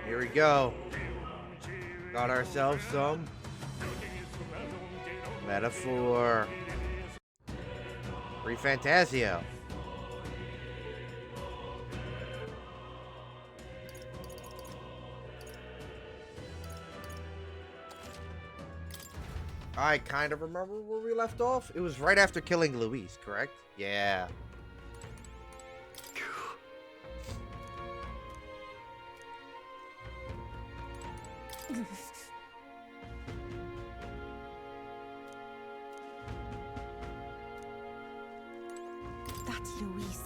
Here we go. Got ourselves some metaphor. ReFantazio. I kind of remember where we left off. It was right after killing Luis, correct? Yeah. That's Luis.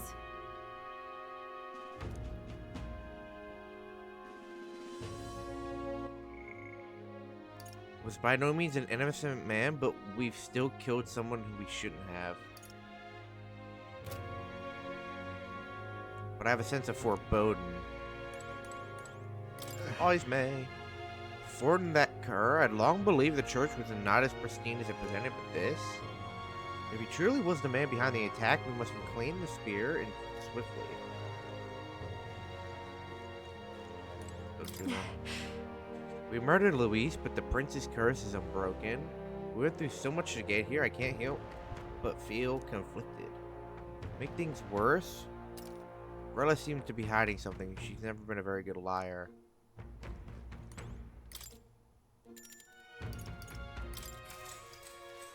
Was by no means an innocent man, but we've still killed someone who we shouldn't have. But I have a sense of foreboding. Always may. Fording that cur, I'd long believed the church was not as pristine as it presented, but this? If he truly was the man behind the attack, we must reclaim the spear and swiftly. Don't do that. We murdered Luis, but the prince's curse is unbroken. We went through so much to get here, I can't help but feel conflicted. Make things worse? Rella seems to be hiding something. She's never been a very good liar.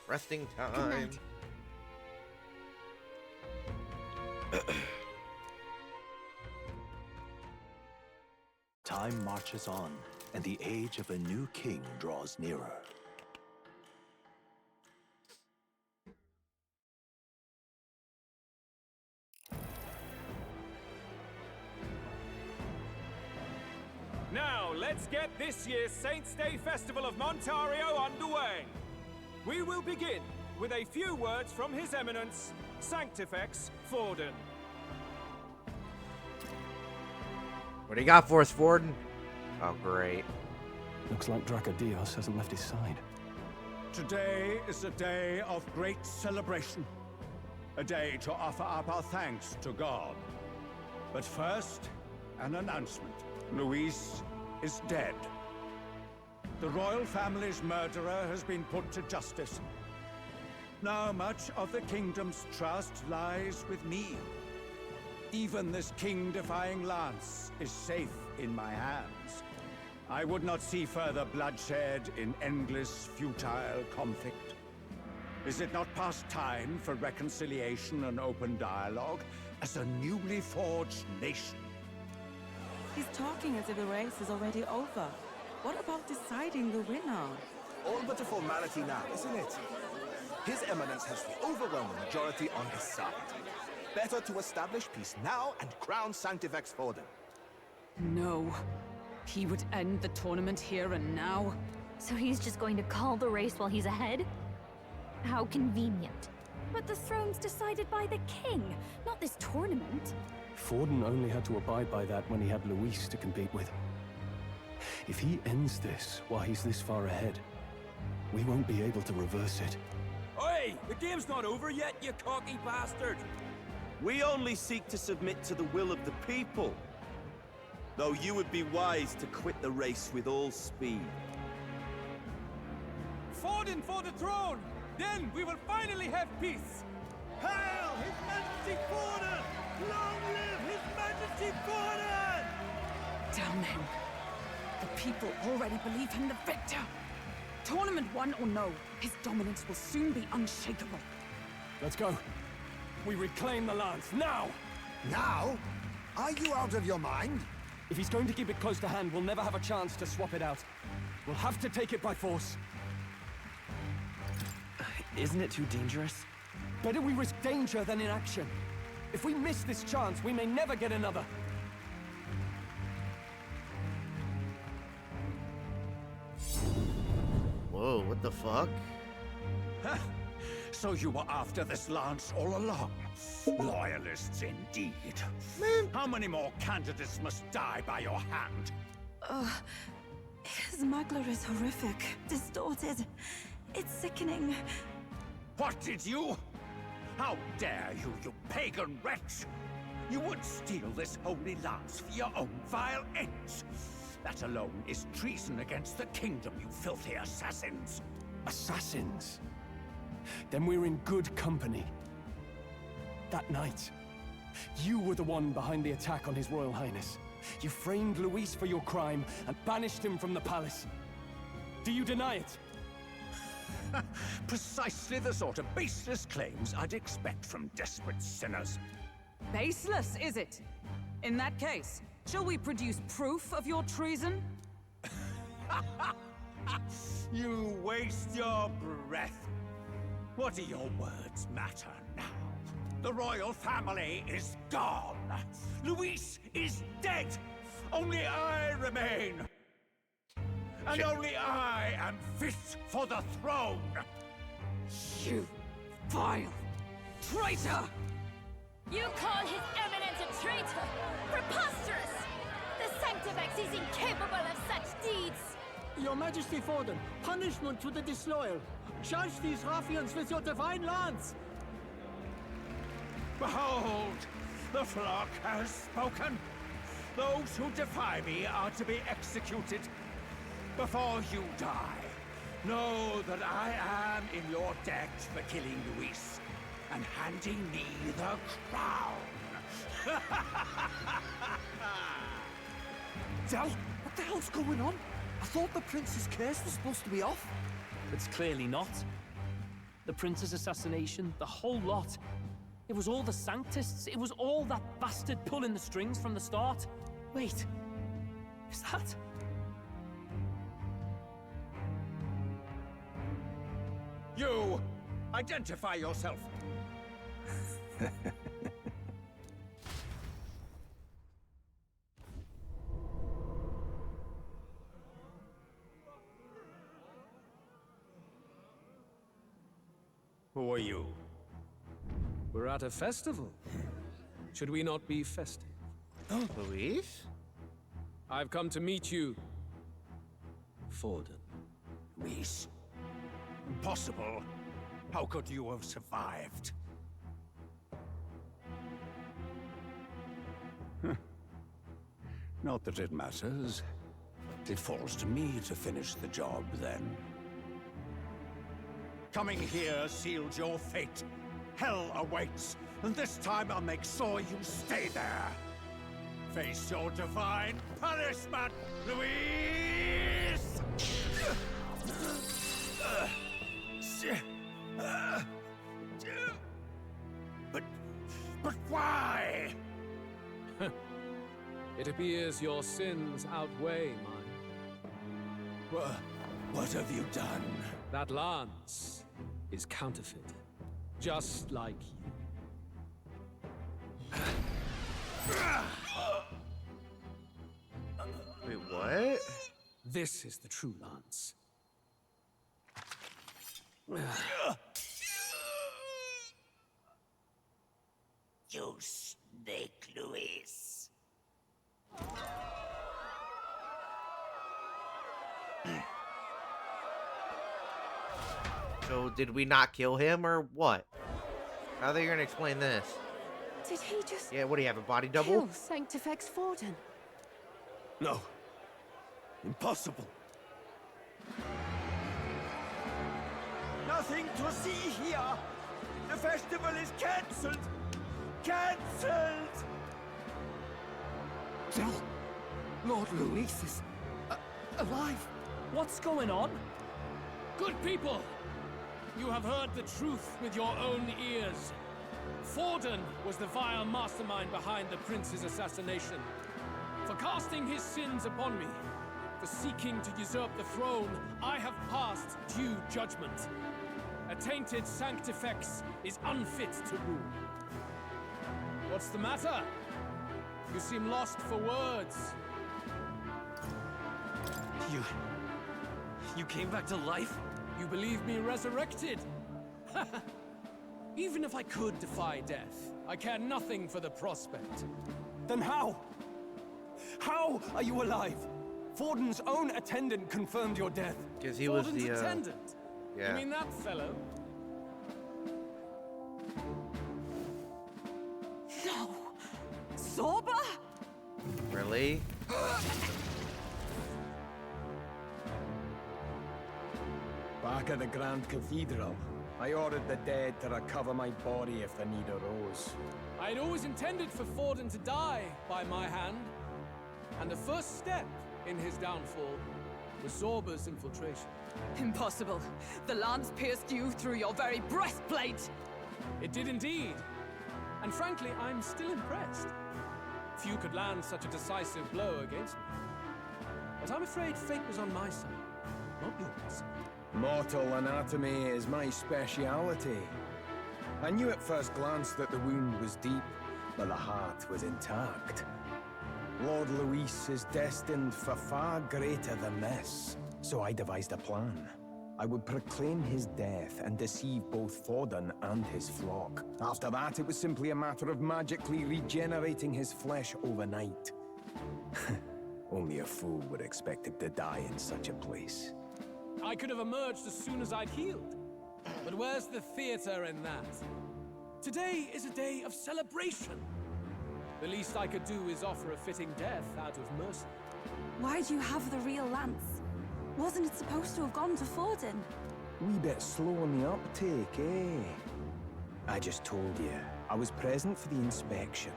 Resting time. Time marches on, and the age of a new king draws nearer. Now, let's get this year's Saints' Day Festival of Montario underway. We will begin with a few words from His Eminence, Sanctifex Forden. What do you got for us, Forden? Oh, great. Looks like Dracodios hasn't left his side. Today is a day of great celebration. A day to offer up our thanks to God. But first, an announcement. Luis is dead. The royal family's murderer has been put to justice. Now much of the kingdom's trust lies with me. Even this king-defying lance is safe in my hands. I would not see further bloodshed in endless, futile conflict. Is it not past time for reconciliation and open dialogue as a newly forged nation? He's talking as if the race is already over. What about deciding the winner? All but a formality now, isn't it? His Eminence has the overwhelming majority on his side. Better to establish peace now and crown Sanctifex Forden. No. He would end the tournament here and now. So he's just going to call the race while he's ahead? How convenient. But the throne's decided by the king, not this tournament. Forden only had to abide by that when he had Luis to compete with. If he ends this while he's this far ahead, we won't be able to reverse it. Oi! The game's not over yet, you cocky bastard! We only seek to submit to the will of the people. Though you would be wise to quit the race with all speed. Forden for the throne! Then we will finally have peace! Hail His Majesty Forden! Long live His Majesty Forden! Damn him. The people already believe him the victor. Tournament won or no, his dominance will soon be unshakable. Let's go. We reclaim the lance, now! Now? Are you out of your mind? If he's going to keep it close to hand, we'll never have a chance to swap it out. We'll have to take it by force. Isn't it too dangerous? Better we risk danger than inaction. If we miss this chance, we may never get another. Whoa, what the fuck? So you were after this lance all along? Loyalists indeed. How many more candidates must die by your hand? His smuggler is horrific, distorted. It's sickening. What did you? How dare you, you pagan wretch! You would steal this holy lance for your own vile ends. That alone is treason against the kingdom, you filthy assassins. Assassins? Then we're in good company. That night, you were the one behind the attack on His Royal Highness. You framed Luis for your crime and banished him from the palace. Do you deny it? Precisely the sort of baseless claims I'd expect from desperate sinners. Baseless, is it? In that case, shall we produce proof of your treason? You waste your breath. What do your words matter now? The royal family is gone. Luis is dead. Only I remain. And only I am fit for the throne. You vile traitor! You call His Eminence a traitor? Preposterous! The Sanctifex is incapable of such deeds! Your Majesty Forden, punishment to the disloyal. Judge these ruffians with your divine lance! Behold, the flock has spoken. Those who defy me are to be executed. Before you die, know that I am in your debt for killing Luis and handing me the crown. Del, what the hell's going on? I thought the prince's curse was supposed to be off. It's clearly not. The prince's assassination, the whole lot. It was all the Sanctists. It was all that bastard pulling the strings from the start. Wait, is that... You! Identify yourself! Who are you? We're at a festival. Should we not be festive? Oh, Luis? I've come to meet you, Forden. Luis? Impossible. How could you have survived? Not that it matters. It falls to me to finish the job, then. Coming here sealed your fate. Hell awaits, and this time I'll make sure you stay there. Face your divine punishment, Luis! But why? It appears your sins outweigh mine. What have you done? That lance is counterfeit, just like you. Wait, what? This is the true lance. You snake, Luis. So did we not kill him or what? How are they gonna explain this? Did he just... Yeah, what do you have, a body double? kill Sanctifex Forden? No. Impossible. Nothing to see here. The festival is cancelled. Cancelled. Del, Lord Luis is alive. What's going on? Good people! You have heard the truth with your own ears. Forden was the vile mastermind behind the prince's assassination. For casting his sins upon me, for seeking to usurp the throne, I have passed due judgment. A tainted Sanctifex is unfit to rule. What's the matter? You seem lost for words. You came back to life? You believe me resurrected? Even if I could defy death, I care nothing for the prospect. Then how? How are you alive? Forden's own attendant confirmed your death. Because he was Forden's the, attendant? yeah. You mean that fellow? No! Zorba? Really? Back at the Grand Cathedral, I ordered the dead to recover my body if the need arose. I'd always intended for Forden to die by my hand, and the first step in his downfall was Zorba's infiltration. Impossible. The lance pierced you through your very breastplate! It did indeed. And frankly, I'm still impressed. Few could land such a decisive blow against me. But I'm afraid fate was on my side, not yours. Mortal anatomy is my speciality. I knew at first glance that the wound was deep, but the heart was intact. Lord Luis is destined for far greater than this, so I devised a plan. I would proclaim his death and deceive both Forden and his flock. After that, it was simply a matter of magically regenerating his flesh overnight. Only a fool would expect him to die in such a place. I could have emerged as soon as I'd healed. But where's the theater in that? Today is a day of celebration. The least I could do is offer a fitting death out of mercy. Why do you have the real lance? Wasn't it supposed to have gone to Forden? Wee bit slow on the uptake, eh? I just told you, I was present for the inspection.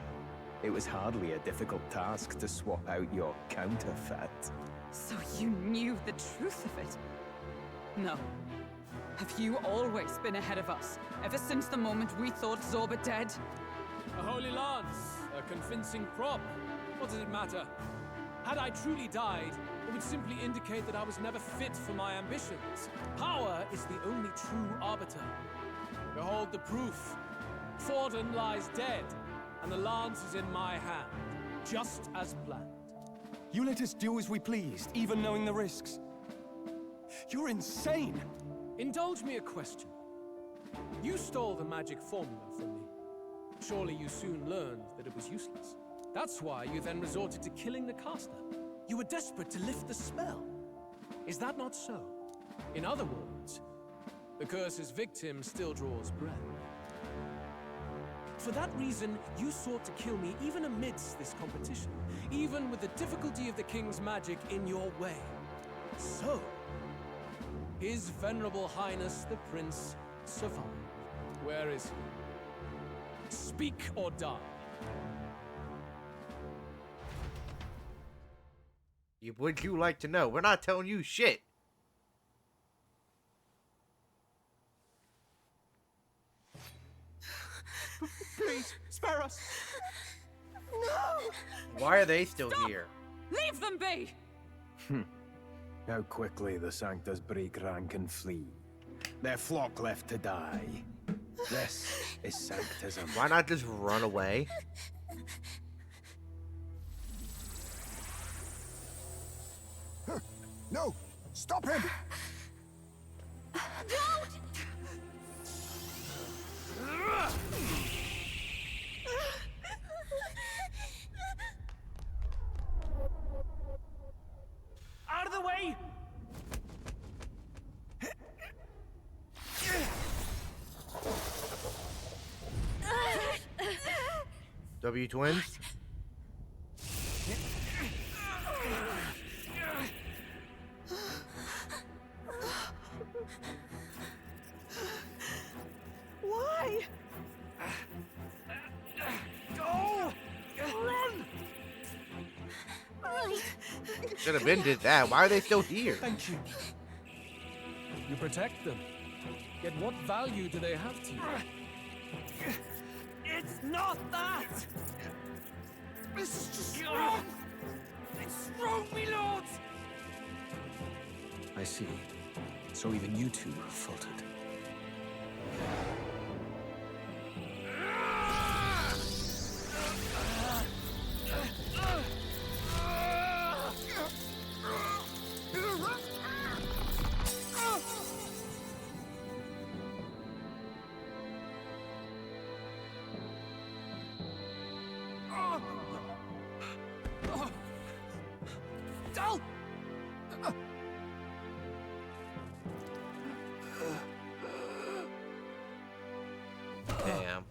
It was hardly a difficult task to swap out your counterfeit. So you knew the truth of it? No. Have you always been ahead of us, ever since the moment we thought Zorba dead? A holy lance, a convincing prop. What does it matter? Had I truly died, it would simply indicate that I was never fit for my ambitions. Power is the only true arbiter. Behold the proof. Forden lies dead, and the lance is in my hand, just as planned. You let us do as we pleased, even knowing the risks. You're insane! Indulge me a question. You stole the magic formula from me. Surely you soon learned that it was useless. That's why you then resorted to killing the caster. You were desperate to lift the spell. Is that not so? In other words, the curse's victim still draws breath. For that reason, you sought to kill me even amidst this competition, even with the difficulty of the king's magic in your way. So, His Venerable Highness the Prince survived. Where is he? Speak or die. Would you like to know? We're not telling you shit. Please, spare us. No! Why are they still Stop! here? Leave them be! How quickly the Sanctus break rank and flee. Their flock left to die. This is Sanctism. Why not just run away? No! Stop him! Don't! Out of the way! W twins? Why? Go! Run! Should have been did that. Why are they still here? Thank you. You protect them. Yet what value do they have to you? It's not that! This is just wrong! It's wrong, me lords! I see. So even you two faltered. Dal! Damn.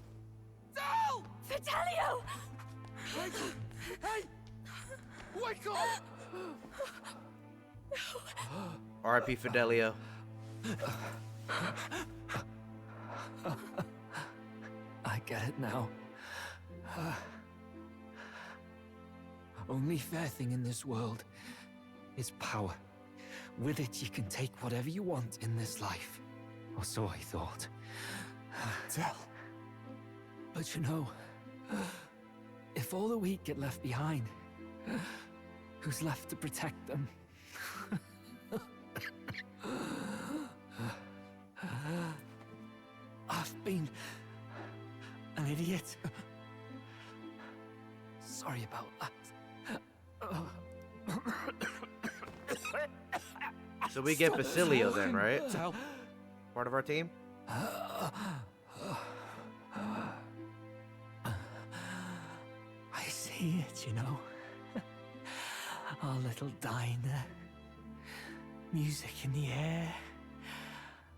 Dal! Fidelio! Hey! Wake up! R.I.P. Fidelio. I get it now. Only fair thing in this world is power. With it, you can take whatever you want in this life. Or so I thought. Tell. But you know, if all the weak get left behind, who's left to protect them? I've been an idiot. Sorry about that. So we get Basilio then, right? Part of our team? I see it, you know. Our little diner. Music in the air.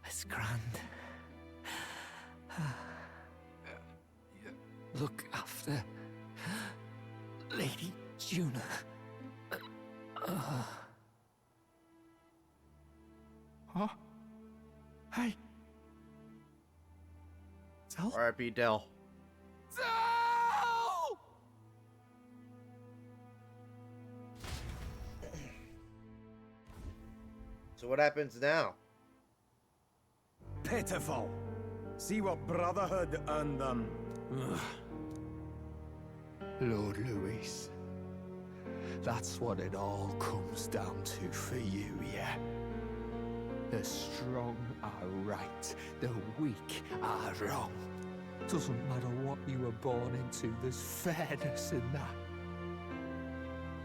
It's grand. Look after Lady Juna. Huh? Hey. Del? R.I.P. Del. Del! So what happens now? Pitiful. See what Brotherhood earned them. Lord Louis. That's what it all comes down to for you, yeah? The strong are right, the weak are wrong. Doesn't matter what you were born into, there's fairness in that.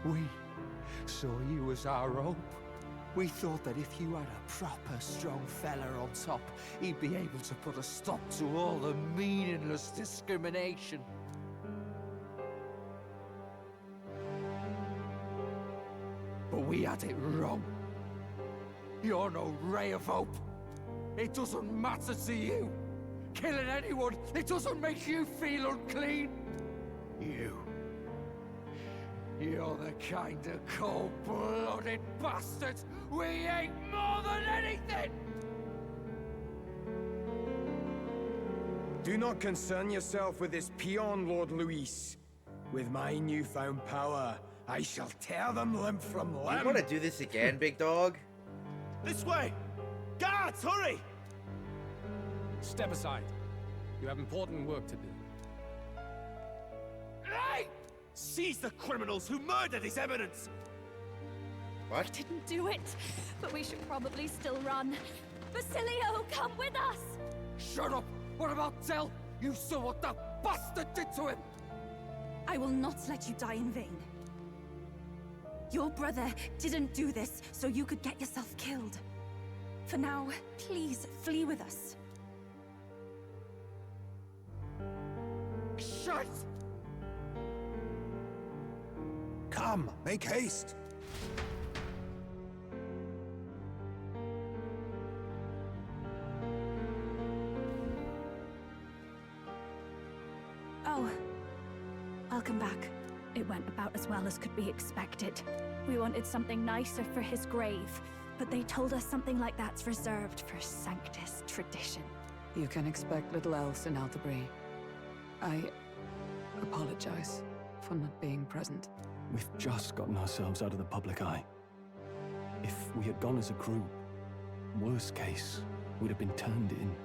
We saw you as our hope. We thought that if you had a proper strong fella on top, he'd be able to put a stop to all the meaningless discrimination. But we had it wrong. You're no ray of hope. It doesn't matter to you. Killing anyone, it doesn't make you feel unclean. You're the kind of cold-blooded bastards we hate more than anything! Do not concern yourself with this peon, Lord Luis. With my newfound power, I shall tear them limb from limb. You want to do this again, big dog? This way! Guards, hurry! Step aside. You have important work to do. Hey! Seize the criminals who murdered His Eminence! What? Didn't do it, but we should probably still run. Basilio, come with us! Shut up! What about Del? You saw what that bastard did to him! I will not let you die in vain. Your brother didn't do this so you could get yourself killed. For now, please flee with us. Shit! Come, make haste. Oh, welcome back. It went about as well as could be expected. We wanted something nicer for his grave, but they told us something like that's reserved for Sanctus tradition. You can expect little else in Altabri. I apologize for not being present. We've just gotten ourselves out of the public eye. If we had gone as a group, worst case, we'd have been turned in.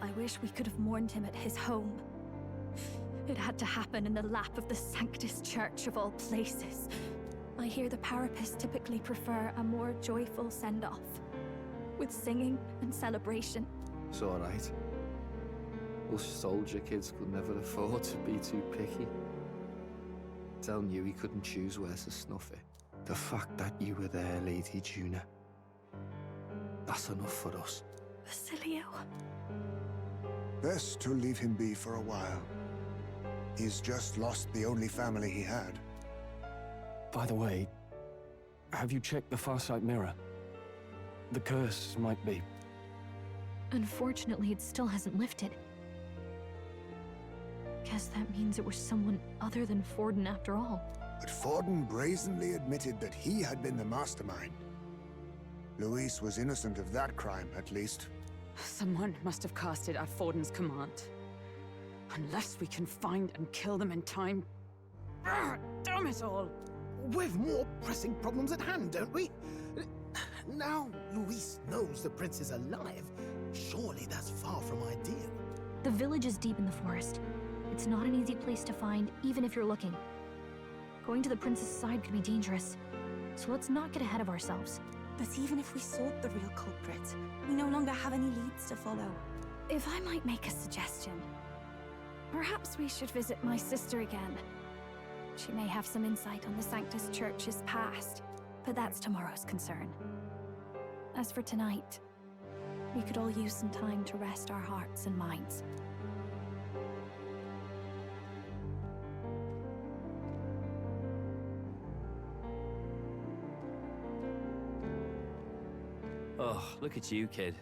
I wish we could have mourned him at his home. It had to happen in the lap of the Sanctus Church of all places. I hear the Parapists typically prefer a more joyful send-off, with singing and celebration. It's alright. Us soldier kids could never afford to be too picky. Del knew he couldn't choose where to snuff it. The fact that you were there, Lady Juna, that's enough for us. Basilio. Best to leave him be for a while. He's just lost the only family he had. By the way, have you checked the Farsight mirror? The curse might be... Unfortunately, it still hasn't lifted. Guess that means it was someone other than Forden after all. But Forden brazenly admitted that he had been the mastermind. Luis was innocent of that crime, at least. Someone must have cast it at Forden's command. Unless we can find and kill them in time. Damn it all! We've more pressing problems at hand, don't we? Now Luis knows the prince is alive. Surely that's far from ideal. The village is deep in the forest. It's not an easy place to find, even if you're looking. Going to the prince's side could be dangerous. So let's not get ahead of ourselves. But even if we sought the real culprit, we no longer have any leads to follow. If I might make a suggestion, perhaps we should visit my sister again. She may have some insight on the Sanctus Church's past, but that's tomorrow's concern. As for tonight, we could all use some time to rest our hearts and minds. Oh, look at you, kid.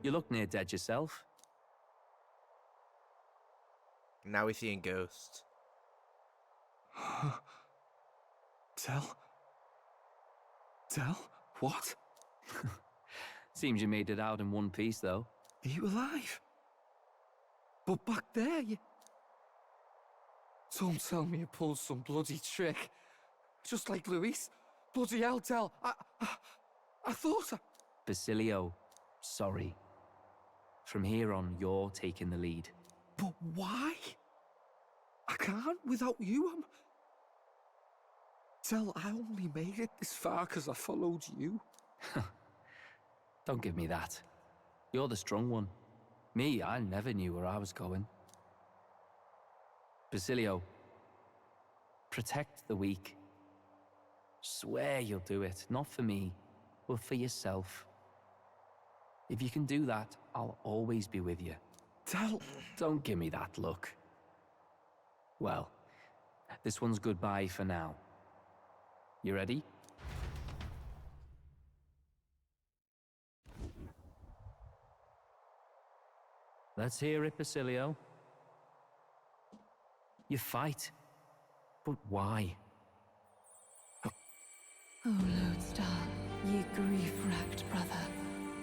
You look near dead yourself. Now we're seeing ghosts. Tell? What? Seems you made it out in one piece, though. Are you alive? But back there, you... Don't tell me you pulled some bloody trick. Just like Luis. Bloody hell, Del. I thought I... Basilio, sorry. From here on, you're taking the lead. But why? I can't without you. Del, I only made it this far because I followed you. Don't give me that. You're the strong one. Me, I never knew where I was going. Basilio, protect the weak. Swear you'll do it, not for me, but for yourself. If you can do that, I'll always be with you. Don't give me that look. Well, this one's goodbye for now. You ready? Let's hear it, Basilio. You fight, but why? O Lodestar, ye grief-racked brother,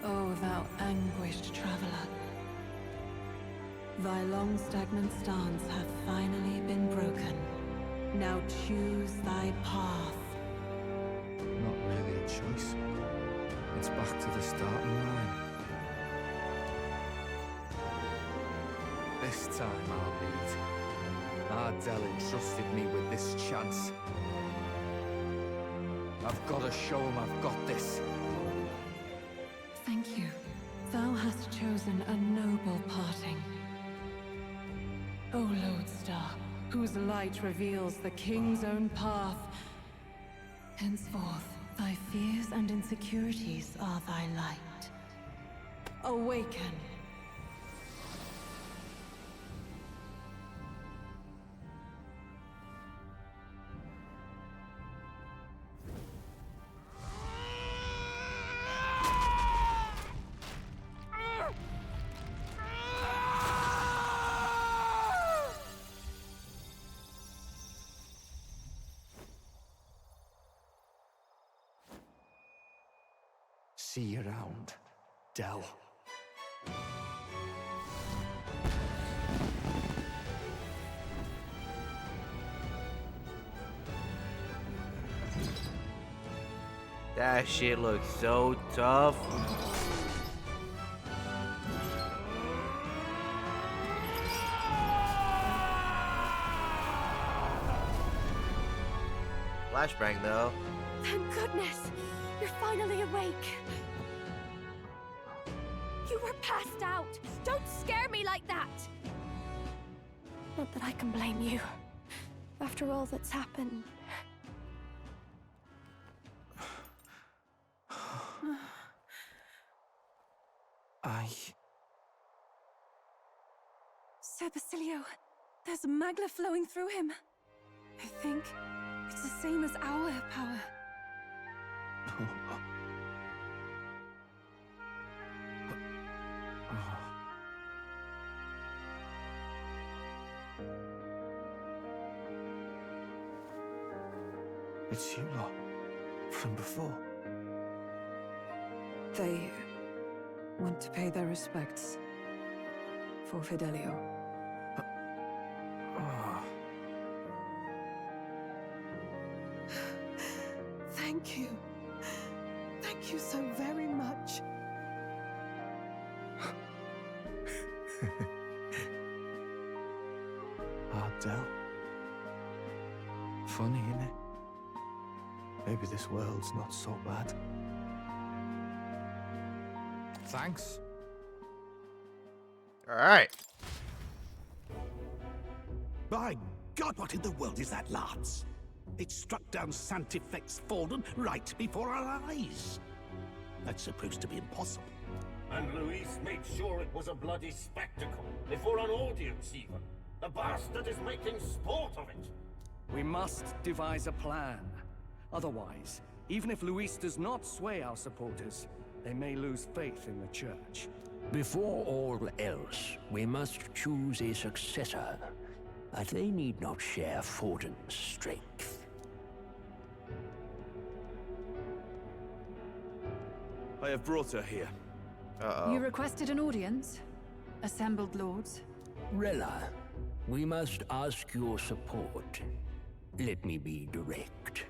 O thou anguished traveler. Thy long stagnant stance hath finally been broken. Now choose thy path. Not really a choice. It's back to the starting line. This time I'll lead. Ardell entrusted me with this chance. I've got to show him I've got this. Thank you. Thou hast chosen a noble parting. O Lodestar, whose light reveals the king's own path. Henceforth, thy fears and insecurities are thy light. Awaken. See you around, Del. That shit looks so tough. Flashbang though. Thank goodness! You're finally awake! You were passed out! Don't scare me like that! Not that I can blame you. After all that's happened. Sir Basilio, there's magla flowing through him. I think it's the same as our power. It's you lot. From before. They want to pay their respects for Fidelio. Thank you. Thank you so very much. Ardell. Funny, innit? Maybe this world's not so bad. Thanks. All right. By God, what in the world is that, lads? It struck down Sanctifex Forden right before our eyes. That's supposed to be impossible. And Luis made sure it was a bloody spectacle, before an audience even. The bastard is making sport of it. We must devise a plan. Otherwise, even if Luis does not sway our supporters, they may lose faith in the church. Before all else, we must choose a successor. But they need not share Forden's strength. I have brought her here. You requested an audience? Assembled lords? Rella, we must ask your support. Let me be direct.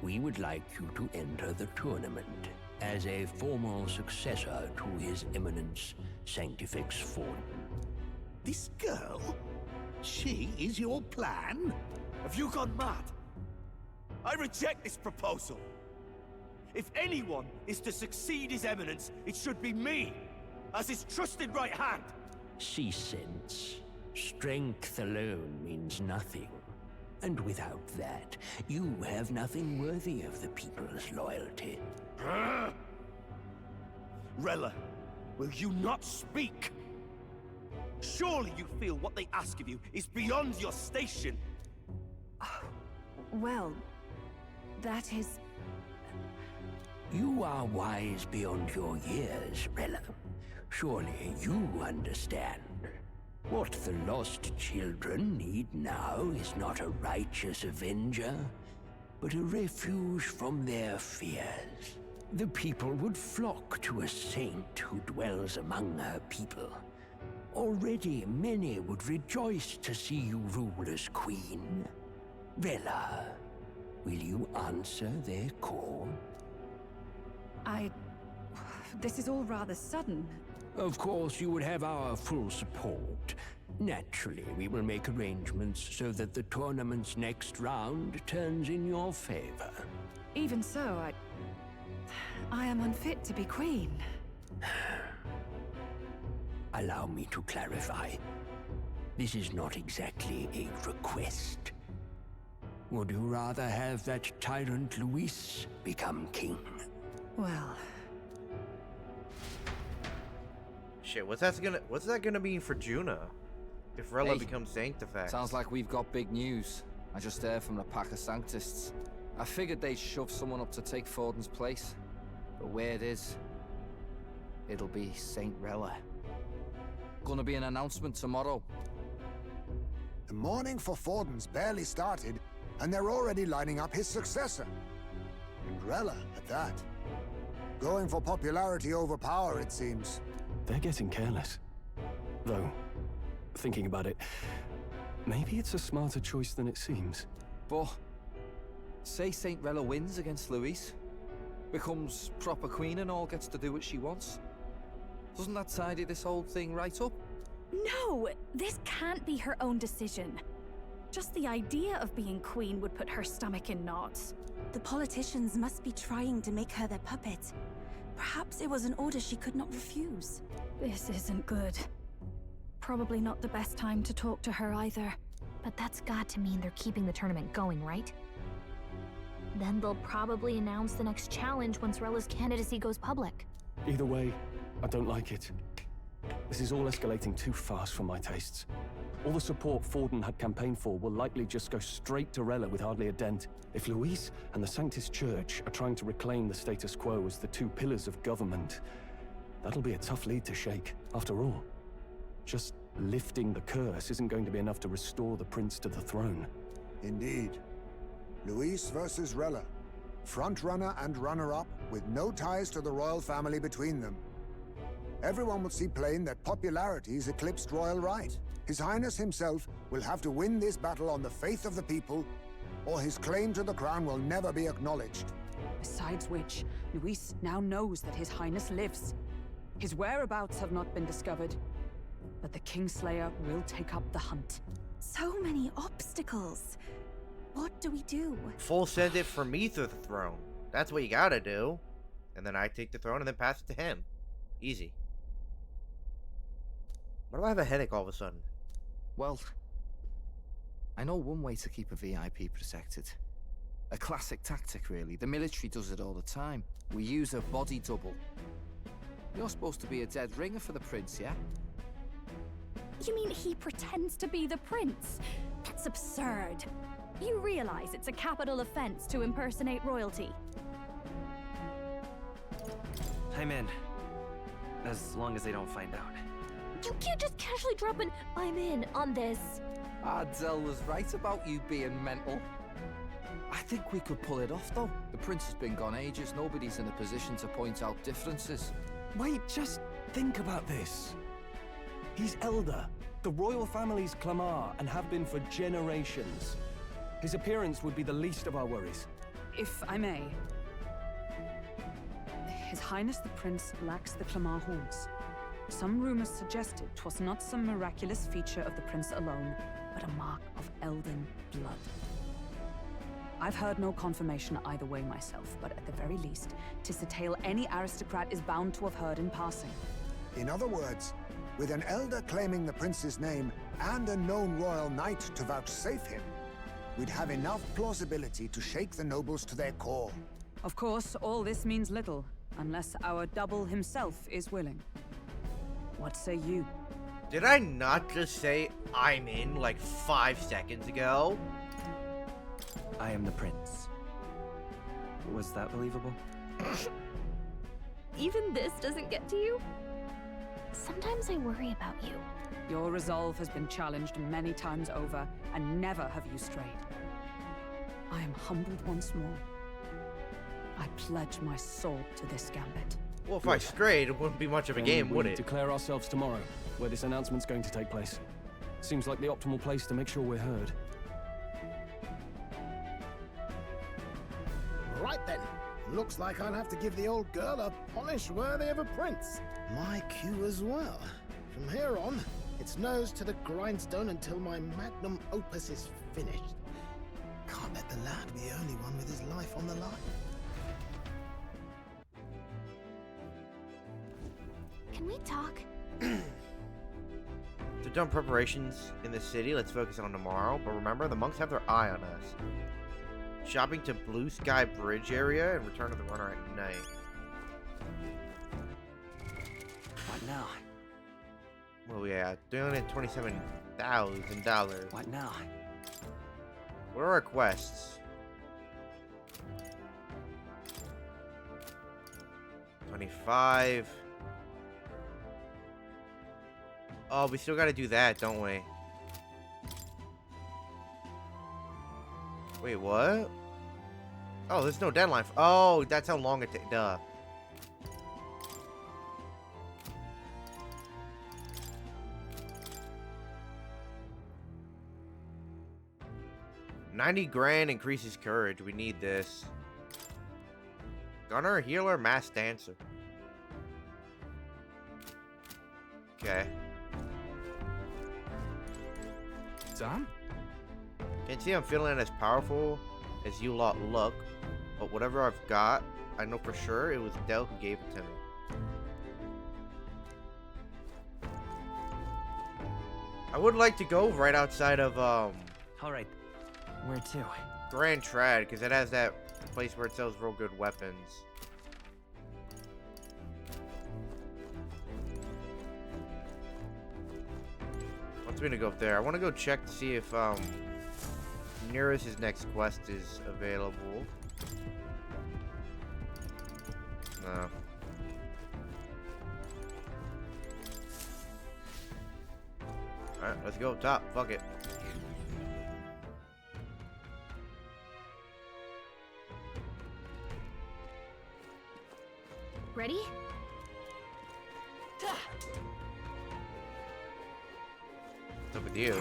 We would like you to enter the tournament as a formal successor to His Eminence Sanctifex Forden. This girl? She is your plan? Have you gone mad? I reject this proposal. If anyone is to succeed His Eminence, it should be me, as his trusted right hand. She sense. Strength alone means nothing. And without that, you have nothing worthy of the people's loyalty. Rella, will you not speak? Surely you feel what they ask of you is beyond your station. Well, that is... You are wise beyond your years, Rella. Surely you understand. What the lost children need now is not a righteous avenger, but a refuge from their fears. The people would flock to a saint who dwells among her people. Already many would rejoice to see you rule as queen. Rella, will you answer their call? This is all rather sudden. Of course, you would have our full support. Naturally, we will make arrangements so that the tournament's next round turns in your favor. Even so, I am unfit to be queen. Allow me to clarify. This is not exactly a request. Would you rather have that tyrant Luis become king? Well... Shit, what's that gonna mean for Juna? If Rella becomes Sanctifex? Sounds like we've got big news. I just heard from the pack of Sanctists. I figured they'd shove someone up to take Forden's place. But where it is, it'll be Saint Rella. Gonna be an announcement tomorrow. The mourning for Forden's barely started, and they're already lining up his successor. And Rella, at that. Going for popularity over power, it seems. They're getting careless. Though, thinking about it, maybe it's a smarter choice than it seems. But, say Saint Rella wins against Luis, becomes proper queen and all gets to do what she wants. Doesn't that tidy this whole thing right up? No! This can't be her own decision. Just the idea of being queen would put her stomach in knots. The politicians must be trying to make her their puppet. Perhaps it was an order she could not refuse. This isn't good. Probably not the best time to talk to her either. But that's got to mean they're keeping the tournament going, right? Then they'll probably announce the next challenge once Rella's candidacy goes public. Either way, I don't like it. This is all escalating too fast for my tastes. All the support Forden had campaigned for will likely just go straight to Rella with hardly a dent. If Luis and the Sanctist Church are trying to reclaim the status quo as the two pillars of government, that'll be a tough lead to shake. After all, just lifting the curse isn't going to be enough to restore the prince to the throne. Indeed. Luis versus Rella. frontrunner and runner-up, with no ties to the royal family between them. Everyone will see plain that popularity's eclipsed royal right. His Highness himself will have to win this battle on the faith of the people, or his claim to the crown will never be acknowledged. Besides which, Luis now knows that His Highness lives. His whereabouts have not been discovered, but the Kingslayer will take up the hunt. So many obstacles. What do we do? Full send it for me to the throne. That's what you gotta do. And then I take the throne and then pass it to him. Easy. Why do I have a headache all of a sudden? Well, I know one way to keep a VIP protected. A classic tactic, really. The military does it all the time. We use a body double. You're supposed to be a dead ringer for the prince, yeah? You mean he pretends to be the prince? That's absurd. You realize it's a capital offense to impersonate royalty. I'm in. As long as they don't find out. You can't just casually drop an "I'm in" on this. Ardell was right about you being mental. I think we could pull it off, though. The prince has been gone ages. Nobody's in a position to point out differences. Wait, just think about this. He's elder. The royal family's Clamar and have been for generations. His appearance would be the least of our worries. If I may. His Highness the Prince lacks the Clamar horns. Some rumors suggested 'twas not some miraculous feature of the prince alone, but a mark of elden blood. I've heard no confirmation either way myself, but at the very least, 'tis a tale any aristocrat is bound to have heard in passing. In other words, with an elder claiming the prince's name and a known royal knight to vouchsafe him, we'd have enough plausibility to shake the nobles to their core. Of course, all this means little, unless our double himself is willing. What say you? Did I not just say I'm in like 5 seconds ago? I am the prince. Was that believable? Even this doesn't get to you? Sometimes I worry about you. Your resolve has been challenged many times over, and never have you strayed. I am humbled once more. I pledge my soul to this gambit. Well, if I strayed, it wouldn't be much of a game, would it? Declare ourselves tomorrow, where this announcement's going to take place. Seems like the optimal place to make sure we're heard. Right then. Looks like I'll have to give the old girl a polish worthy of a prince. My cue as well. From here on, it's nose to the grindstone until my magnum opus is finished. Can't let the lad be the only one with his life on the line. Can we talk? To done preparations in the city, let's focus on tomorrow. But remember, the monks have their eye on us. Shopping to Blue Sky Bridge area and return to the runner at night. What now? Well, we at $327,000. What now? What are our quests? 25. Oh, we still gotta do that, don't we? Wait, what? Oh, there's no deadline. Oh, that's how long it takes. Duh. $90 grand increases courage. We need this. Gunner, healer, mass dancer. Okay. Sam? Can't see I'm feeling as powerful as you lot look, but whatever I've got, I know for sure it was Del who gave it to me. I would like to go right outside of, Alright. Where to? Grand Trad, because it has that place where it sells real good weapons. Wants me to go up there. I want to go check to see if, Nearest next quest is available. No. Alright, let's go up top. Fuck it. Ready? What's up with you?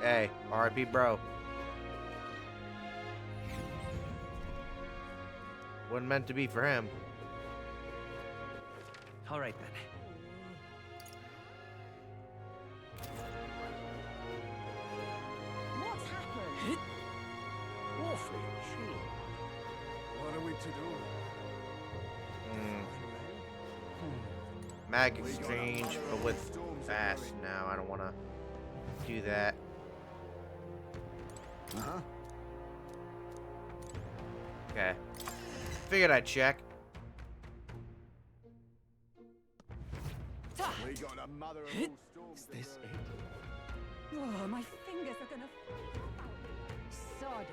Hey, R.I.P. bro. Wasn't meant to be for him. All right then. What's happened? Awfully chill. What are we to do? Mag exchange, but with fast now. I don't want to do that. Uh-huh. Okay. Figured I'd check. We got a mother of all storms. Is this it? Oh, my fingers are gonna sawed off.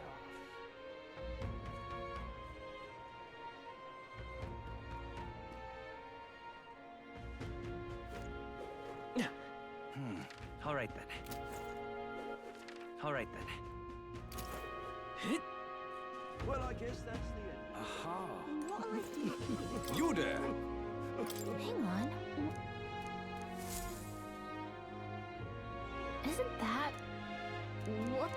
All right then. All right then. Well, I guess that's the end. Aha. What am I doing? You there? Hang on. Isn't that... What?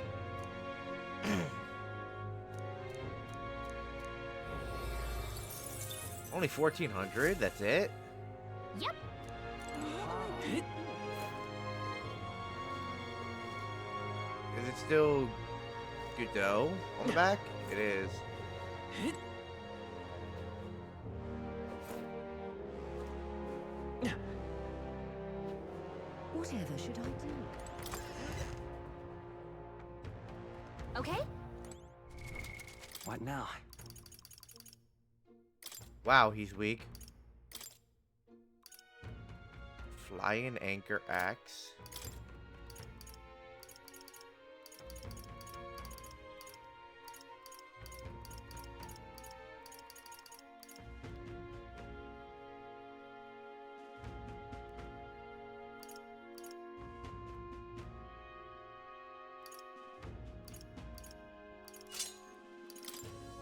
Only 1,400. That's it. Yep. Is it still Godot on the back? It is. Whatever should I do? Okay? What now? Wow, he's weak. Flying anchor axe.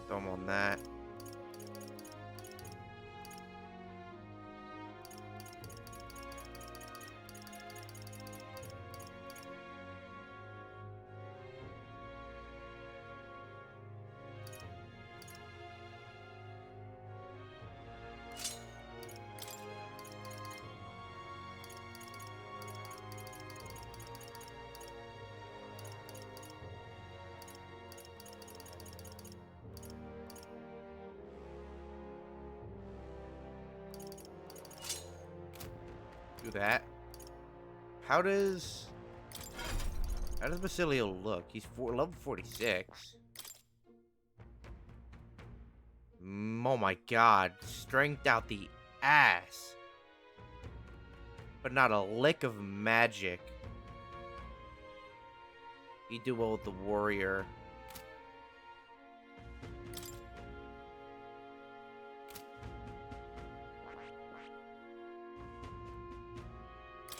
Thumb on that. Do that. How does Basilio look? He's level 46. Oh my god. Strength out the ass. But not a lick of magic. He do well with the warrior.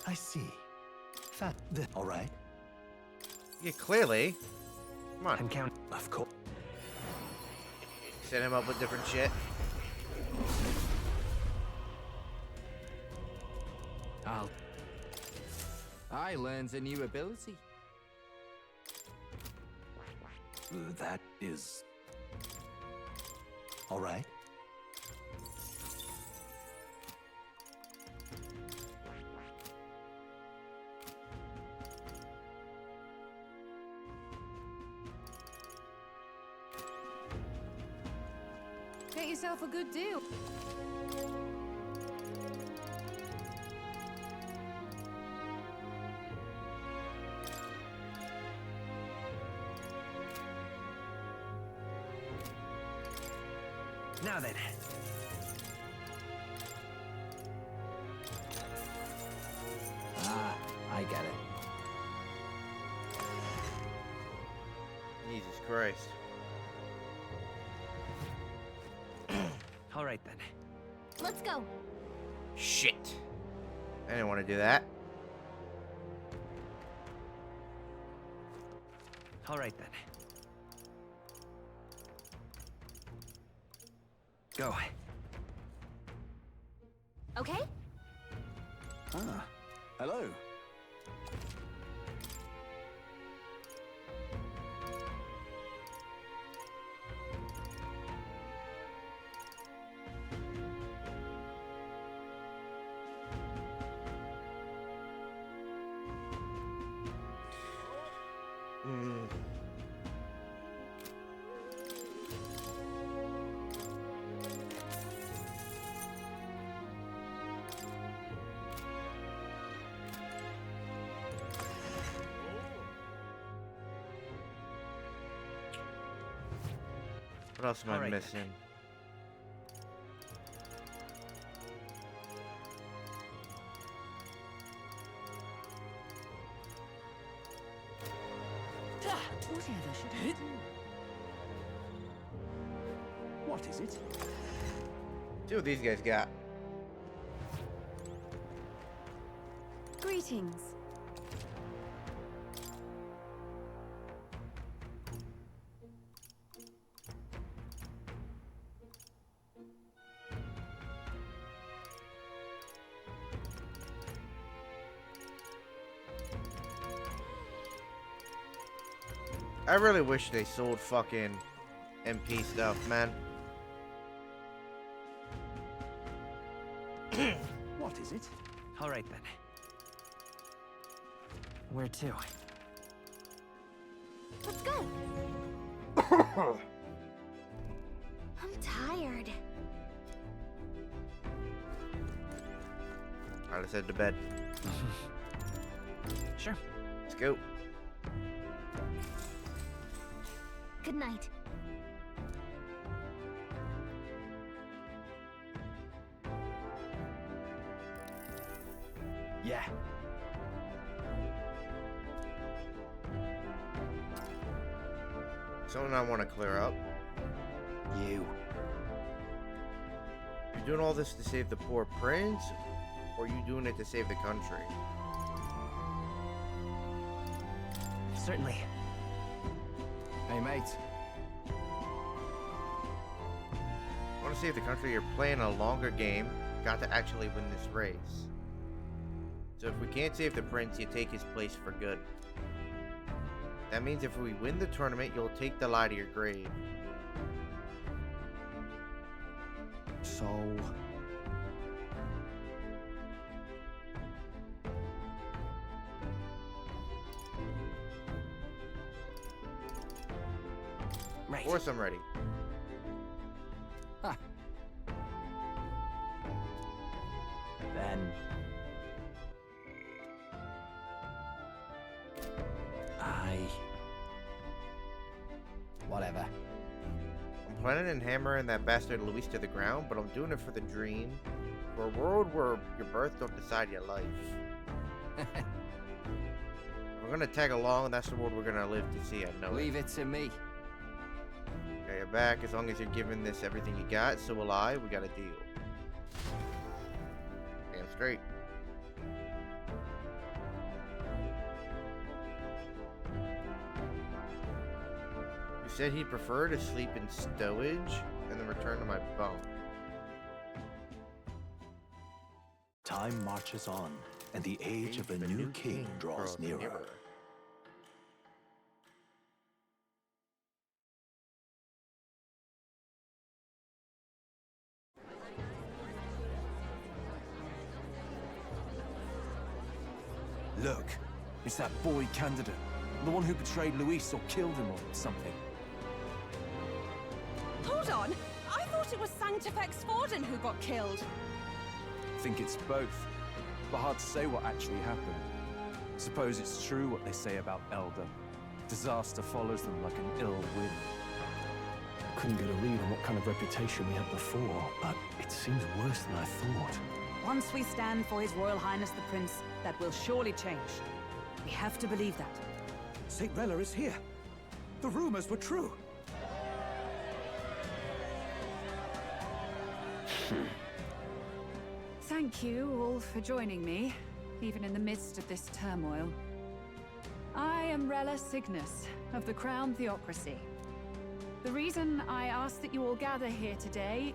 I see. All right. Yeah, clearly. Come on. I'm counting. Of course. Set him up with different shit. I learned a new ability. That is... All right. Get yourself a good deal. Now then. Ah, I get it. Jesus Christ. All right then. Let's go. Shit. I didn't want to do that. All right then. Go. Okay? Ah, hello. What else am I All right, then. missing? Whatever should I do? What is it? See what these guys got. Greetings. I really wish they sold fucking MP stuff, man. What is it? All right then. Where to? Let's go. I'm tired. Alright, let's head to bed. Sure. Let's go. Good night. Yeah. Something I want to clear up. You. You're doing all this to save the poor prince, or are you doing it to save the country? Certainly. Hey, mate. I want to save the country. You're playing a longer game. Got to actually win this race. So if we can't save the prince, you take his place for good. That means if we win the tournament, you'll take the lie to your grave. So... Of course I'm ready. Ha. Then... Whatever. I'm planning on hammering that bastard Luis to the ground, but I'm doing it for the dream. For a world where your birth don't decide your life. We're gonna tag along, and that's the world we're gonna live to see, I know. Leave it to me. Okay, you're back. As long as you're giving this everything you got, so will I. We got a deal. Damn straight. You said he'd prefer to sleep in stowage and then return to my bunk. Time marches on, and the age of the new king draws nearer. Look, it's that boy candidate. The one who betrayed Luis or killed him or something. Hold on! I thought it was Sanctifex Forden who got killed. Think it's both, but hard to say what actually happened. Suppose it's true what they say about Elder. Disaster follows them like an ill wind. Couldn't get a read on what kind of reputation we had before, but it seems worse than I thought. Once we stand for His Royal Highness the Prince, that will surely change. We have to believe that. St. Rella is here. The rumors were true. Thank you all for joining me, even in the midst of this turmoil. I am Rella Cygnus, of the Crown Theocracy. The reason I ask that you all gather here today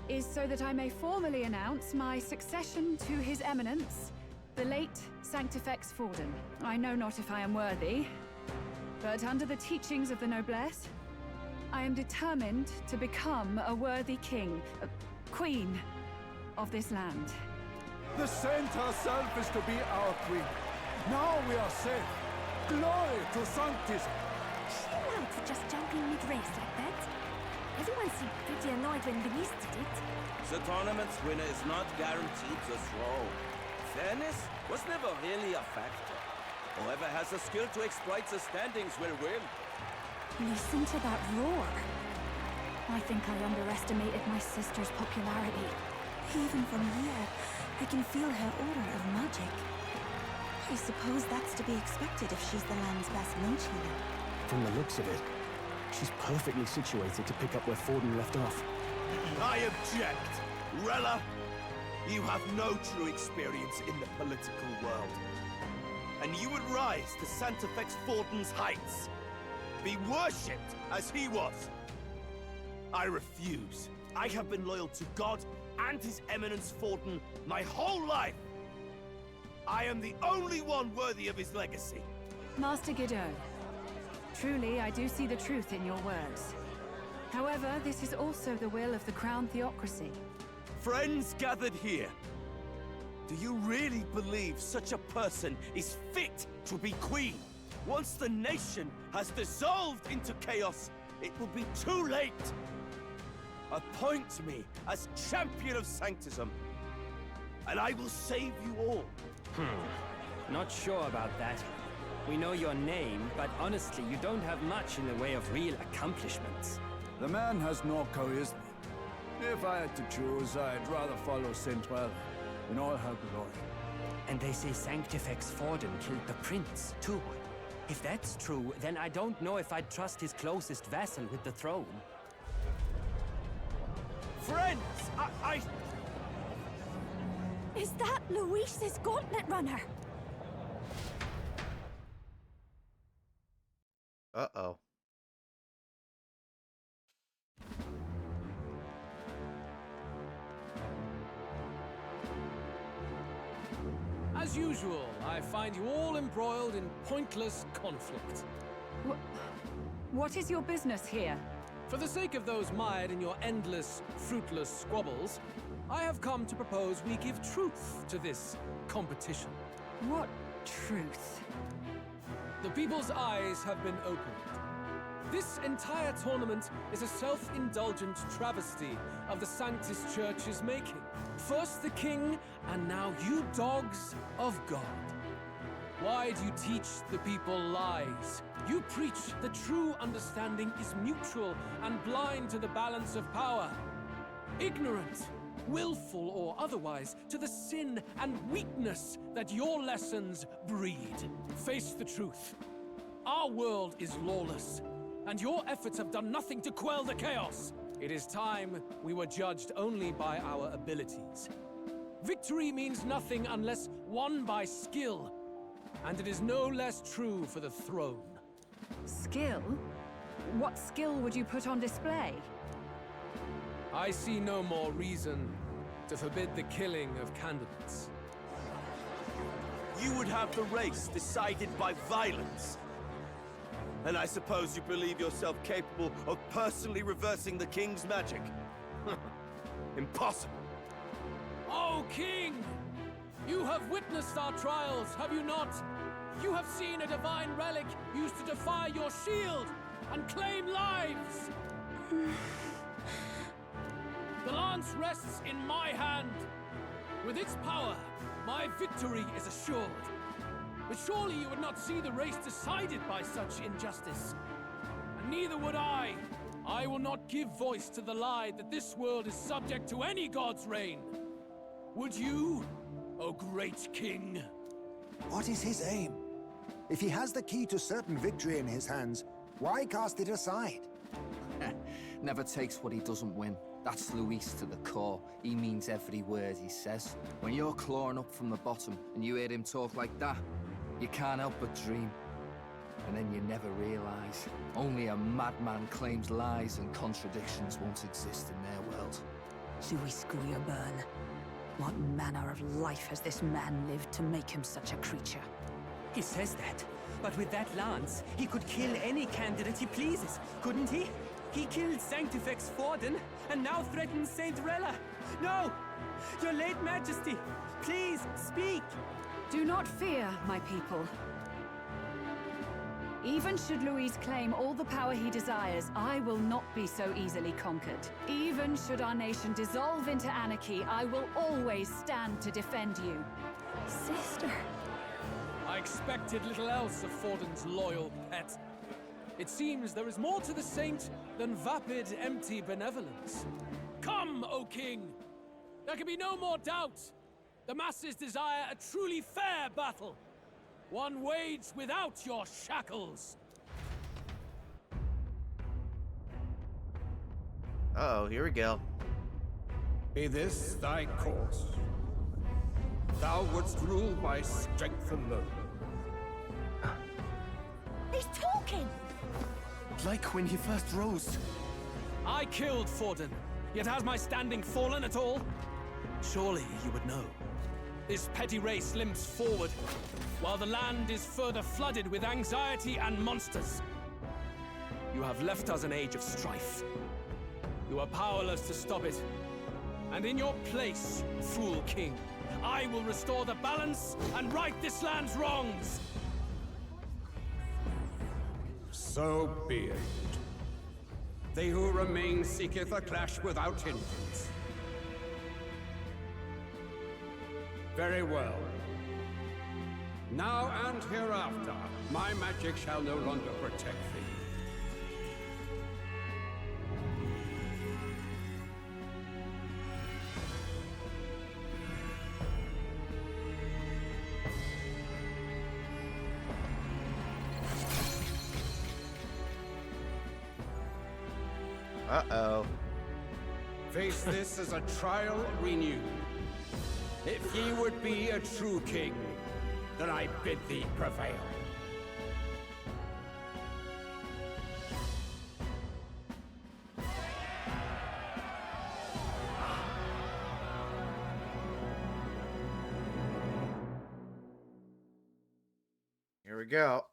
is so that I may formally announce my succession to His Eminence, the late Sanctifex Forden. I know not if I am worthy, but under the teachings of the noblesse, I am determined to become a worthy king, queen of this land. The saint herself is to be our queen. Now we are safe. Glory to Sanctis. Is she allowed to just jump in mid-race like that? Everyone seemed pretty annoyed when Luis did it. The tournament's winner is not guaranteed the throne. Fairness was never really a factor. Whoever has the skill to exploit the standings will win. Listen to that roar. I think I underestimated my sister's popularity. Even from here, I can feel her aura of magic. I suppose that's to be expected if she's the land's best mage healer. From the looks of it, she's perfectly situated to pick up where Forden left off. I object! Rella, you have no true experience in the political world. And you would rise to Sanctifex Forden's heights. Be worshipped as he was. I refuse. I have been loyal to God and His Eminence Forden my whole life. I am the only one worthy of his legacy. Master Guido, truly I do see the truth in your words. However, this is also the will of the Crown Theocracy. Friends gathered here, do you really believe such a person is fit to be queen? Once the nation has dissolved into chaos, it will be too late. Appoint me as champion of sanctism, and I will save you all. Not sure about that. We know your name, but honestly, you don't have much in the way of real accomplishments. The man has no charisma. If I had to choose, I'd rather follow Saint Rella in all her glory. And they say Sanctifex Forden killed the prince, too. If that's true, then I don't know if I'd trust his closest vassal with the throne. Friends, I... Is that Luis's gauntlet runner? Uh-oh. As usual, I find you all embroiled in pointless conflict. What is your business here? For the sake of those mired in your endless, fruitless squabbles, I have come to propose we give truth to this competition. What truth? The people's eyes have been opened. This entire tournament is a self-indulgent travesty of the Sanctus Church's making. First the king, and now you dogs of God. Why do you teach the people lies? You preach that true understanding is mutual and blind to the balance of power. Ignorant, willful or otherwise, to the sin and weakness that your lessons breed. Face the truth. Our world is lawless, and your efforts have done nothing to quell the chaos. It is time we were judged only by our abilities. Victory means nothing unless won by skill, and it is no less true for the throne. Skill? What skill would you put on display? I see no more reason to forbid the killing of candidates. You would have the race decided by violence. And I suppose you believe yourself capable of personally reversing the king's magic? Impossible. Oh, King! You have witnessed our trials, have you not? You have seen a divine relic used to defy your shield and claim lives! The lance rests in my hand. With its power, my victory is assured. But surely you would not see the race decided by such injustice. And neither would I. I will not give voice to the lie that this world is subject to any god's reign. Would you, O great king? What is his aim? If he has the key to certain victory in his hands, why cast it aside? Never takes what he doesn't win. That's Luis to the core. He means every word he says. When you're clawing up from the bottom and you hear him talk like that, you can't help but dream. And then you never realize. Only a madman claims lies and contradictions won't exist in their world. Luis Guyerburn. What manner of life has this man lived to make him such a creature? He says that, but with that lance, he could kill any candidate he pleases, couldn't he? He killed Sanctifex Forden, and now threatens Saint Rella. No! Your late Majesty, please, speak! Do not fear, my people. Even should Luis claim all the power he desires, I will not be so easily conquered. Even should our nation dissolve into anarchy, I will always stand to defend you. Sister. I expected little else of Forden's loyal pet. It seems there is more to the saint than vapid, empty benevolence. Come, O King! There can be no more doubt. The masses desire a truly fair battle. One waged without your shackles. Uh-oh, here we go. Be this thy course. Thou wouldst rule by strength alone. He's talking! Like when he first rose. I killed Forden, yet has my standing fallen at all? Surely you would know. This petty race limps forward, while the land is further flooded with anxiety and monsters. You have left us an age of strife. You are powerless to stop it. And in your place, fool king, I will restore the balance and right this land's wrongs! So be it. They who remain seeketh a clash without hindrance. Very well. Now and hereafter, my magic shall no longer protect thee. Uh-oh. Face this as a trial renewed. If ye would be a true king, then I bid thee prevail. Here we go.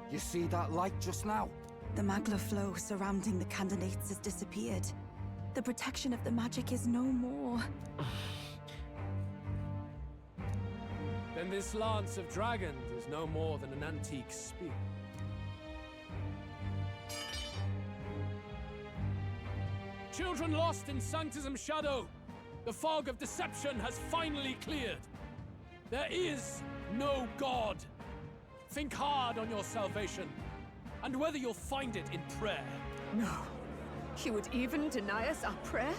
You see that light just now? The magla flow surrounding the candidates has disappeared. The protection of the magic is no more. Then this lance of dragons is no more than an antique spear. Children lost in Sanctism's shadow, the fog of deception has finally cleared. There is no God. Think hard on your salvation, and whether you'll find it in prayer. No. He would even deny us our prayer?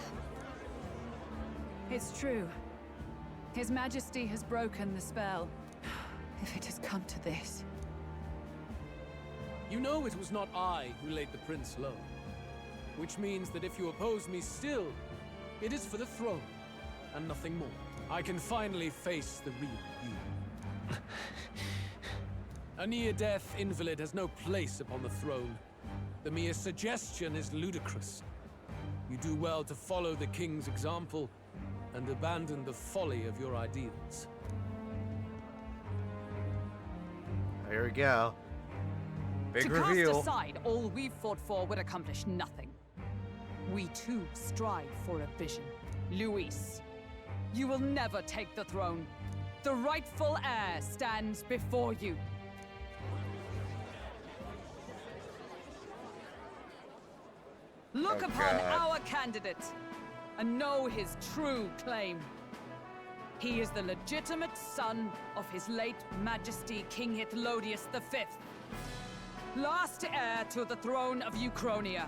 It's true. His Majesty has broken the spell. If it has come to this. You know it was not I who laid the prince low. Which means that if you oppose me still, it is for the throne, and nothing more. I can finally face the real you. A near-death invalid has no place upon the throne. The mere suggestion is ludicrous. You do well to follow the king's example and abandon the folly of your ideals. Here we go. Big to reveal. cast aside all we've fought for would accomplish nothing. We too strive for a vision. Luis, you will never take the throne. The rightful heir stands before you. Look upon our candidate and know his true claim. He is the legitimate son of his late Majesty King Hithlodius V, last heir to the throne of Uchronia.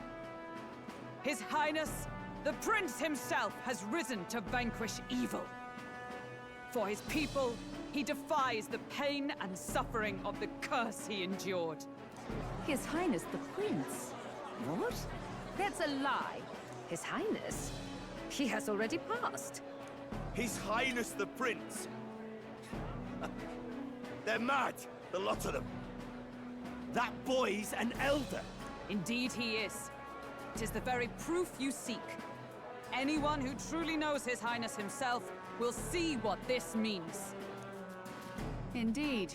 His Highness, the Prince himself, has risen to vanquish evil. For his people, he defies the pain and suffering of the curse he endured. His Highness the Prince. What? That's a lie. His Highness? He has already passed. His Highness the Prince. They're mad, the lot of them. That boy's an elder. Indeed he is. 'Tis the very proof you seek. Anyone who truly knows His Highness himself will see what this means. Indeed.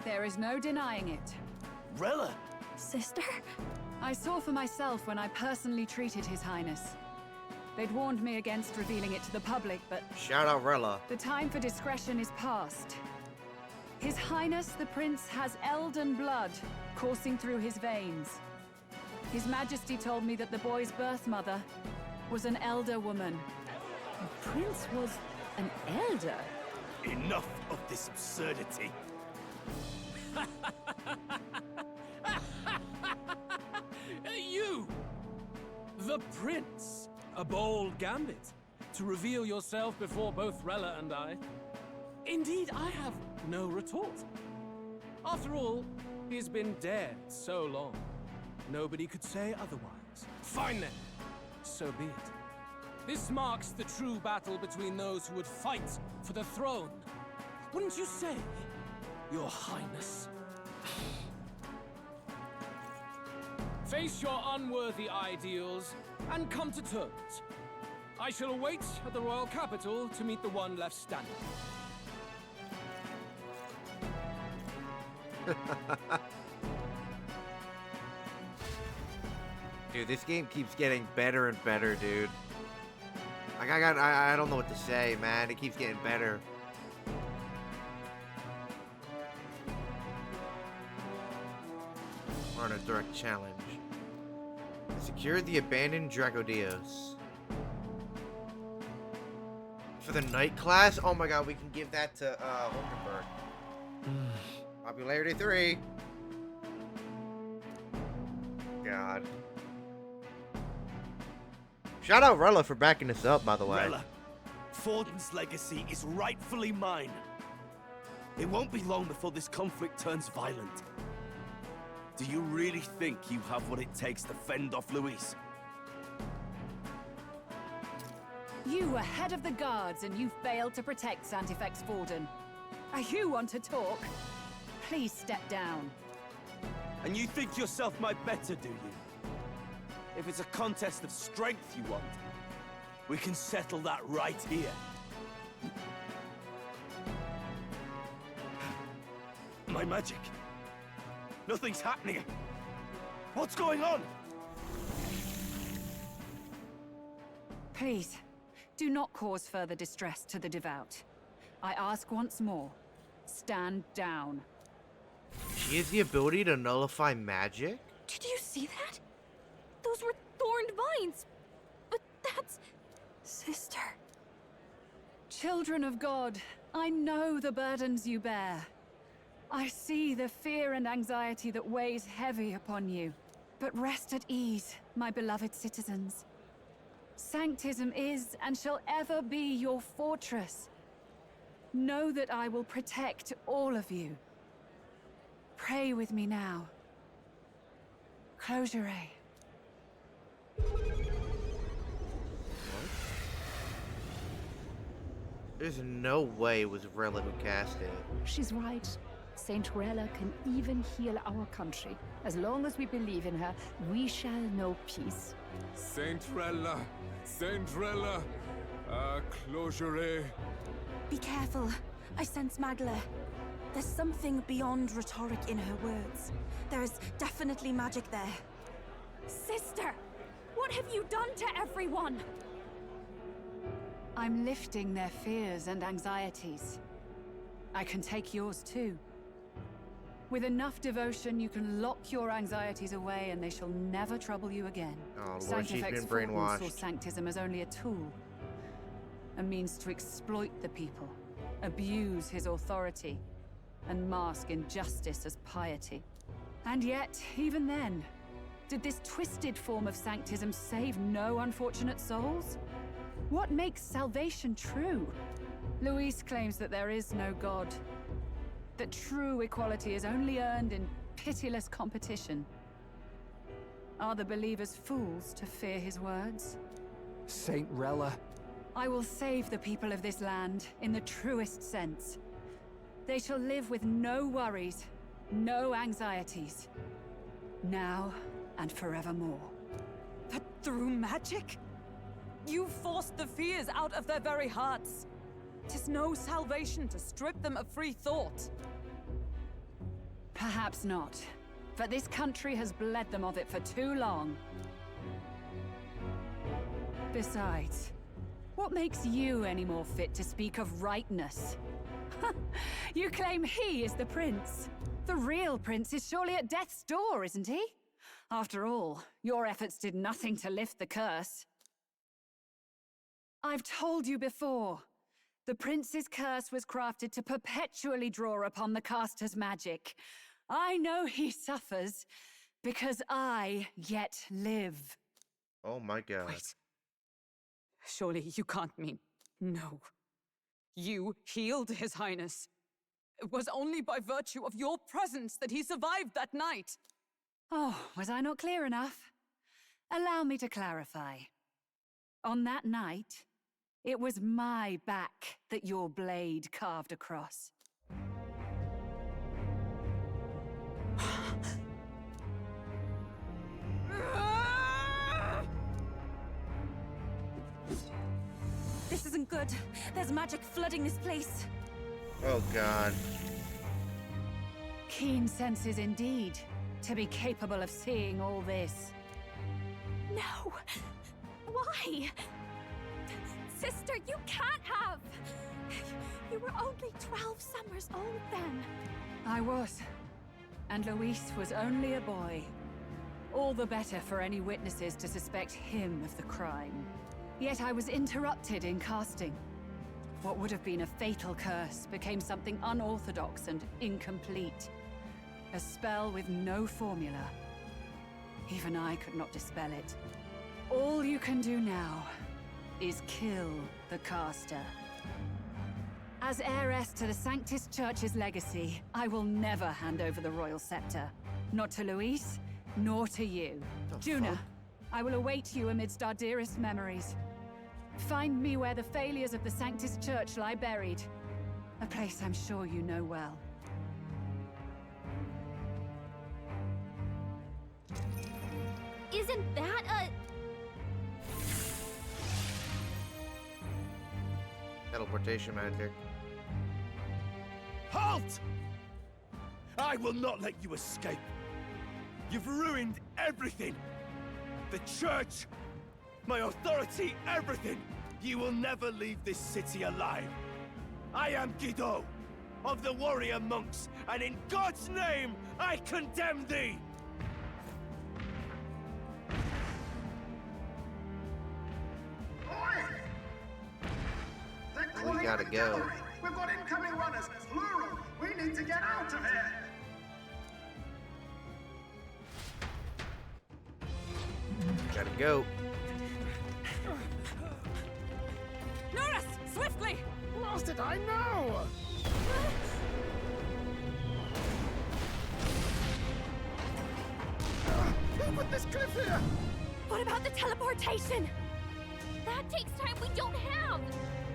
There is no denying it. Rella! Sister? I saw for myself when I personally treated His Highness. They'd warned me against revealing it to the public, but... Shout out Rella. The time for discretion is past. His Highness the Prince has elden blood coursing through his veins. His Majesty told me that the boy's birth mother was an elder woman. The Prince was an elder? Enough of this absurdity. You! The Prince! A bold gambit. To reveal yourself before both Rella and I. Indeed, I have no retort. After all, he's been dead so long. Nobody could say otherwise. Fine then. So be it. This marks the true battle between those who would fight for the throne. Wouldn't you say, Your Highness? Face your unworthy ideals and come to terms. I shall await at the royal capital to meet the one left standing. Dude, this game keeps getting better and better, dude. Like, I don't know what to say, man. It keeps getting better. We're on a direct challenge. Secure the abandoned Dragodios. For the night class? Oh my god, we can give that to Hulkenberg. Popularity 3. God. Shout out Rella for backing us up, by the way. Rella, Forden's legacy is rightfully mine. It won't be long before this conflict turns violent. Do you really think you have what it takes to fend off Luis? You were head of the guards and you failed to protect Santifex Forden. You want to talk? Please step down. And you think yourself my better, do you? If it's a contest of strength you want, we can settle that right here. My magic. Nothing's happening. What's going on? Please, do not cause further distress to the devout. I ask once more, stand down. She has the ability to nullify magic? Did you see that? Those were thorned vines. But that's... Sister. Children of God, I know the burdens you bear. I see the fear and anxiety that weighs heavy upon you. But rest at ease, my beloved citizens. Sanctism is and shall ever be your fortress. Know that I will protect all of you. Pray with me now. Closure. There's no way it was Rella who cast it. She's right. Saint Rella can even heal our country. As long as we believe in her, we shall know peace. Saint Rella! Saint Rella! Closure. Be careful. I sense Magla. There's something beyond rhetoric in her words. There's definitely magic there. Sister! What have you done to everyone? I'm lifting their fears and anxieties. I can take yours too. With enough devotion, you can lock your anxieties away and they shall never trouble you again. Oh Lord, she's been Sanctifex brainwashed. saw sanctism as only a tool. A means to exploit the people, abuse his authority, and mask injustice as piety. And yet, even then, did this twisted form of sanctism save no unfortunate souls? What makes salvation true? Luis claims that there is no God. That true equality is only earned in pitiless competition. Are the believers fools to fear his words? Saint Rella. I will save the people of this land in the truest sense. They shall live with no worries, no anxieties. Now and forevermore. But through magic? You forced the fears out of their very hearts. 'Tis no salvation to strip them of free thought. Perhaps not. But this country has bled them of it for too long. Besides, what makes you any more fit to speak of rightness? You claim he is the prince. The real prince is surely at death's door, isn't he? After all, your efforts did nothing to lift the curse. I've told you before. The prince's curse was crafted to perpetually draw upon the caster's magic. I know he suffers, because I yet live. Oh my god. Wait. Surely you can't mean... No. You healed His Highness. It was only by virtue of your presence that he survived that night. Oh, was I not clear enough? Allow me to clarify. On that night, it was my back that your blade carved across. This isn't good. There's magic flooding this place. Oh god. Keen senses indeed, to be capable of seeing all this. No! Why? Sister, you can't have! You were only 12 summers old then. I was. And Luis was only a boy. All the better for any witnesses to suspect him of the crime. Yet I was interrupted in casting. What would have been a fatal curse became something unorthodox and incomplete. A spell with no formula. Even I could not dispel it. All you can do now is kill the caster. As heiress to the Sanctus Church's legacy, I will never hand over the royal scepter. Not to Luis, nor to you. Juna, I will await you amidst our dearest memories. Find me where the failures of the Sanctus Church lie buried. A place I'm sure you know well. Isn't that a... Teleportation magic. Halt! I will not let you escape. You've ruined everything. The church, my authority, everything. You will never leave this city alive. I am Guido, of the warrior monks, and in God's name, I condemn thee! We gotta go. We've got incoming runners, plural. We need to get out of here. Gotta go. Norris, swiftly! Lost it, I know! Who put this cliff here? What about the teleportation? That takes time we don't have!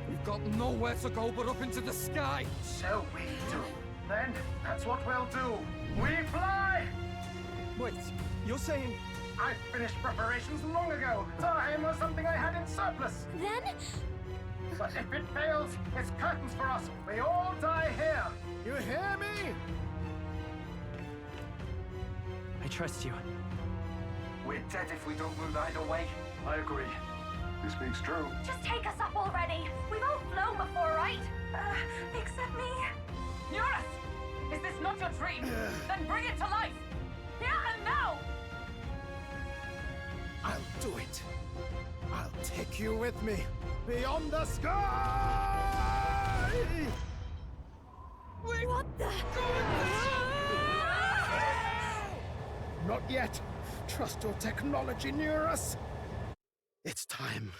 We've got nowhere to go but up into the sky. So we do. Then, that's what we'll do. We fly! Wait, you're saying... I finished preparations long ago. Time was something I had in surplus. Then? But if it fails, it's curtains for us. We all die here. You hear me? I trust you. We're dead if we don't move either way. I agree. This speaks true. Just take us up already. We've all flown before, right? Except me. Norris! Is this not your dream? Then bring it to life! Here and now! I'll do it. I'll take you with me. Beyond the sky! What the... Not yet. Trust your technology near us. It's time.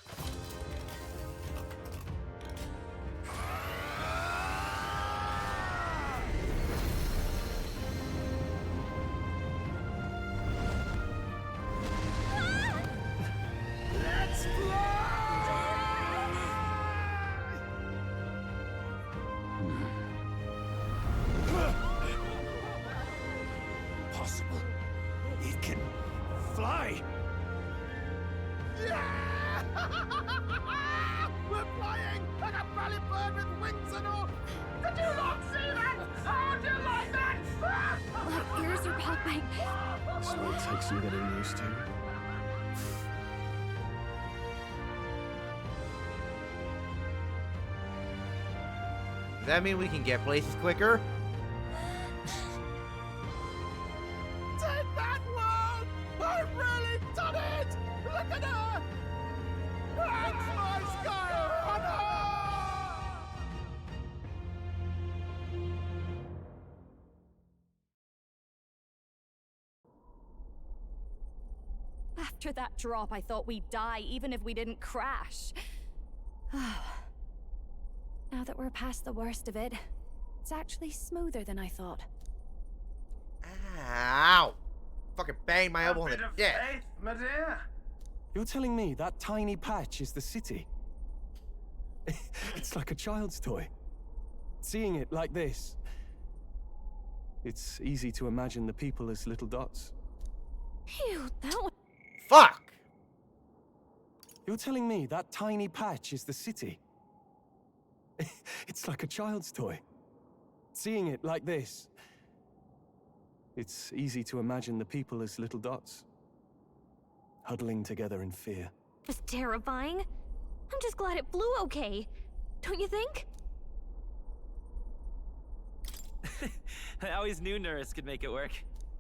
fly! Yeah! We're flying like a bally bird with wings and all! Did you not see that? How do you like that? My ears are popping. So it takes some getting used to. Does that mean we can get places quicker? Take that, world! I've really done it! Look at her! That's my sky runner! After that drop, I thought we'd die, even if we didn't crash. Now that we're past the worst of it, it's actually smoother than I thought. Ow! Fucking bang my elbow in the dick. My dear. You're telling me that tiny patch is the city? It's like a child's toy. Seeing it like this, it's easy to imagine the people as little dots. Phew, that was... Fuck! You're telling me that tiny patch is the city? It's like a child's toy. Seeing it like this, it's easy to imagine the people as little dots, huddling together in fear. It was terrifying. I'm just glad it flew okay. Don't you think? I always knew Nurse could make it work.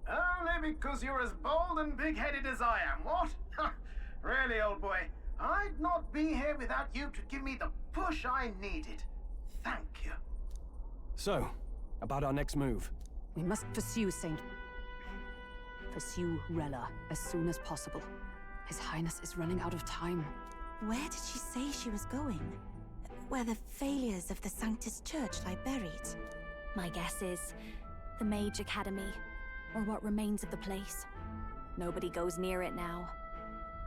Only because you're as bold and big-headed as I am, what? Really, old boy, I'd not be here without you to give me the push I needed. Thank you. So, about our next move. We must pursue Rella as soon as possible. His Highness is running out of time. Where did she say she was going? Where the failures of the Sanctus Church lie buried? My guess is the Mage Academy, or what remains of the place. Nobody goes near it now.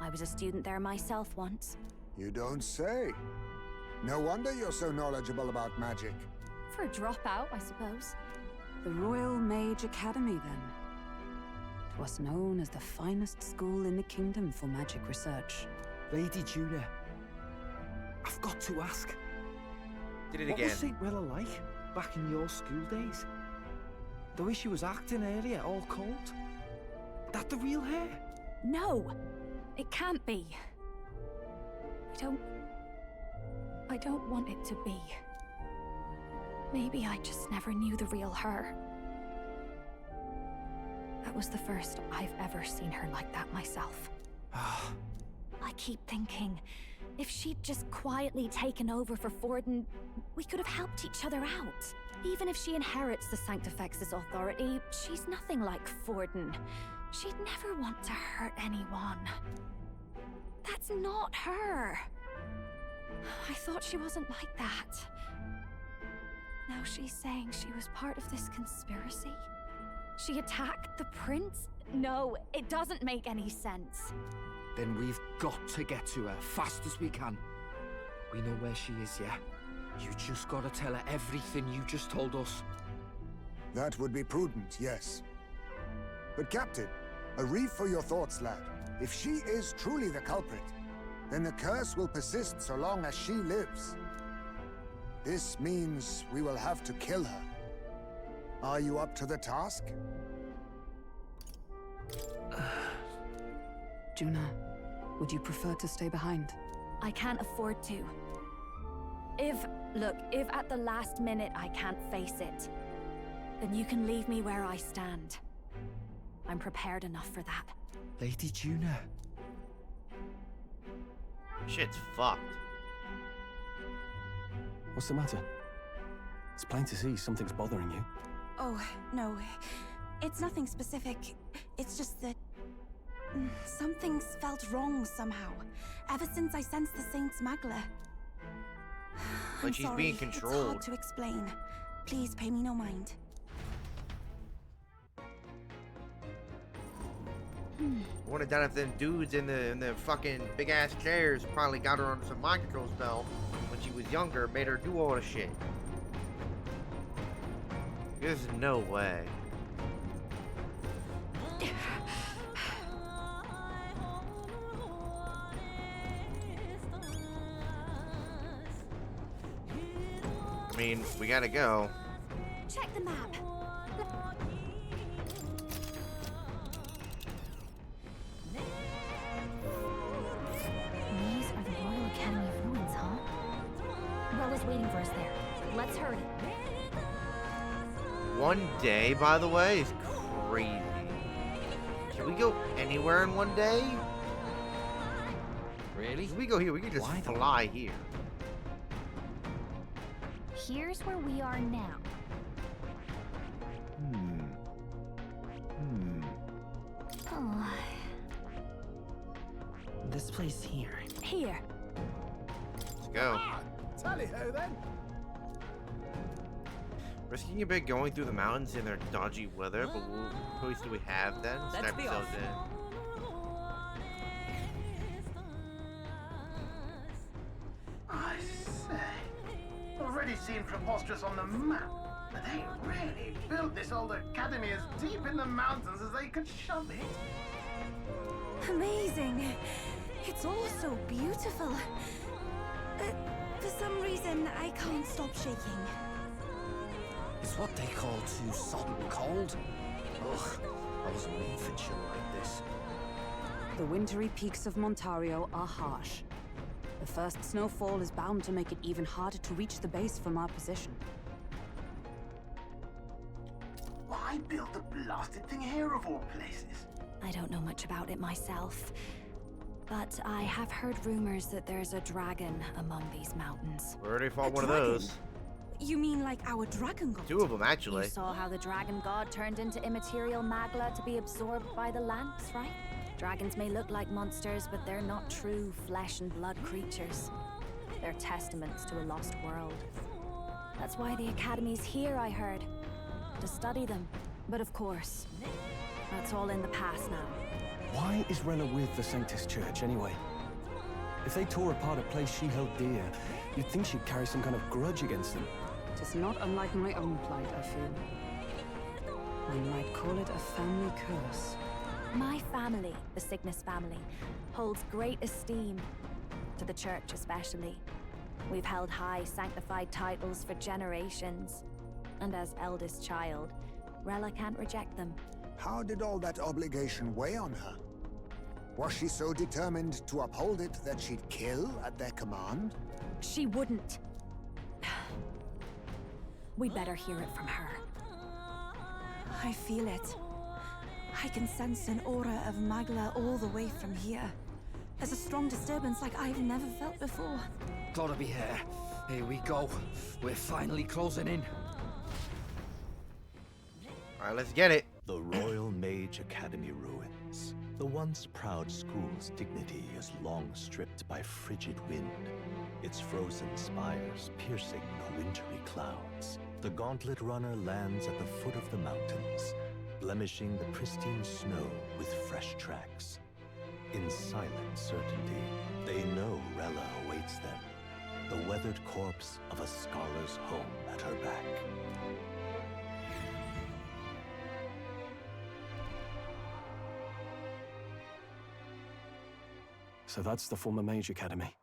I was a student there myself once. You don't say. No wonder you're so knowledgeable about magic. For a dropout, I suppose. The Royal Mage Academy, then. 'Twas known as the finest school in the kingdom for magic research. Lady Juna, I've got to ask. Did it what again. was St. Rella like back in your school days? The way she was acting earlier, all cold? That the real hair? No! It can't be. I don't want it to be. Maybe I just never knew the real her. That was the first I've ever seen her like that myself. I keep thinking, if she'd just quietly taken over for Forden, we could have helped each other out. Even if she inherits the Sanctifex's authority, she's nothing like Forden. She'd never want to hurt anyone. That's not her. I thought she wasn't like that. Now she's saying she was part of this conspiracy? She attacked the prince? No, it doesn't make any sense. Then we've got to get to her fast as we can. We know where she is, yeah? You just gotta tell her everything you just told us. That would be prudent, yes. But Captain, a reef for your thoughts, lad. If she is truly the culprit, then the curse will persist so long as she lives. This means we will have to kill her. Are you up to the task? Juna, would you prefer to stay behind? I can't afford to. If at the last minute I can't face it, then you can leave me where I stand. I'm prepared enough for that. Lady Juna. Shit's fucked. What's the matter? It's plain to see something's bothering you. Oh, no. It's nothing specific. It's just that... something's felt wrong somehow. Ever since I sensed the Saint's Magla. Like she's being controlled. It's hard to explain. Please pay me no mind. I wonder down if them dudes in the fucking big ass chairs probably got her under some mind control spell when she was younger, made her do all the shit. There's no way. mean, we gotta go. Check the map. These are the Royal Academy ruins, huh? Rella's waiting for us there. Let's hurry. 1 day, by the way, is crazy. Can we go anywhere in 1 day? Really? If we go here, we can just fly here. Here's where we are now. Oh. This place here. Here. Let's go. Tally-ho then. Risking a bit going through the mountains in their dodgy weather, but what choice do we have then? Let's be off. I say, already seen preposterous on the map, but they really built this old academy as deep in the mountains as they could shove it. Amazing. It's all so beautiful. For some reason, I can't stop shaking. It's what they call too sodden cold. Ugh, I wasn't made for chill like this. The wintry peaks of Montario are harsh. The first snowfall is bound to make it even harder to reach the base from our position. Why build the blasted thing here of all places? I don't know much about it myself, but I have heard rumors that there's a dragon among these mountains. We already fought A one dragon? of those. You mean like our dragon god? 2 of them, actually. You saw how the dragon god turned into immaterial magla to be absorbed by the lamps, right? Dragons may look like monsters, but they're not true flesh and blood creatures. They're testaments to a lost world. That's why the Academy's here, I heard. To study them. But of course, that's all in the past now. Why is Rella with the Sanctus Church, anyway? If they tore apart a place she held dear, you'd think she'd carry some kind of grudge against them. It is not unlike my own plight, I feel. One might call it a family curse. My family, the Cygnus family, holds great esteem, to the church especially. We've held high sanctified titles for generations, and as eldest child, Rella can't reject them. How did all that obligation weigh on her? Was she so determined to uphold it that she'd kill at their command? She wouldn't. We'd better hear it from her. I feel it. I can sense an aura of Magla all the way from here. There's a strong disturbance like I've never felt before. Gotta be here. Here we go. We're finally closing in. Alright, let's get it. The Royal Mage Academy ruins. The once proud school's dignity is long stripped by frigid wind, its frozen spires piercing the wintry clouds. The gauntlet runner lands at the foot of the mountains, blemishing the pristine snow with fresh tracks. In silent certainty, they know Rella awaits them, the weathered corpse of a scholar's home at her back. So that's the former Mage Academy.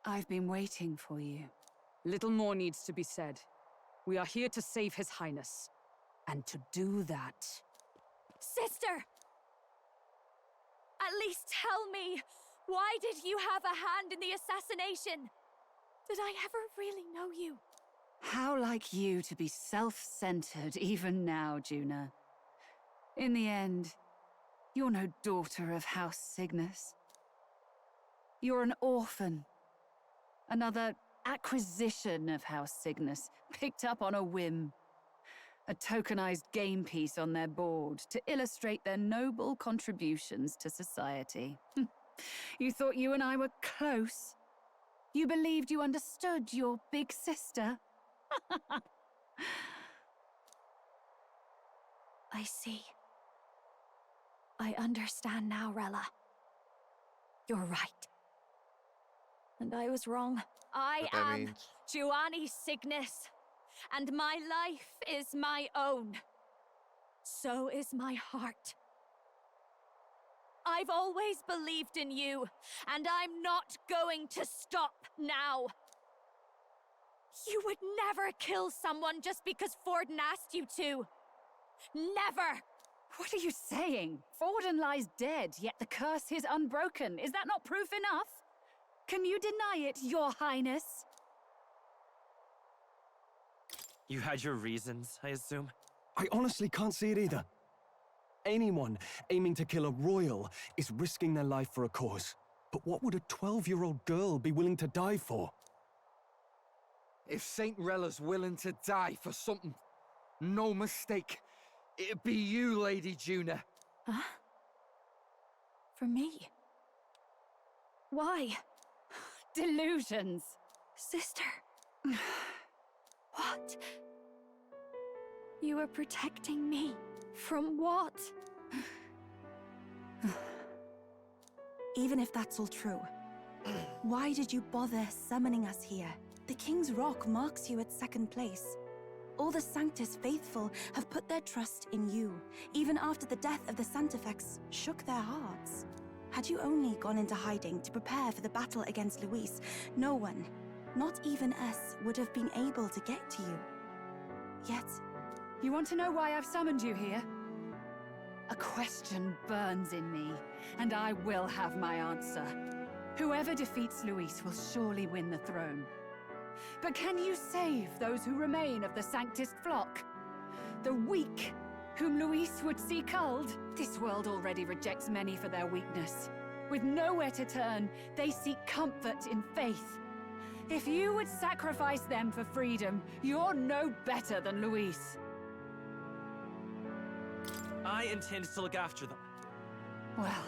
I've been waiting for you. Little more needs to be said. We are here to save His Highness. And to do that... Sister! At least tell me, why did you have a hand in the assassination? Did I ever really know you? How like you to be self-centered even now, Juna. In the end, you're no daughter of House Cygnus. You're an orphan. Another acquisition of House Cygnus, picked up on a whim. A tokenized game piece on their board to illustrate their noble contributions to society. You thought you and I were close? You believed you understood your big sister? I see. I understand now, Rella. You're right. And I was wrong. I am Giovanni Cygnus, and my life is my own. So is my heart. I've always believed in you, and I'm not going to stop now. You would never kill someone just because Forden asked you to. Never! What are you saying? Forden lies dead, yet the curse is unbroken. Is that not proof enough? Can you deny it, Your Highness? You had your reasons, I assume? I honestly can't see it either. Anyone aiming to kill a royal is risking their life for a cause. But what would a 12-year-old girl be willing to die for? If Saint Rella's willing to die for something, no mistake, it'd be you, Lady Juna. Huh? For me? Why? Delusions. Sister. What? You were protecting me. From what? Even if that's all true, why did you bother summoning us here? The King's Rock marks you at second place. All the Sanctus faithful have put their trust in you, even after the death of the Santafex shook their hearts. Had you only gone into hiding to prepare for the battle against Luis, no one, not even us, would have been able to get to you. Yet... You want to know why I've summoned you here? A question burns in me, and I will have my answer. Whoever defeats Luis will surely win the throne. But can you save those who remain of the Sanctist flock? The weak, whom Luis would see culled? This world already rejects many for their weakness. With nowhere to turn, they seek comfort in faith. If you would sacrifice them for freedom, you're no better than Luis. I intend to look after them. Well,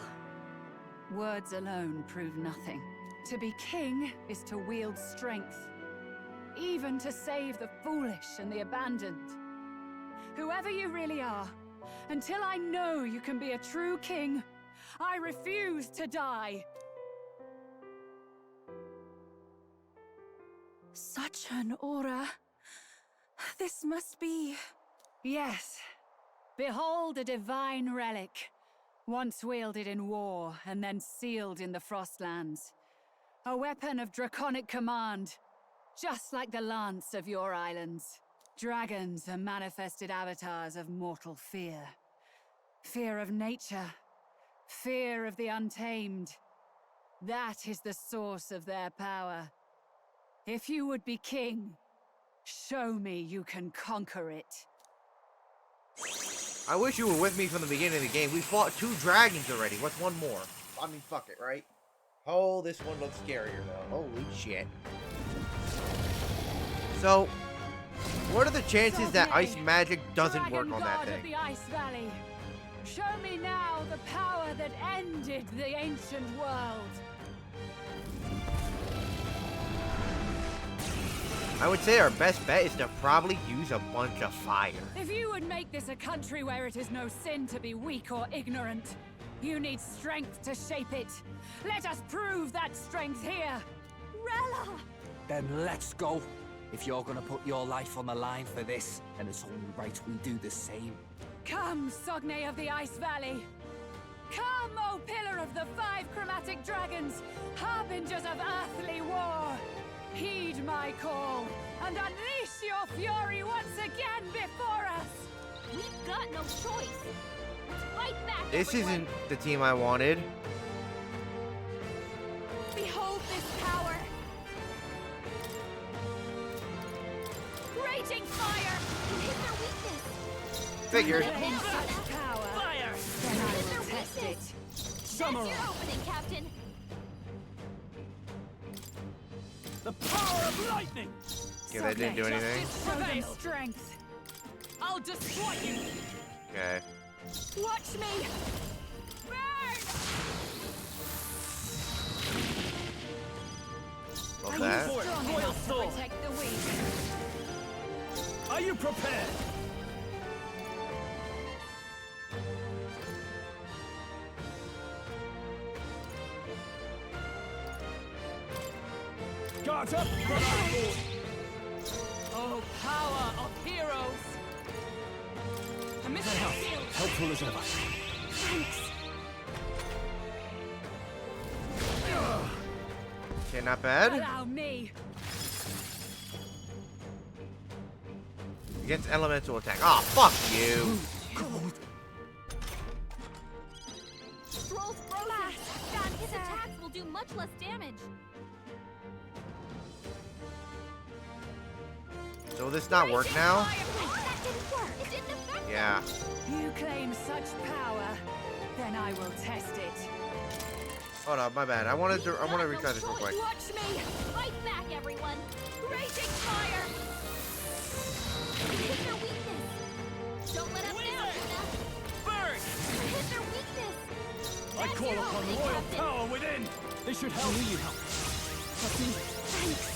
words alone prove nothing. To be king is to wield strength, even to save the foolish and the abandoned. Whoever you really are, until I know you can be a true king, I refuse to die. Such an aura. This must be... Yes. Behold a divine relic, once wielded in war and then sealed in the Frostlands. A weapon of draconic command, just like the lance of your islands. Dragons are manifested avatars of mortal fear. Fear of nature, fear of the untamed. That is the source of their power. If you would be king, show me you can conquer it. I wish you were with me from the beginning of the game. We fought 2 dragons already. What's one more? I mean, fuck it, right? Oh, this one looks scarier, though. Holy shit. So, what are the chances that ice magic doesn't work on that thing? Of the Ice Valley, show me now the power that ended the ancient world. I would say our best bet is to probably use a bunch of fire. If you would make this a country where it is no sin to be weak or ignorant, you need strength to shape it. Let us prove that strength here. Rella! Then let's go. If you're gonna put your life on the line for this, then it's only right we do the same. Come, Sogne of the Ice Valley. Come, O Pillar of the 5 chromatic dragons, harbingers of earthly war. Heed my call, and unleash your fury once again before us! We've got no choice. Let's fight back, This everyone. isn't the team I wanted. Behold this power! Raging fire! You hit their weakness. Figured. In such power, Fire! then I will test it. That's your opening, Captain. The power of lightning! Okay, that didn't do anything. Show them strength. I'll destroy you! Okay. Watch me! Burn! Love that. Strong Royal enough soul. to protect the weak. Are you prepared? Guards up! Oh, power of heroes! Helpful as ever. Thanks. Okay, not bad. Allow me. Against elemental attack. Oh, fuck you. Stroll's frozen. His attacks will do much less damage. So will this not work now? That didn't work. It didn't affect Yeah. You claim such power, then I will test it. Hold on, my bad. I want to retry this real quick. Watch me! Fight back, everyone! Raging fire! Hit their weakness! Don't let us down, Luna! Burn! Hit their weakness! I call upon royal power within! They should help you. Thanks.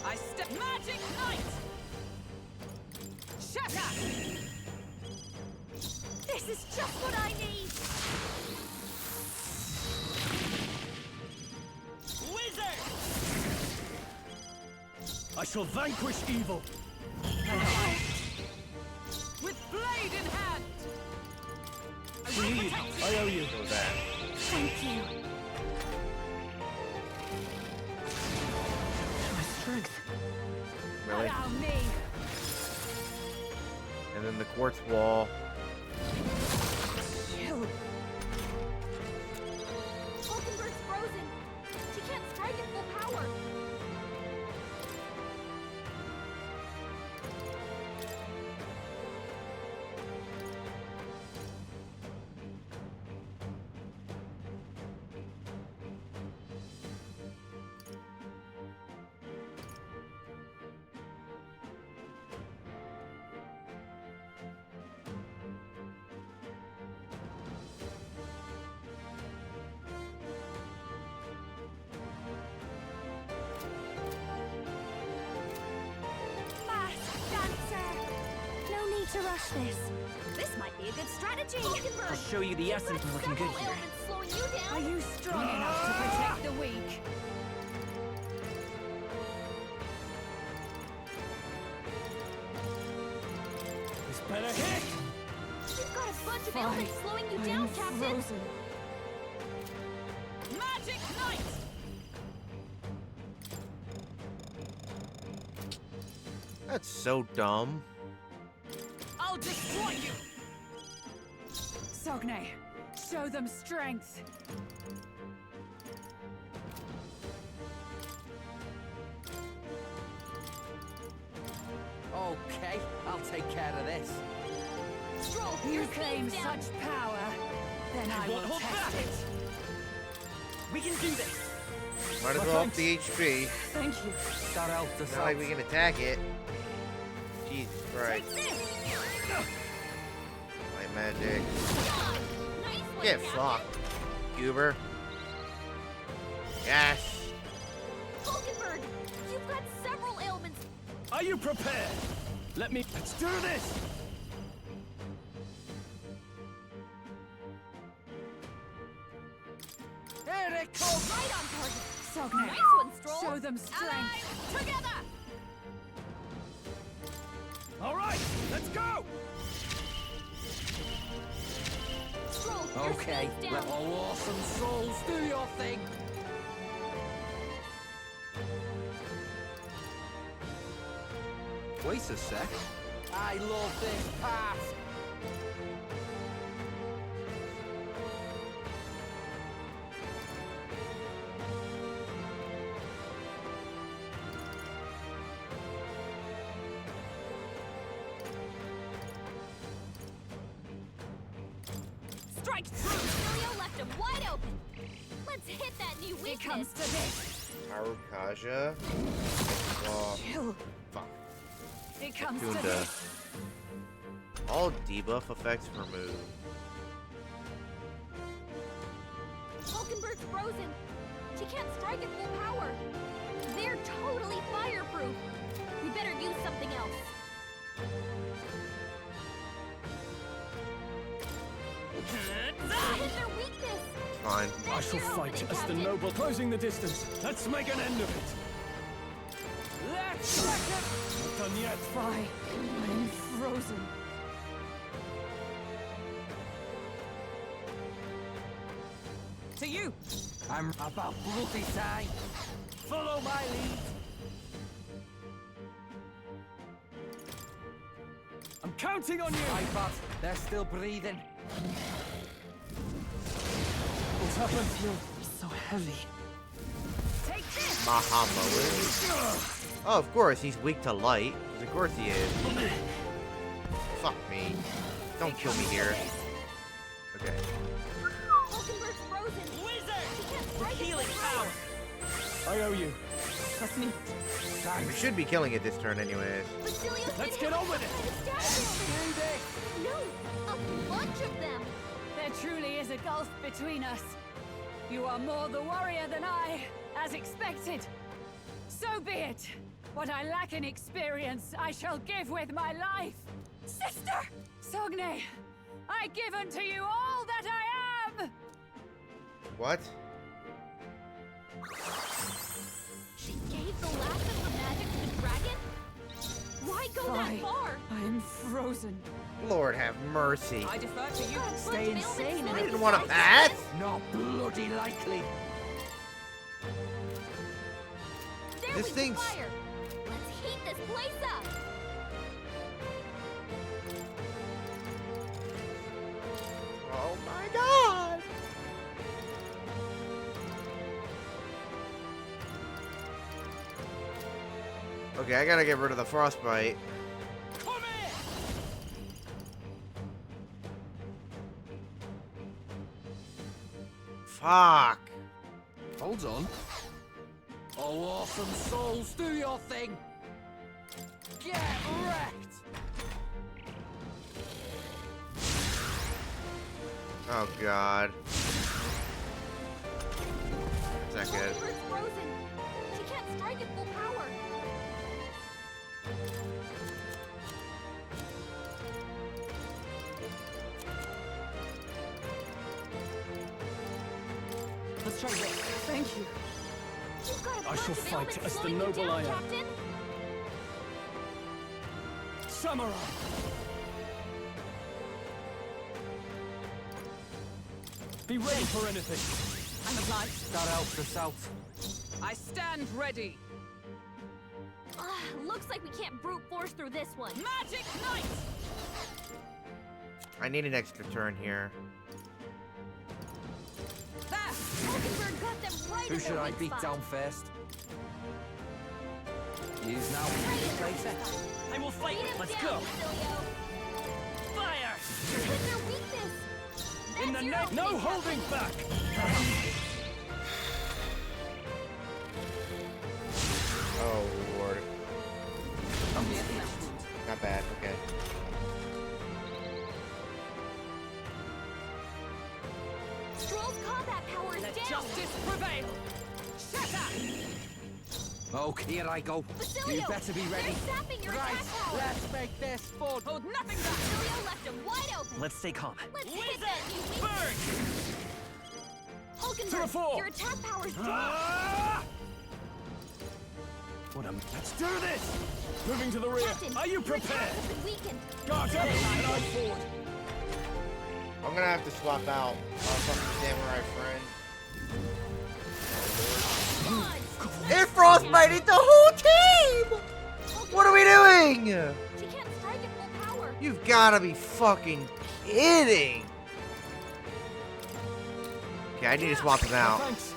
I step magic knight! Shatter! This is just what I need! Wizard! I shall vanquish evil. With blade in hand! I owe you. So bad. Thank you. My strength. Really? Allow me. And then the quartz wall. Chill. Falkenberg's frozen. She can't strike at full power. To rush this. This might be a good strategy. I'll show you the essence of looking good here. Slowing you down. Are you strong enough to protect the weak? This better hit! You've got a bunch of elements slowing you down, Captain. Frozen. Magic Knight! That's so dumb. I'll destroy you! Sogne, show them strength. Okay, I'll take care of this. Stroll, You your claim speed's down. such power, then I will hold test back. it. We can do this! Might as well up the HP. Thank you. That helped us Not out. like we can attack it. Jesus Christ. Light magic. Nice one, Get Captain. fucked, Goober. Yes. Falkenberg, you've got several ailments. Are you prepared? Let's do this! Here it comes! Right on target. Sogne, Nice one, Stroll. show them strength. Allies, together. All right, let's go! Stroll, your Okay, speed's let down. all awesome souls do your thing. Wait a sec. I love this path. Strike true. Furio left him wide open. Let's hit that new It weakness. comes to this. Harukaja. Oh, Chill. fuck. It comes to Kunda. this. All debuff effects removed. Falkenberg's frozen. She can't strike at full power. They're totally fireproof. We better use something else. Hit their weakness. Fine. I shall fight as the noble closing the distance. Let's make an end of it. Let's wreck it! Not done yet. Fry. I'm frozen. to you. I'm about bloody time. Follow my lead. I'm counting on you! My bad, they're still breathing. What's happened? I feel so heavy. Take this! Mahamud. Oh, of course, he's weak to light. 'Cause of course he is. Fuck me. Don't kill me here. Okay. Hulkenberg's frozen. Wizard! She can't We're strike it healing with power. I owe you. Trust me. We should be killing it this turn anyways. Basilius Let's been get hit on with by it. the statue. No, a bunch of them. There truly is a gulf between us. You are more the warrior than I, as expected. So be it. What I lack in experience, I shall give with my life. Sister! Sogne, I give unto you all that I am! What? She gave the last of her magic to the dragon? Why go that far? I am frozen. Lord have mercy. I defer to you. Stay insane. I didn't want to pass. Not bloody likely. There This we thing's- fire. Let's heat this place up. Oh my god! Okay, I gotta get rid of the frostbite. Come in! Fuck! Hold on. Oh, awesome souls, do your thing. Get wrecked. Oh god. That's not good. Hulkenberg's frozen. She can't strike at full power. Let's try this. Thank you. You've got a I bunch shall of fight ailments as the slowing you noble down, I am. Captain. Samurai! Be ready for anything. I'm obliged. That helps us out. I stand ready. Looks like we can't brute force through this one. Magic Knight! I need an extra turn here. There! Hulkenberg got them right Who in should their I weak beat spot. down first? Use now. Right in their weak Playset. spot. I will fight. Beat 'em Let's down, go. Basilio. Fire! Hit their weakness. In the That's your neck, no opening, holding back! Oh lord. Not bad, okay. Stroll's combat power is Let down. justice prevail. Shatter! Oh, here I go. Basilio, You better be ready. They're sapping your Right, attack power. let's make this fun. Hold nothing back. Basilio left him wide open. Let's stay calm. Let's hit that, you weak. Burn! To the Hulkenberg, fore. your attack power is down. Ah! What a... Let's do this! Moving to the rear. Captain, Are you your prepared? attack has been weakened. Guards up and I forward. I'm gonna have to swap out our fucking samurai friend. It frostbited the whole team! What are we doing? She can't strike at full power. You've gotta be fucking kidding. Okay, I need to swap him out. Thanks.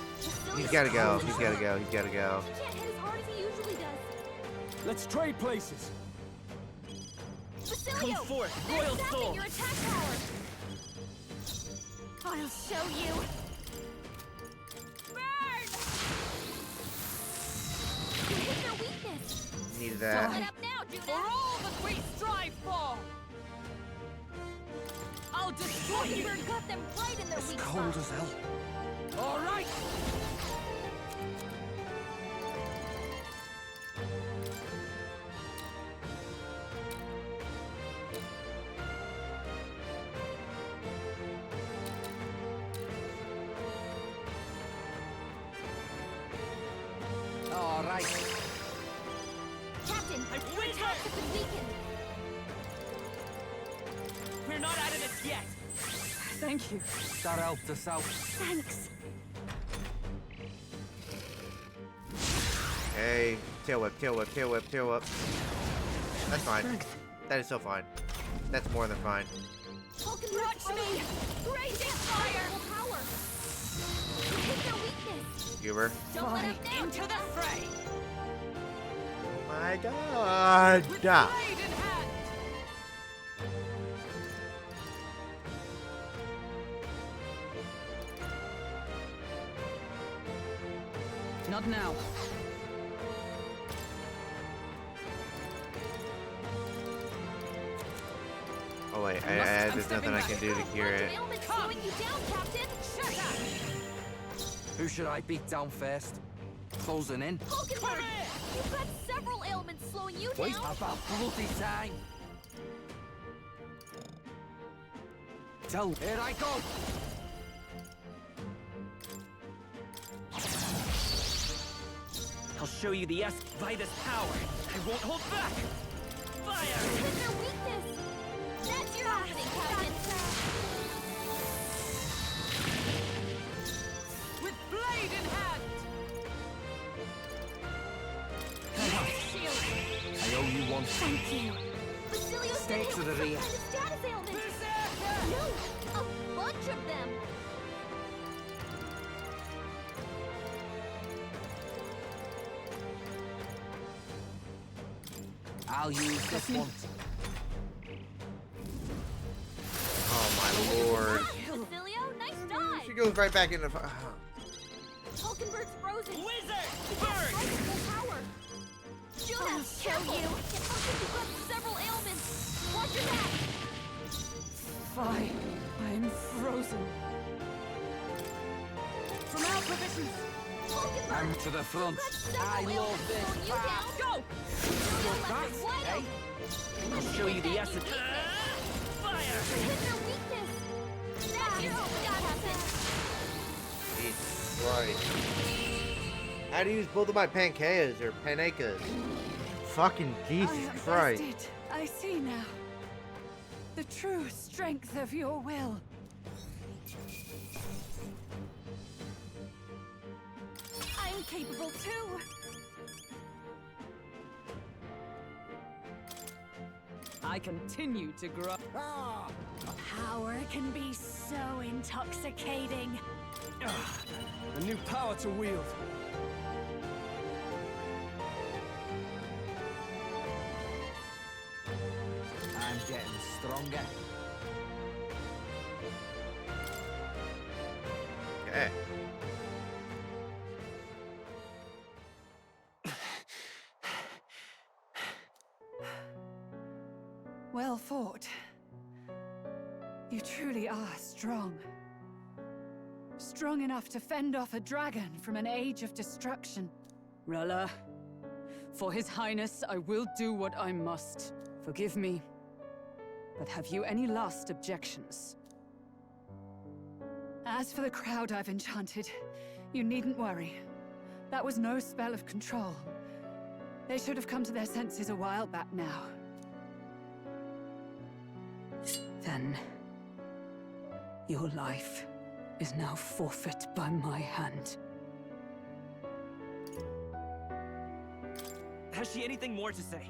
He's gotta go, he's gotta go, he's gotta go. She can't hit as hard as he usually does. Let's trade places. Basilio, Come forth, they're royal sapping soul. your attack power. I'll show you. Burn! You hit their weakness. Needed Let that. up now, For Juna. all that we strive for! I'll destroy you! Hulkenberg got them right in their weak Cold spot. as hell. All right. All right. Captain, I your win attack has been weakened. We're not out of this yet. Thank you. That helped us out. Thanks. Okay, tail whip, tail whip, tail whip, tail whip. That's fine. That is so fine. That's more than fine. Watch me! Raging fire! Power! Hit their weakness! Goober. Don't let them down! Into the fray! My God. With blade in hand! Not now. Oh wait, there's nothing I can do to cure it. Slowing you down, Captain! Shut up! Who should I beat down first? Closing in? Hulkenberg! You've got several ailments slowing you Wait, down! about bloody time! Here I go! I'll show you the Vitus power. I won't hold back. Fire! Hit their weakness! That's your happening, Captain! With blade in hand! I owe you one. Thank you! Basilio Stay said to it the was some rear. kind of status ailment! No! A bunch of them! I'll use this one. Oh my lord. Basilio, nice dive! She goes right back in the. Hulkenberg's frozen! Wizard! Burn! Power! Juna, careful! You. It looks like you've got several ailments! Watch your back! Fine. I'm frozen. From our provisions! I'm to the front. I love this path. Go! Hey? I'll show you the essence. Fire! Hit their weakness! That's your Captain! Jesus Christ. How to use both of my pancaillas or panacas? Fucking Jesus I am Christ. bested. I see now. The true strength of your will. I'm capable too. I continue to grow. Power can be so intoxicating. A new power to wield. I'm getting stronger. Okay. Well fought. You truly are strong. Strong enough to fend off a dragon from an age of destruction. Rella, for His Highness, I will do what I must. Forgive me. But have you any last objections? As for the crowd I've enchanted, you needn't worry. That was no spell of control. They should have come to their senses a while back now. Then, your life is now forfeit by my hand. Has she anything more to say?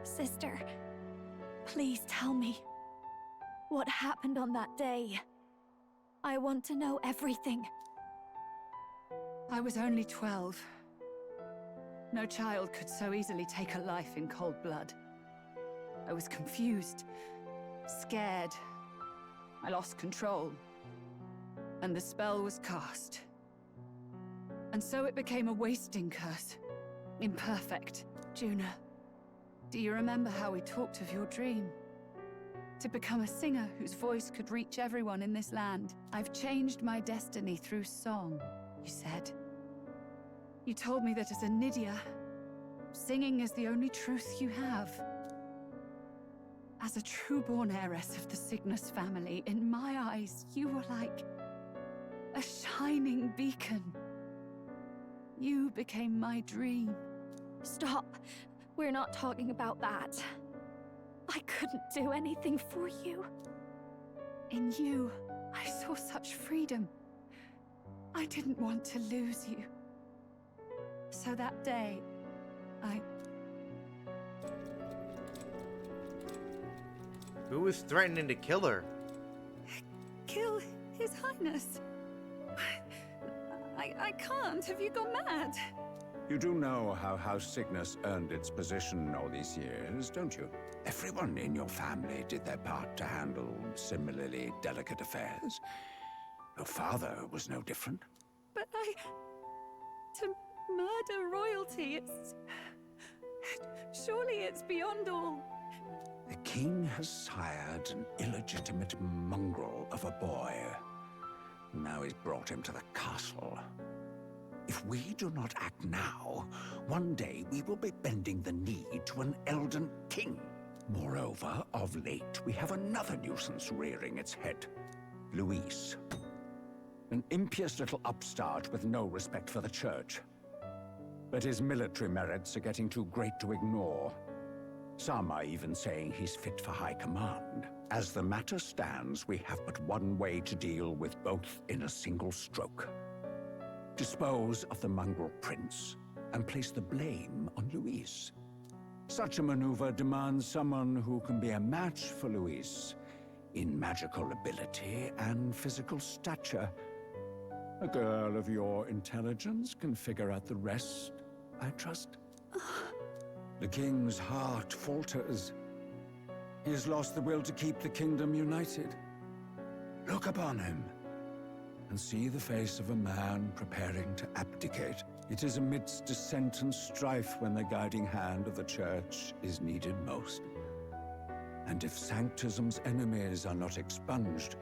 Sister, please tell me. What happened on that day? I want to know everything. I was only 12. No child could so easily take a life in cold blood. I was confused, scared. I lost control. And the spell was cast. And so it became a wasting curse. Imperfect. Juna, do you remember how we talked of your dream? To become a singer whose voice could reach everyone in this land. I've changed my destiny through song, you said. You told me that as a Nydia, singing is the only truth you have. As a true-born heiress of the Cygnus family, in my eyes, you were like a shining beacon. You became my dream. Stop. We're not talking about that. I couldn't do anything for you. In you, I for such freedom. I didn't want to lose you. So that day, Who was threatening to kill her? Kill His Highness. I can't. Have you gone mad? You do know how House Cygnus earned its position all these years, don't you? Everyone in your family did their part to handle similarly delicate affairs. Your father was no different. But to murder royalty, surely it's beyond all. The king has sired an illegitimate mongrel of a boy. Now he's brought him to the castle. If we do not act now, one day we will be bending the knee to an Elden king. Moreover, of late, we have another nuisance rearing its head. Luis. An impious little upstart with no respect for the church. But his military merits are getting too great to ignore. Some are even saying he's fit for high command. As the matter stands, we have but one way to deal with both in a single stroke. Dispose of the mongrel prince and place the blame on Luis. Such a maneuver demands someone who can be a match for Luis in magical ability and physical stature. A girl of your intelligence can figure out the rest, I trust. The king's heart falters. He has lost the will to keep the kingdom united. Look upon him and see the face of a man preparing to abdicate. It is amidst dissent and strife when the guiding hand of the church is needed most. And if Sanctism's enemies are not expunged,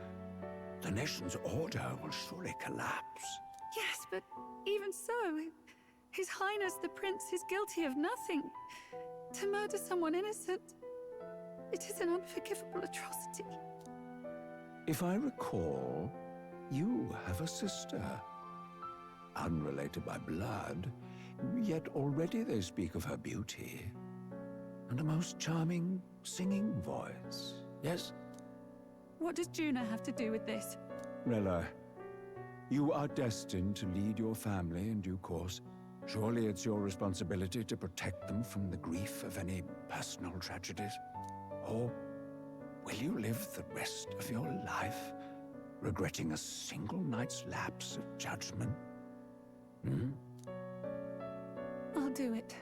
the nation's order will surely collapse. Yes, but even so, His Highness the Prince is guilty of nothing. To murder someone innocent, it is an unforgivable atrocity. If I recall, you have a sister. Unrelated by blood, yet already they speak of her beauty. And a most charming singing voice, yes? What does Juna have to do with this? Rella, you are destined to lead your family in due course. Surely it's your responsibility to protect them from the grief of any personal tragedies. Or will you live the rest of your life regretting a single night's lapse of judgment? Hmm? I'll do it.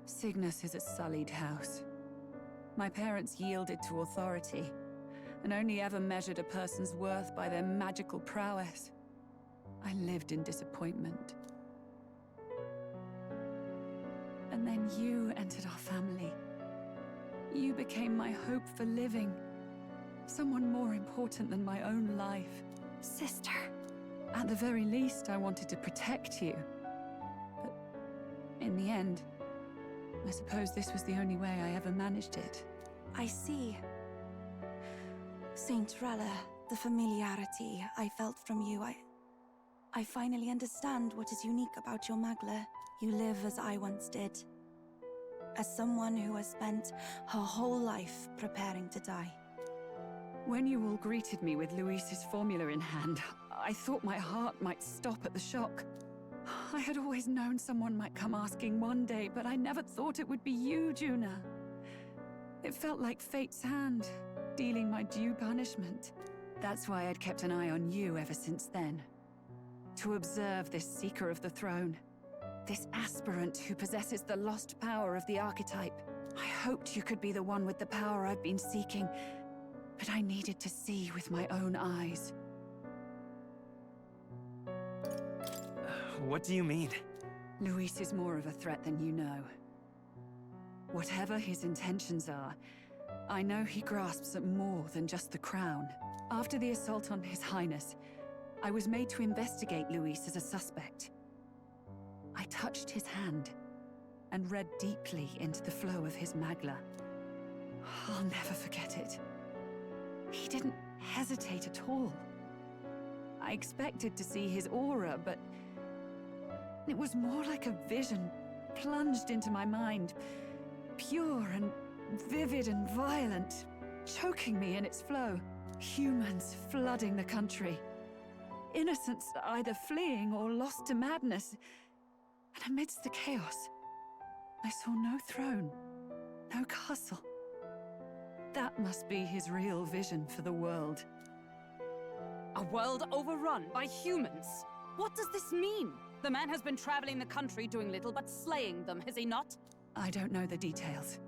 Cygnus is a sullied house. My parents yielded to authority, and only ever measured a person's worth by their magical prowess. I lived in disappointment. And then you entered our family. You became my hope for living. Someone more important than my own life. Sister. At the very least, I wanted to protect you. But in the end, I suppose this was the only way I ever managed it. I see. Saint Rella, the familiarity I felt from you, I finally understand what is unique about your Magla. You live as I once did. As someone who has spent her whole life preparing to die. When you all greeted me with Luis's formula in hand, I thought my heart might stop at the shock. I had always known someone might come asking one day, but I never thought it would be you, Juna. It felt like fate's hand, dealing my due punishment. That's why I'd kept an eye on you ever since then. To observe this seeker of the throne. This aspirant who possesses the lost power of the archetype. I hoped you could be the one with the power I've been seeking, but I needed to see with my own eyes. What do you mean? Luis is more of a threat than you know. Whatever his intentions are, I know he grasps at more than just the crown. After the assault on His Highness, I was made to investigate Luis as a suspect. I touched his hand and read deeply into the flow of his Magla. I'll never forget it. He didn't hesitate at all. I expected to see his aura, but it was more like a vision plunged into my mind, pure and vivid and violent, choking me in its flow. Humans flooding the country. Innocents either fleeing or lost to madness. And amidst the chaos, I saw no throne, no castle. That must be his real vision for the world. A world overrun by humans? What does this mean? The man has been traveling the country doing little but slaying them, has he not? I don't know the details,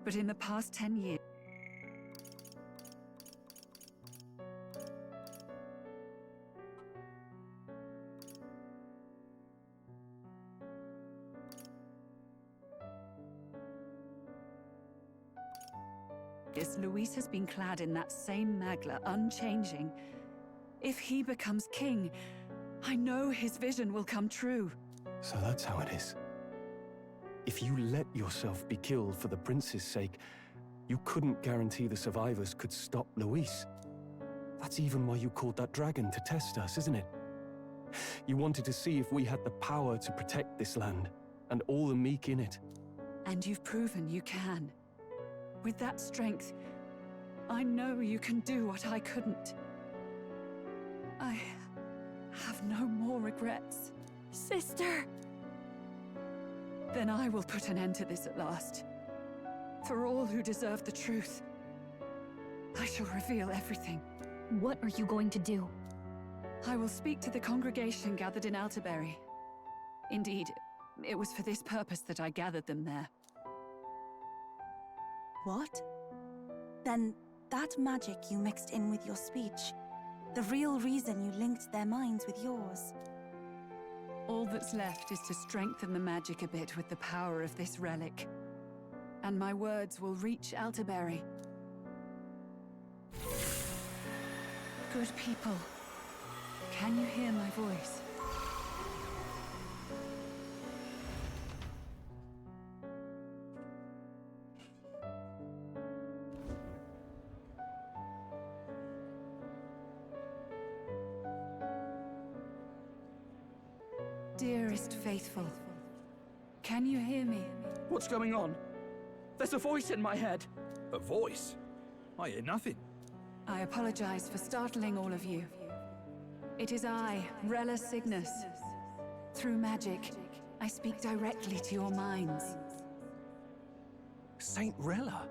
but in the past 10 years, Luis has been clad in that same magla, unchanging. If he becomes king, I know his vision will come true. So that's how it is. If you let yourself be killed for the prince's sake, you couldn't guarantee the survivors could stop Luis. That's even why you called that dragon to test us, isn't it? You wanted to see if we had the power to protect this land, and all the meek in it. And you've proven you can. With that strength, I know you can do what I couldn't. I have no more regrets. Sister! Then I will put an end to this at last. For all who deserve the truth, I shall reveal everything. What are you going to do? I will speak to the congregation gathered in Alterberry. Indeed, it was for this purpose that I gathered them there. What? Then that magic you mixed in with your speech, the real reason you linked their minds with yours. All that's left is to strengthen the magic a bit with the power of this relic. And my words will reach Alterberry. Good people, can you hear my voice? Dearest faithful, can you hear me? What's going on? There's a voice in my head. A voice? I hear nothing. I apologize for startling all of you. It is I, Rella Cygnus. Through magic, I speak directly to your minds. Saint Rella?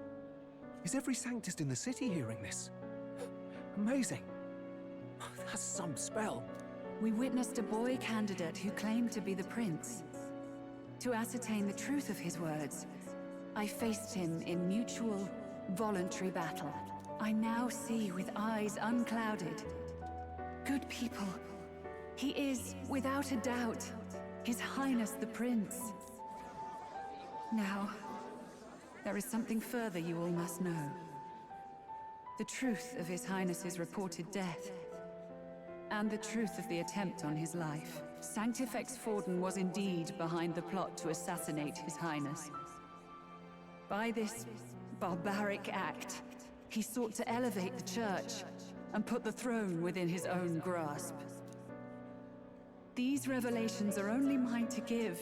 Is every Sanctist in the city hearing this? Amazing. That's some spell. We witnessed a boy candidate who claimed to be the prince. To ascertain the truth of his words, I faced him in mutual, voluntary battle. I now see with eyes unclouded. Good people, he is, without a doubt, His Highness the Prince. Now, there is something further you all must know. The truth of His Highness's reported death, and the truth of the attempt on his life. Sanctifex Forden was indeed behind the plot to assassinate His Highness. By this barbaric act, he sought to elevate the Church and put the throne within his own grasp. These revelations are only mine to give,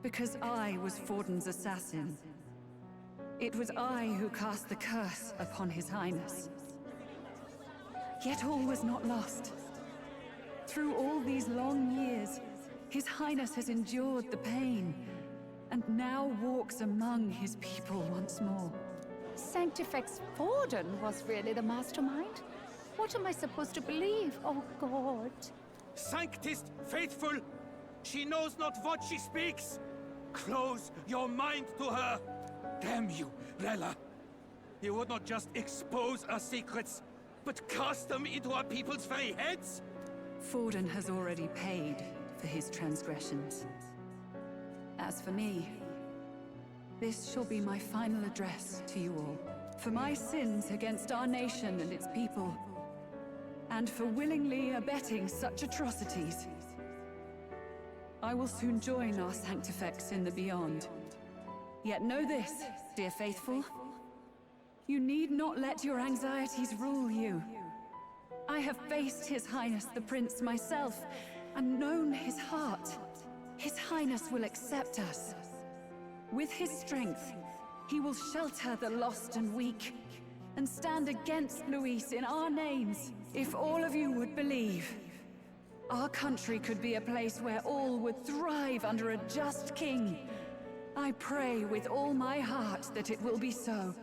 because I was Forden's assassin. It was I who cast the curse upon His Highness. Yet all was not lost. Through all these long years, His Highness has endured the pain, and now walks among his people once more. Sanctifex Forden was really the mastermind? What am I supposed to believe? Oh, God. Sanctist faithful! She knows not what she speaks! Close your mind to her! Damn you, Rella! You would not just expose our secrets, but cast them into our people's very heads? Forden has already paid for his transgressions. As for me, this shall be my final address to you all. For my sins against our nation and its people, and for willingly abetting such atrocities. I will soon join our Sanctifex in the beyond. Yet know this, dear faithful. You need not let your anxieties rule you. I have faced His Highness the Prince myself, and known his heart. His Highness will accept us. With his strength, He will shelter the lost and weak, and stand against Luis in our names. If all of you would believe, our country could be a place where all would thrive under a just king. I pray with all my heart that it will be so.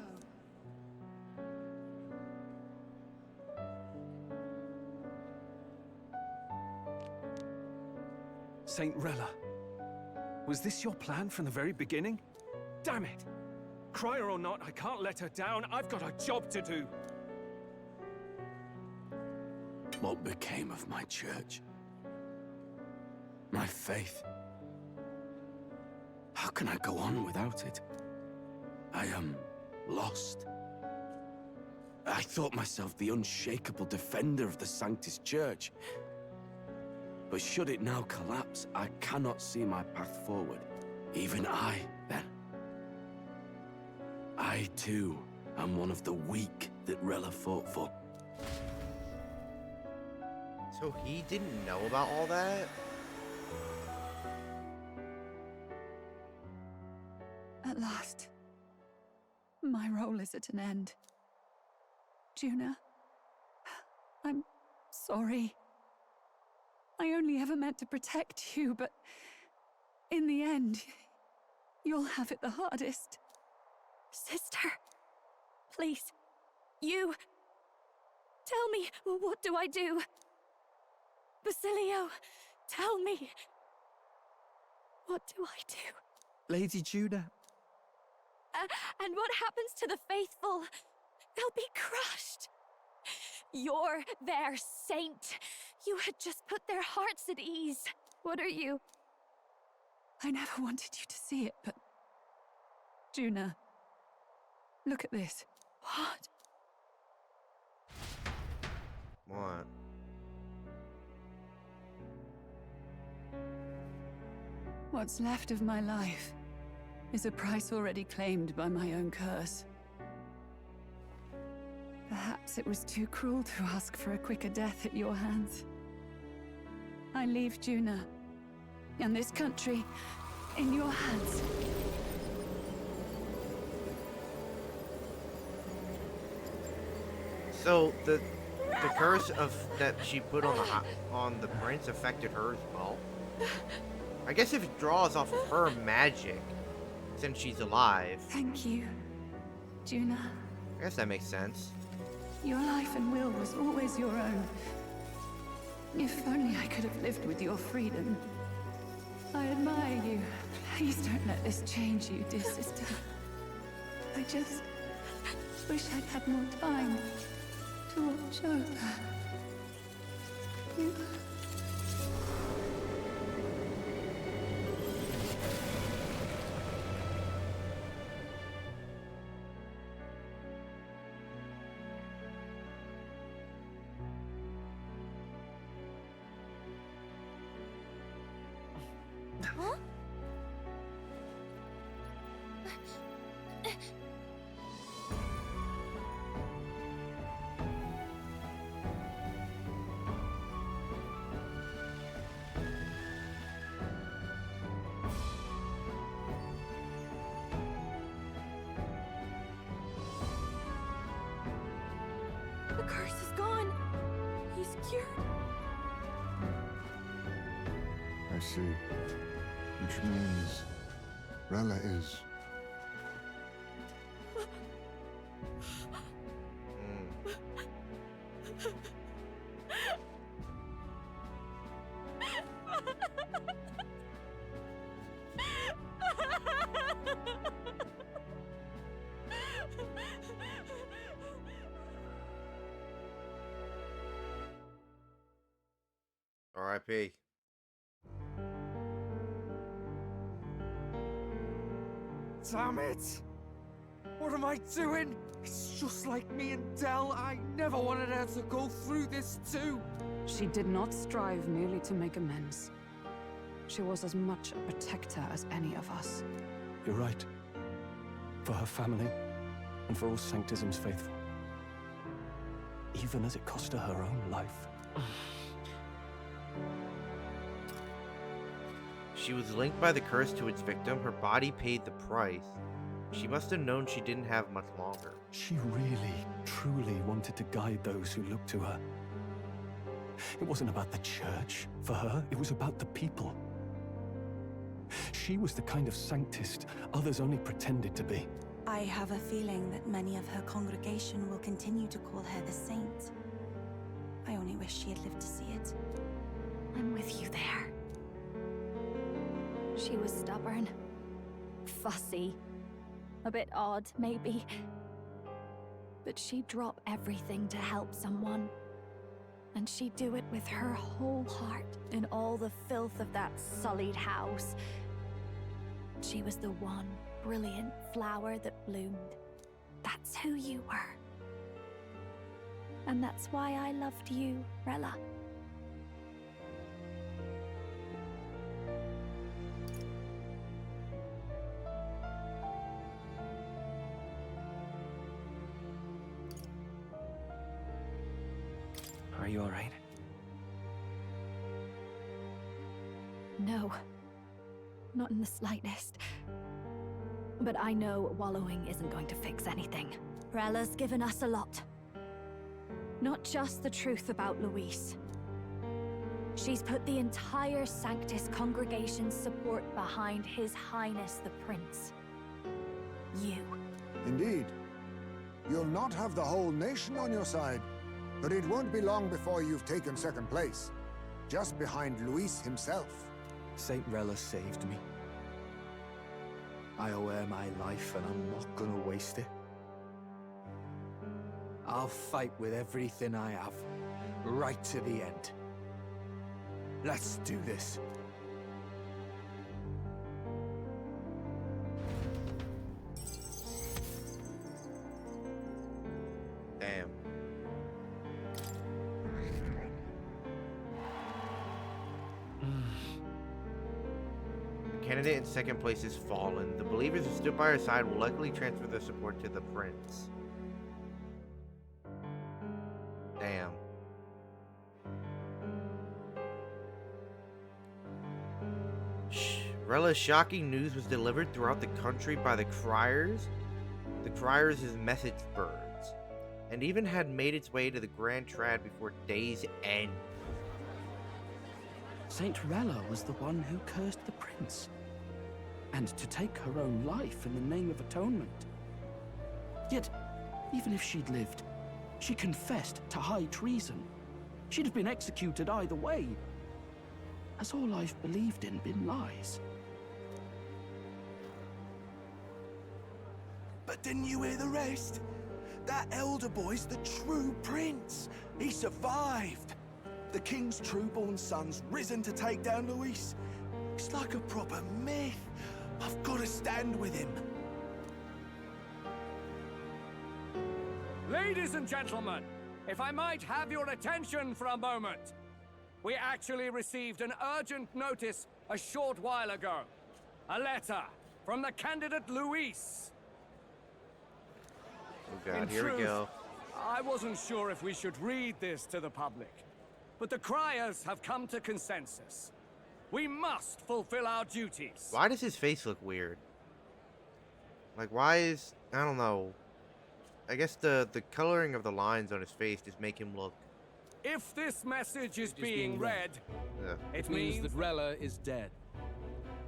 Saint Rella, was this your plan from the very beginning? Damn it! Crier or not, I can't let her down. I've got a job to do. What became of my church? My faith? How can I go on without it? I am lost. I thought myself the unshakable defender of the Sanctus Church. But should it now collapse, I cannot see my path forward. Even I, then. I, too, am one of the weak that Rella fought for. So he didn't know about all that? At last, my role is at an end. Juna, I'm sorry. I only ever meant to protect you, but in the end, you'll have it the hardest. Sister, please, you... Tell me, what do I do? Basilio, tell me. What do I do? Lady Juna. And what happens to the faithful? They'll be crushed. You're their saint. You had just put their hearts at ease. What are you? I never wanted you to see it, but... Juna, look at this. What? What? What's left of my life is a price already claimed by my own curse. Perhaps it was too cruel to ask for a quicker death at your hands. I leave Juna and this country in your hands. So the curse of that she put on the prince affected her as well. I guess if it draws off of her magic, since she's alive. Thank you, Juna. I guess that makes sense. Your life and will was always your own. If only I could have lived with your freedom. I admire you. Please don't let this change you, dear sister. I just wish I'd had more time to watch over you. Huh? The curse is gone. He's cured. I see. Which means Rella is... R.I.P. Damn it! What am I doing? It's just like me and Dell. I never wanted her to go through this too. She did not strive merely to make amends. She was as much a protector as any of us. You're right. For her family, and for all Sanctism's faithful. Even as it cost her her own life. She was linked by the curse to its victim. Her body paid the price. She must have known she didn't have much longer. She really, truly wanted to guide those who looked to her. It wasn't about the church for her, it was about the people. She was the kind of sanctist others only pretended to be. I have a feeling that many of her congregation will continue to call her the saint. I only wish she had lived to see it. I'm with you there. She was stubborn, fussy, a bit odd, maybe. But she'd drop everything to help someone. And she'd do it with her whole heart in all the filth of that sullied house. She was the one brilliant flower that bloomed. That's who you were. And that's why I loved you, Rella. Are you all right? No. Not in the slightest. But I know wallowing isn't going to fix anything. Rella's given us a lot. Not just the truth about Luis. She's put the entire Sanctus congregation's support behind His Highness the Prince. You. Indeed. You'll not have the whole nation on your side, but it won't be long before you've taken second place, just behind Luis himself. Saint Rella saved me. I owe her my life, and I'm not gonna waste it. I'll fight with everything I have, right to the end. Let's do this. Damn. The candidate in second place is fallen. The believers who stood by her side will likely transfer their support to the prince. Damn. Rella's shocking news was delivered throughout the country by the criers. The criers is message birds, and even had made its way to the Grand Trad before day's end. Saint Rella was the one who cursed the prince. And to take her own life in the name of atonement. Yet, even if she'd lived, she confessed to high treason. She'd have been executed either way. Has all I've believed in been lies? But didn't you hear the rest? That elder boy's the true prince. He survived. The king's true-born son's risen to take down Luis. It's like a proper myth. I've got to stand with him. Ladies and gentlemen, if I might have your attention for a moment. We actually received an urgent notice a short while ago. A letter from the candidate Luis. Oh god, here we go. I wasn't sure if we should read this to the public, but the criers have come to consensus. We must fulfill our duties. Why does his face look weird? Like, why is... I don't know. I guess the coloring of the lines on his face just make him look... If this message is being read, it means that Rella is dead.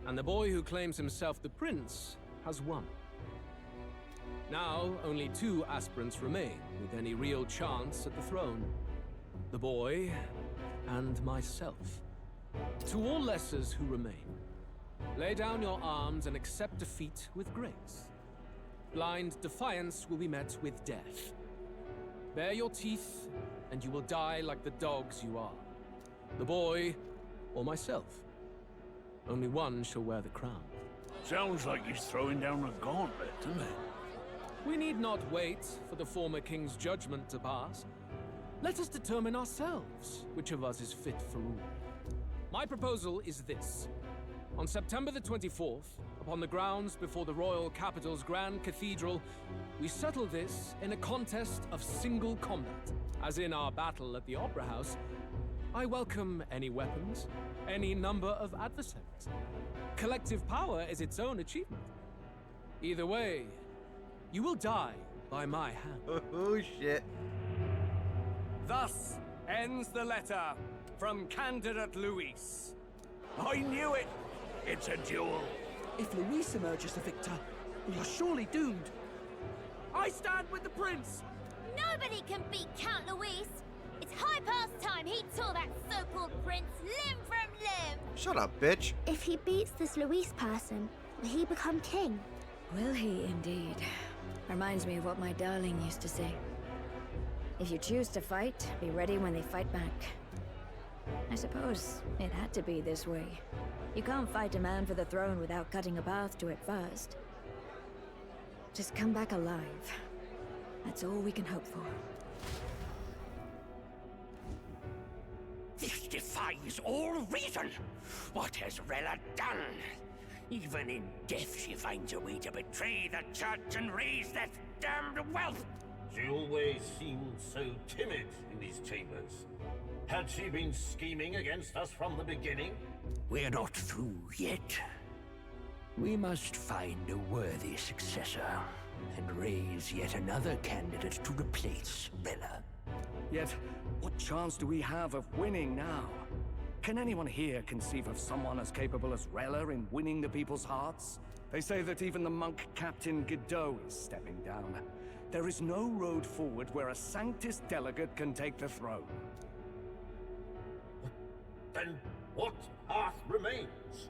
And the boy who claims himself the prince has won. Now, only 2 aspirants remain with any real chance at the throne. The boy and myself. To all lessers who remain, lay down your arms and accept defeat with grace. Blind defiance will be met with death. Bare your teeth, and you will die like the dogs you are. The boy, or myself. Only one shall wear the crown. Sounds like he's throwing down a gauntlet, doesn't it? We need not wait for the former king's judgment to pass. Let us determine ourselves which of us is fit for rule. My proposal is this. On September the 24th, upon the grounds before the royal capital's Grand Cathedral, we settle this in a contest of single combat. As in our battle at the Opera House, I welcome any weapons, any number of adversaries. Collective power is its own achievement. Either way, you will die by my hand. Oh, shit. Thus ends the letter from candidate Luis. I knew it! It's a duel. If Luis emerges the victor, we are surely doomed. I stand with the prince! Nobody can beat Count Luis! It's high past time he tore that so-called prince limb from limb! Shut up, bitch. If he beats this Luis person, will he become king? Will he indeed? Reminds me of what my darling used to say. If you choose to fight, be ready when they fight back. I suppose it had to be this way. You can't fight a man for the throne without cutting a path to it first. Just come back alive. That's all we can hope for. This defies all reason. What has Rella done? Even in death, she finds a way to betray the church and raise that damned wealth. She always seemed so timid in these chambers. Had she been scheming against us from the beginning? We're not through yet. We must find a worthy successor and raise yet another candidate to replace Rella. Yet, what chance do we have of winning now? Can anyone here conceive of someone as capable as Rella in winning the people's hearts? They say that even the monk Captain Godot is stepping down. There is no road forward where a Sanctus delegate can take the throne. Then what path remains?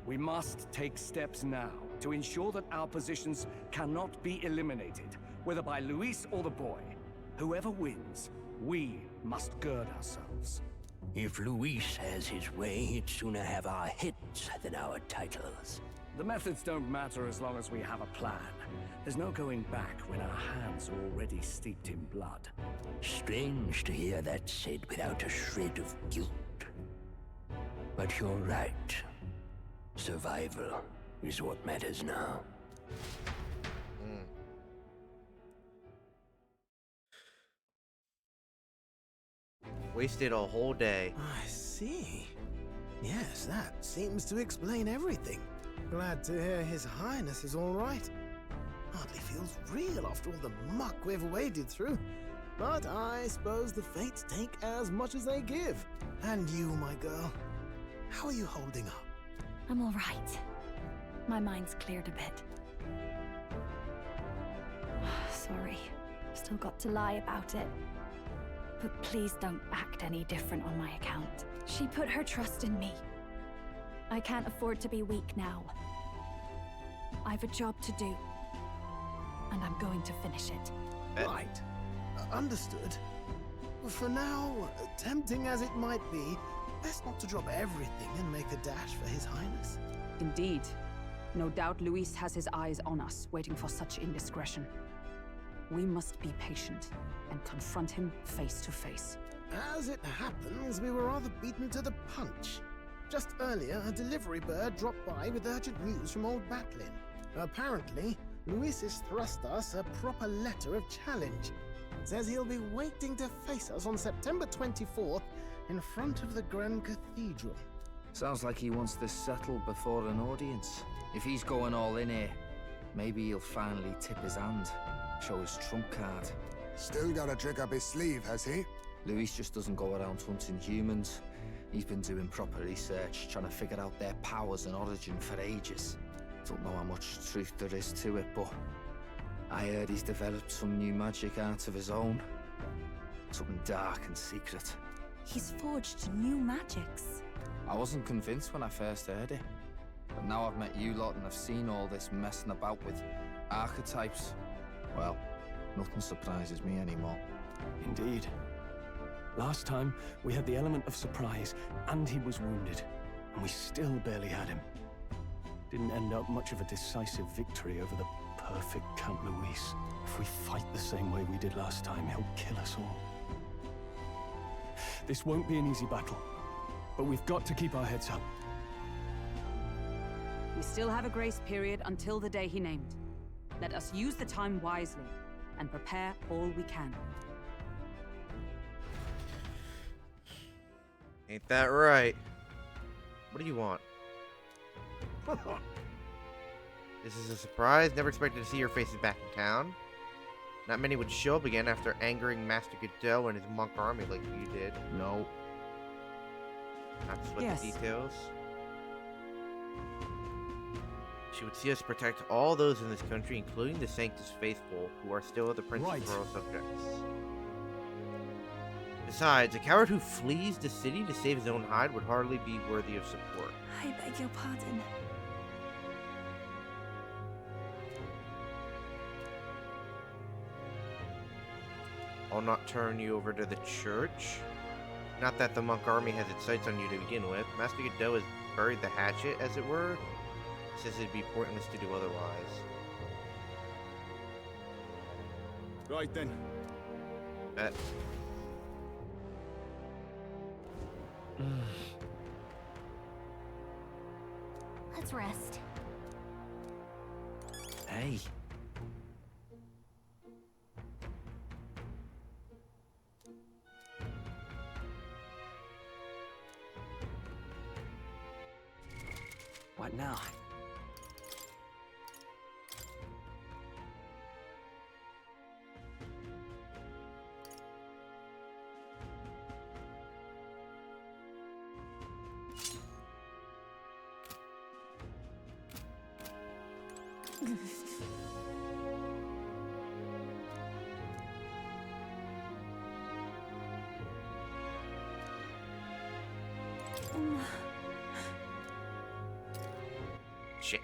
We must take steps now to ensure that our positions cannot be eliminated, whether by Luis or the boy. Whoever wins, we must gird ourselves. If Luis has his way, he'd sooner have our heads than our titles. The methods don't matter as long as we have a plan. There's no going back when our hands are already steeped in blood. Strange to hear that said without a shred of guilt. But you're right. Survival is what matters now. Wasted a whole day. I see. Yes, that seems to explain everything. Glad to hear His Highness is all right. Hardly feels real after all the muck we've waded through. But I suppose the fates take as much as they give. And you, my girl, how are you holding up? I'm all right. My mind's cleared a bit. Sorry. Still got to lie about it. But please don't act any different on my account. She put her trust in me. I can't afford to be weak now. I've a job to do. And I'm going to finish it. Right. Understood. For now, tempting as it might be, best not to drop everything and make a dash for His Highness. Indeed. No doubt Luis has his eyes on us, waiting for such indiscretion. We must be patient and confront him face to face. As it happens, we were rather beaten to the punch. Just earlier, a delivery bird dropped by with urgent news from old Batlin. Apparently, Luis has thrust us a proper letter of challenge. Says he'll be waiting to face us on September 24th in front of the Grand Cathedral. Sounds like he wants this settled before an audience. If he's going all in here, maybe he'll finally tip his hand, show his trump card. Still got a trick up his sleeve, has he? Luis just doesn't go around hunting humans. He's been doing proper research, trying to figure out their powers and origin for ages. Don't know how much truth there is to it, but I heard he's developed some new magic art of his own. Something dark and secret. He's forged new magics. I wasn't convinced when I first heard it. But now I've met you lot and I've seen all this messing about with archetypes. Well, nothing surprises me anymore. Indeed. Last time, we had the element of surprise, and he was wounded. And we still barely had him. Didn't end up much of a decisive victory over the perfect Count Luis. If we fight the same way we did last time, he'll kill us all. This won't be an easy battle, but we've got to keep our heads up. We still have a grace period until the day he named. Let us use the time wisely and prepare all we can. Ain't that right? What do you want? This is a surprise. Never expected to see your faces back in town. Not many would show up again after angering Master Godot and his monk army like you did. No. Not to split the details. She would see us protect all those in this country, including the Sanctus Faithful, who are still the Prince's royal subjects. Besides, a coward who flees the city to save his own hide would hardly be worthy of support. I beg your pardon. I'll not turn you over to the church. Not that the monk army has its sights on you to begin with. Master Godot has buried the hatchet, as it were. Says it'd be pointless to do otherwise. Right then. Bet. Let's rest. Hey. What now? Shit.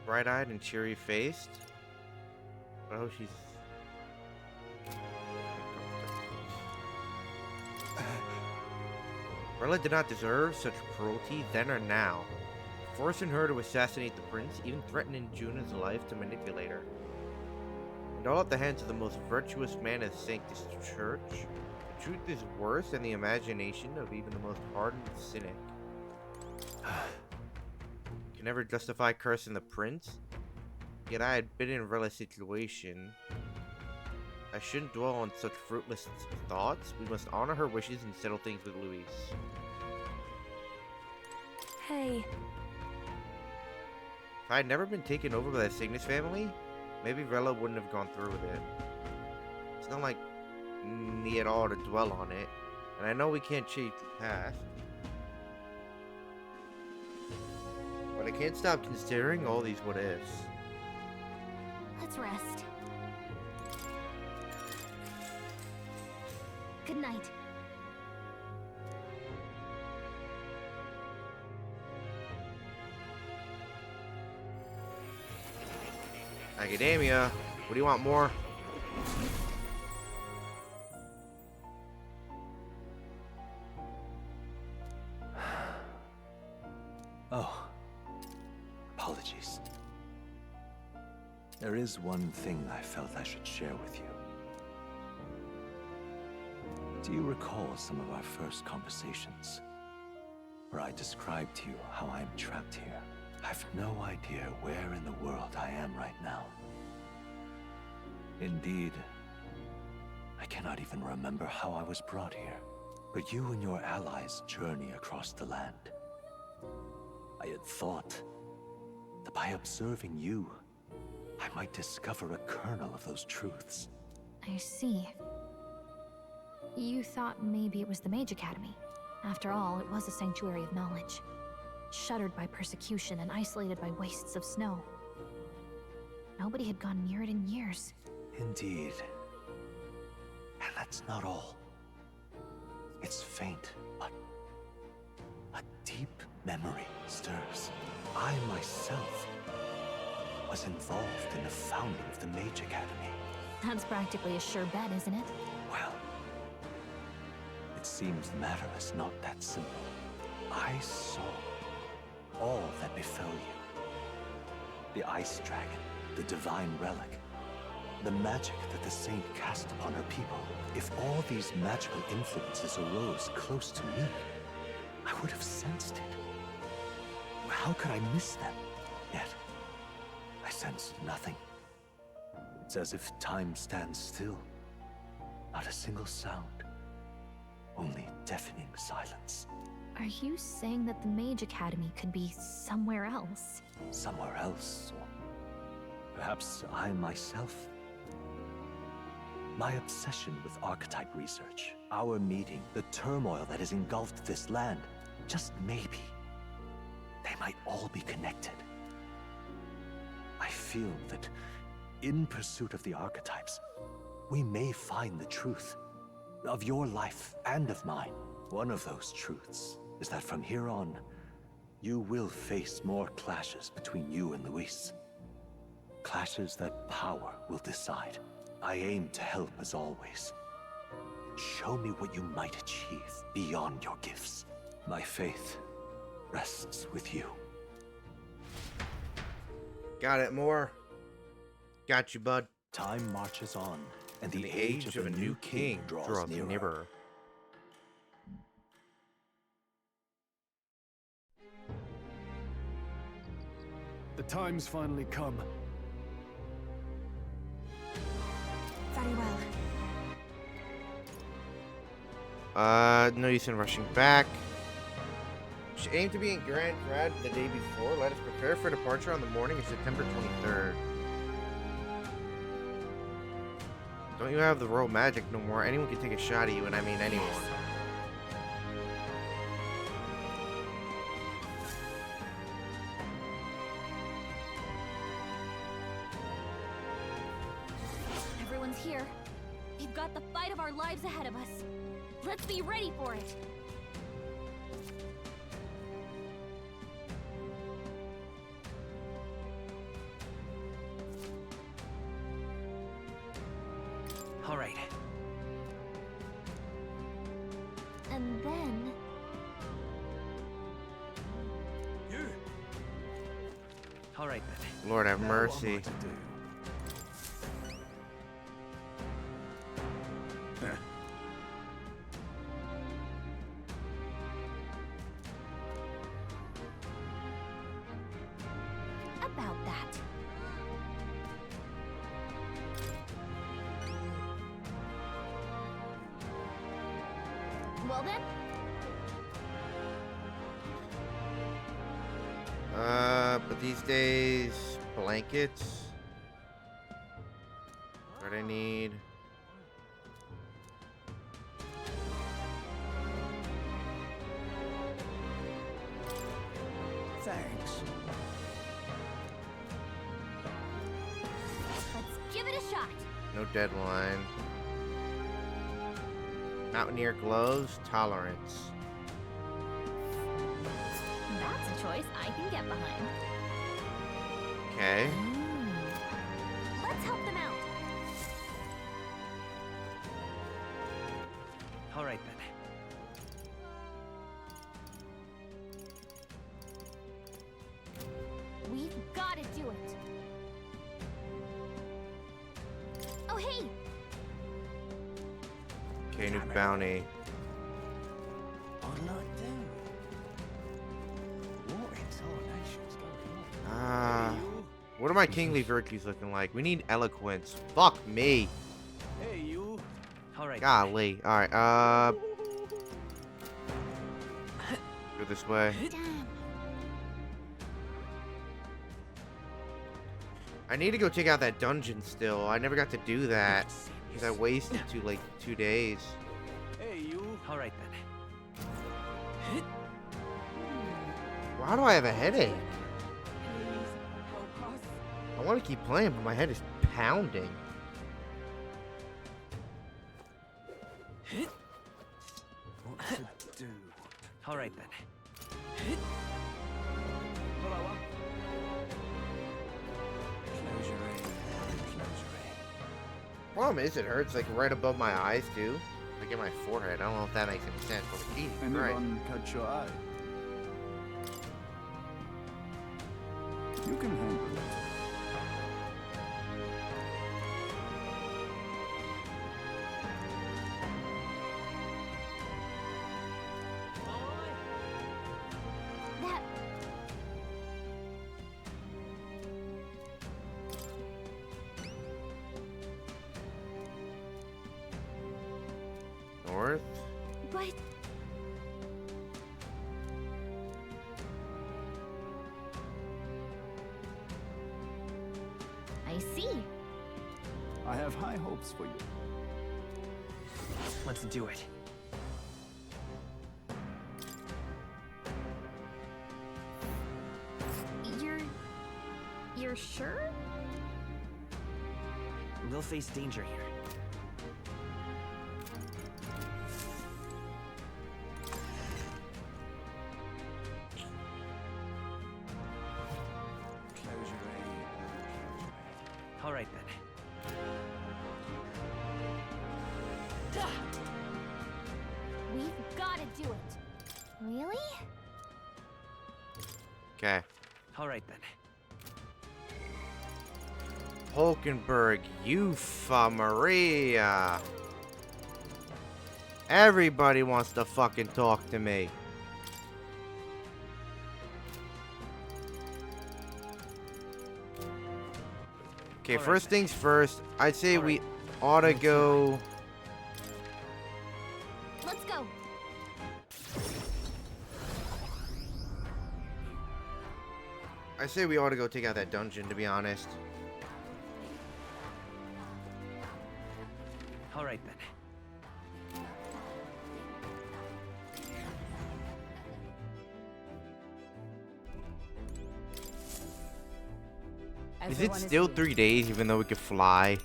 Bright-eyed and cheery-faced. Oh, she's... Rella did not deserve such cruelty then or now. Forcing her to assassinate the prince, even threatening Juna's life to manipulate her. And all at the hands of the most virtuous man in the Sanctus Church. The truth is worse than the imagination of even the most hardened cynic. Can never justify cursing the prince? Yet I had been in Rella's situation. I shouldn't dwell on such fruitless thoughts. We must honor her wishes and settle things with Luis. Hey. If I had never been taken over by the Cygnus family, maybe Rella wouldn't have gone through with it. It's not like me at all to dwell on it, and I know we can't change the past. But I can't stop considering all these what-ifs. Let's rest. Good night. Academia, what do you want more? Oh, apologies. There is one thing I felt I should share with you. Do you recall some of our first conversations, where I described to you how I am trapped here? I've no idea where in the world I am right now. Indeed, I cannot even remember how I was brought here. But you and your allies journey across the land. I had thought that by observing you, I might discover a kernel of those truths. I see. You thought maybe it was the Mage Academy. After all, it was a sanctuary of knowledge. Shuttered by persecution and isolated by wastes of snow. Nobody had gone near it in years. Indeed. And that's not all. It's faint, but a deep memory stirs. I myself was involved in the founding of the Mage Academy. That's practically a sure bet, isn't it? Well, it seems the matter is not that simple. I saw all that befell you. The Ice Dragon, the Divine Relic, the magic that the Saint cast upon her people. If all these magical influences arose close to me, I would have sensed it. How could I miss them? Yet, I sensed nothing. It's as if time stands still. Not a single sound. Only deafening silence. Are you saying that the Mage Academy could be somewhere else? Somewhere else, or perhaps I myself. My obsession with archetype research, our meeting, the turmoil that has engulfed this land, just maybe, they might all be connected. I feel that in pursuit of the archetypes, we may find the truth of your life and of mine. One of those truths is that from here on, you will face more clashes between you and Luis. Clashes that power will decide. I aim to help as always. Show me what you might achieve beyond your gifts. My faith rests with you. Got it, more. Got you, bud. Time marches on, and the age of a new king draws nearer. The time's finally come. Very well. No use in rushing back. Should aim to be in Grand Grad the day before. Let us prepare for departure on the morning of September 23rd. Don't you have the royal magic no more? Anyone can take a shot at you, and I mean anyone. Everyone's here. We've got the fight of our lives ahead of us. Let's be ready for it. All right. And then... You. All right then. Lord have mercy. About that. Well then? But these days, blankets. What I need. Thanks. Let's give it a shot. No deadline. Mountaineer gloves, tolerance. That's a choice I can get behind. Okay. Let's help them out. All right then. We've got to do it. Oh, hey! Okay, new bounty. What are my kingly virtues looking like? We need eloquence. Fuck me. Hey, you. All right. Golly. All right. Go this way. I need to go check out that dungeon still. I never got to do that because I wasted 2 days. Hey, you. All right then. Why do I have a headache? I want to keep playing, but my head is pounding. What to do? All right then. Problem is, it hurts like right above my eyes too, like in my forehead. I don't know if that makes any sense, but Jesus Christ. Anyone catch your eye? You can handle it. That... North? But... my hopes for you. Let's do it. You're sure? We'll face danger here. All right then. We've got to do it. Really? Okay. All right then. Hulkenberg, Yufa, Maria. Everybody wants to fucking talk to me. Okay, first things first. I'd say we ought to go. Let's go. I say we ought to go take out that dungeon, to be honest. All right then. Is it still 3 days, even though we could fly?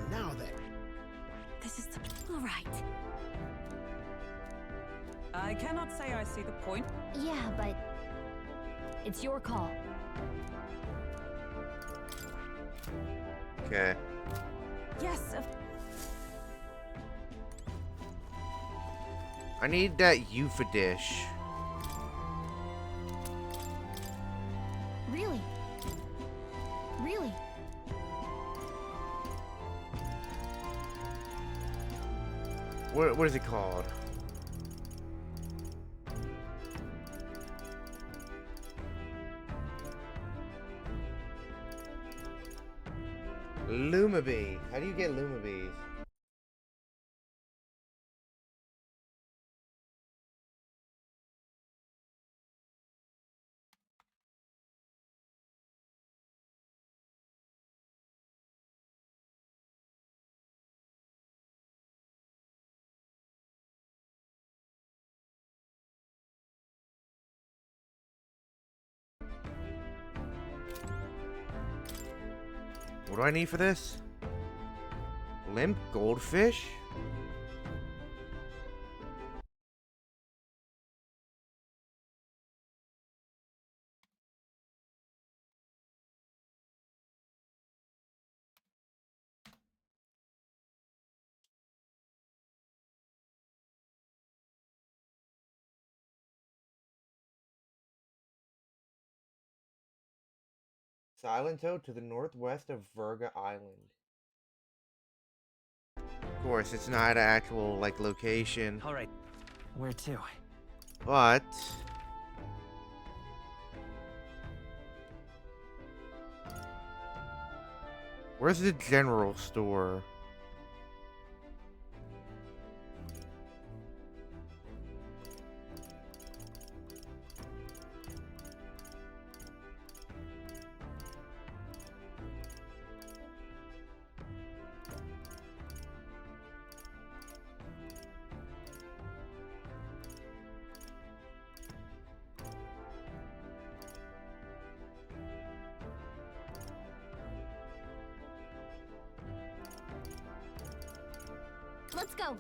Now then. This is the... All right. I cannot say I see the point. Yeah, but it's your call. Okay. Yes, I need that Yufa dish. Really? Really? What is it called? Lumabee. How do you get Lumabees? What do I need for this? Limp goldfish? Silento to the northwest of Virga Island. Of course, it's not an actual, like, location. All right. Where to? But... where's the general store? Let's go.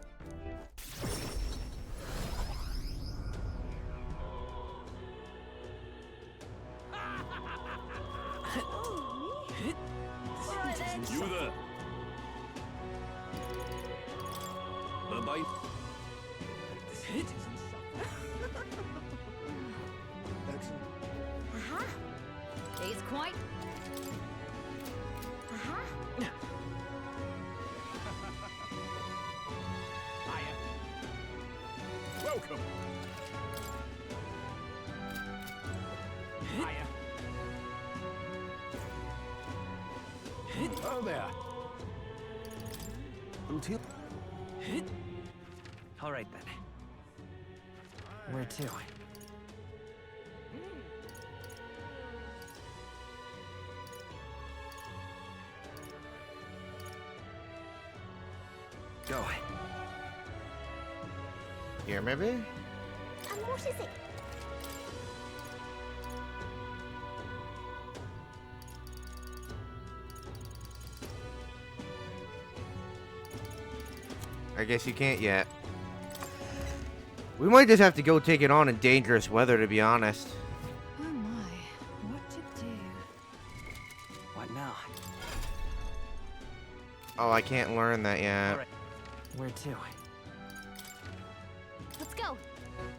You there. Bye-bye. Uh-huh. He's quite... Uh-huh. Welcome. Oh there. All right then. Where to? Go. Here, maybe? And what is it? I guess you can't yet. We might just have to go take it on in dangerous weather, to be honest. Oh my, what to do? What now? Oh, I can't learn that yet. Where to? Let's go.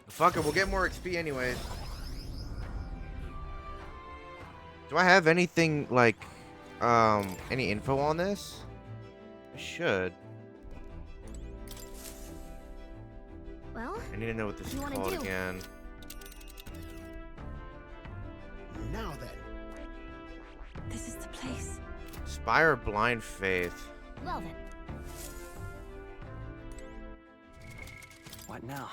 Fuck it, we'll get more XP anyways. Do I have anything, like, any info on this? I should. Well, I need to know what this is you wanna called do? again. Now then. This is the place. Spire of Blind Faith. Well then. What now?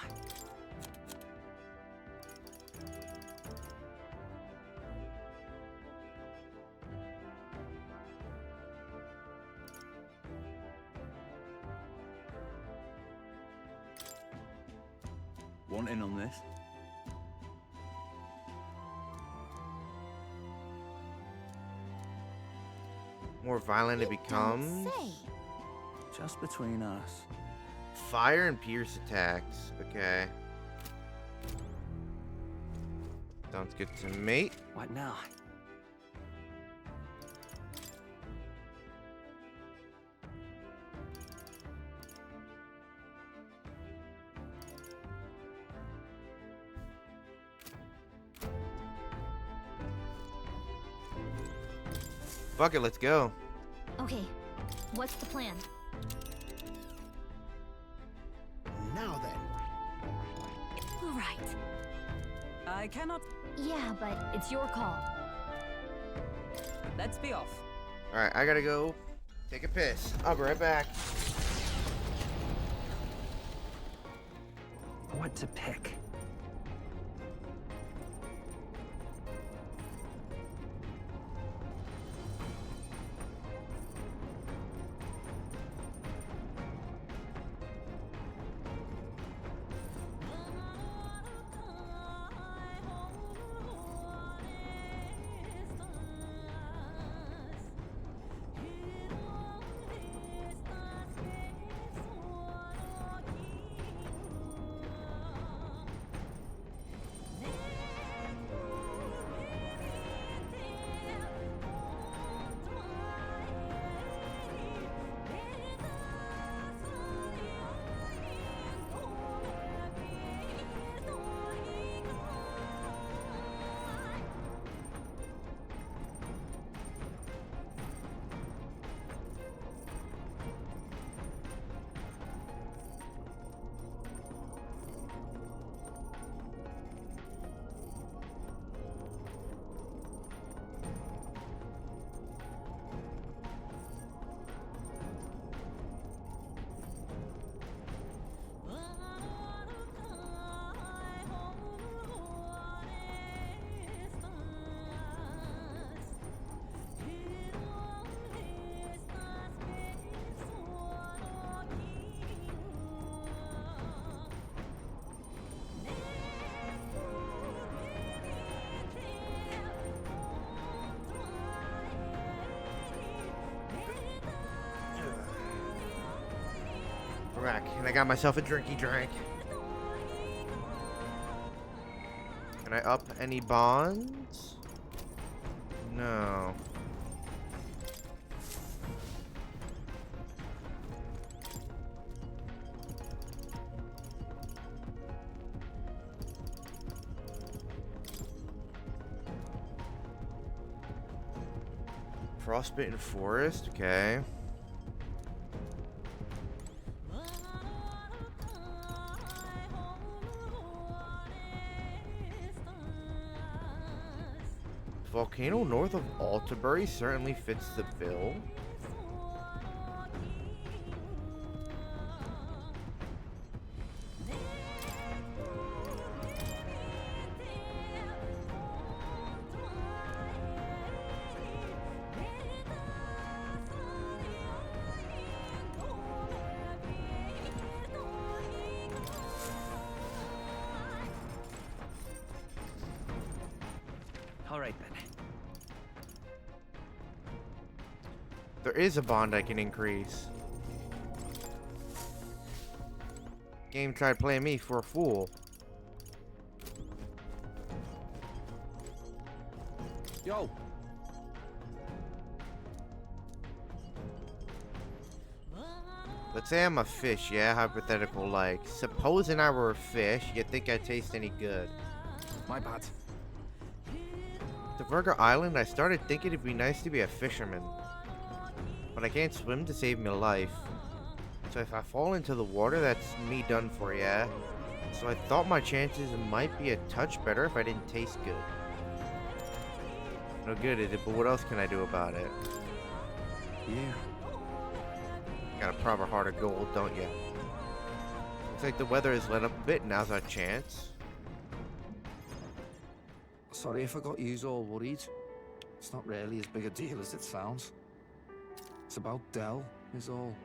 Want in on this? More violent it becomes. Just between us. Fire and pierce attacks. Okay. Sounds good to me. What now? Fuck it, let's go. Okay, what's the plan? Now then. All right. I cannot. Yeah, but it's your call. Let's be off. Alright, I gotta go take a piss. I'll be right back. What to pick? We're back, and I got myself a drinky drink. Can I up any bonds? No. Frostbitten Forest, okay. Volcano north of Altabury certainly fits the bill. All right then. There is a bond I can increase. Game tried playing me for a fool. Yo. Let's say I'm a fish, yeah? Hypothetical, like. Supposing I were a fish, you think I'd taste any good? My bad. To Virgo Island, I started thinking it'd be nice to be a fisherman. But I can't swim to save my life. So if I fall into the water, that's me done for, yeah? So I thought my chances might be a touch better if I didn't taste good. No good is it, but what else can I do about it? Yeah. Got a proper heart of gold, don't you? Looks like the weather has let up a bit. Now's our chance. Sorry if I got yous all worried. It's not really as big a deal as it sounds. It's about Del, is all.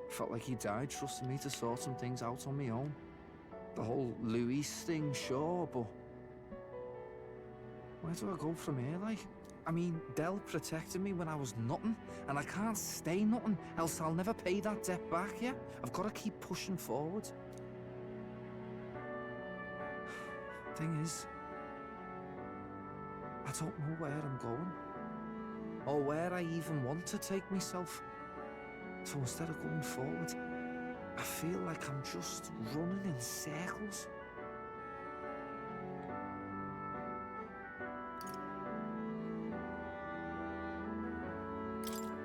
Felt like he died trusting me to sort some things out on my own. The whole Luis thing, sure, but... where do I go from here, like? I mean, Del protected me when I was nothing, and I can't stay nothing, else I'll never pay that debt back, yeah? I've got to keep pushing forward. Thing is, I don't know where I'm going, or where I even want to take myself. So instead of going forward, I feel like I'm just running in circles.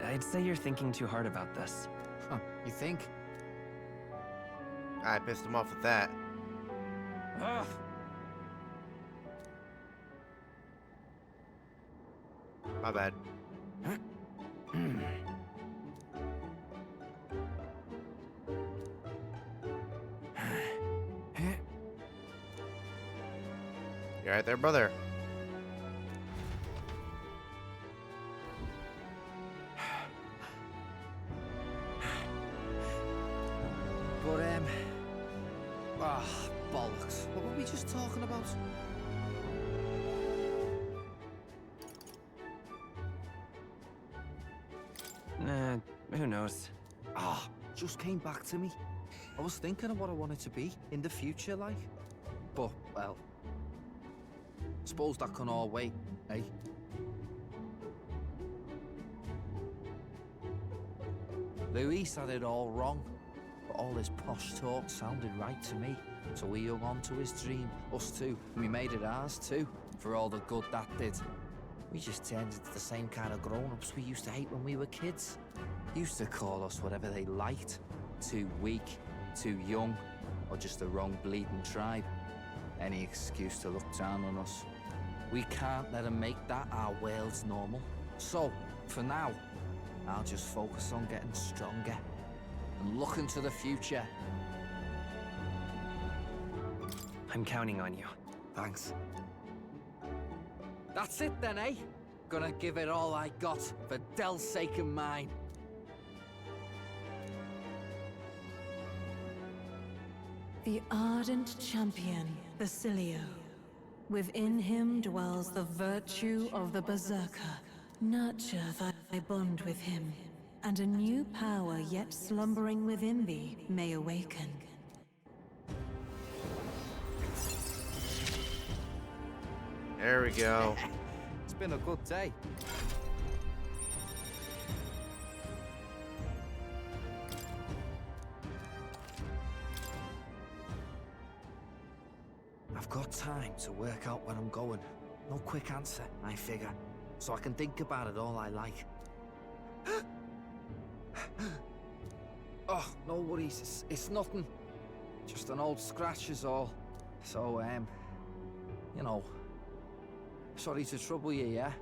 I'd say you're thinking too hard about this. Huh, you think? I pissed him off with that. Ugh. My bad. You right there, brother? But, bollocks. What were we just talking about? Who knows? Just came back to me. I was thinking of what I wanted to be in the future, like. But, well, suppose that can all wait, eh? Luis had it all wrong, but all his posh talk sounded right to me. So we hung on to his dream, us two, and we made it ours too, for all the good that did. We just turned into the same kind of grown-ups we used to hate when we were kids. Used to call us whatever they liked. Too weak, too young, or just the wrong bleeding tribe. Any excuse to look down on us. We can't let them make that our world's normal. So, for now, I'll just focus on getting stronger and looking to the future. I'm counting on you. Thanks. That's it then, eh? Gonna give it all I got for Del's sake and mine. The ardent champion, Basilio. Within him dwells the virtue of the Berserker. Nurture thy bond with him, and a new power yet slumbering within thee may awaken. There we go. It's been a good day. I've got time to work out where I'm going. No quick answer, I figure. So I can think about it all I like. Oh, no worries. It's nothing. Just an old scratch is all. So, you know, sorry to trouble you, yeah?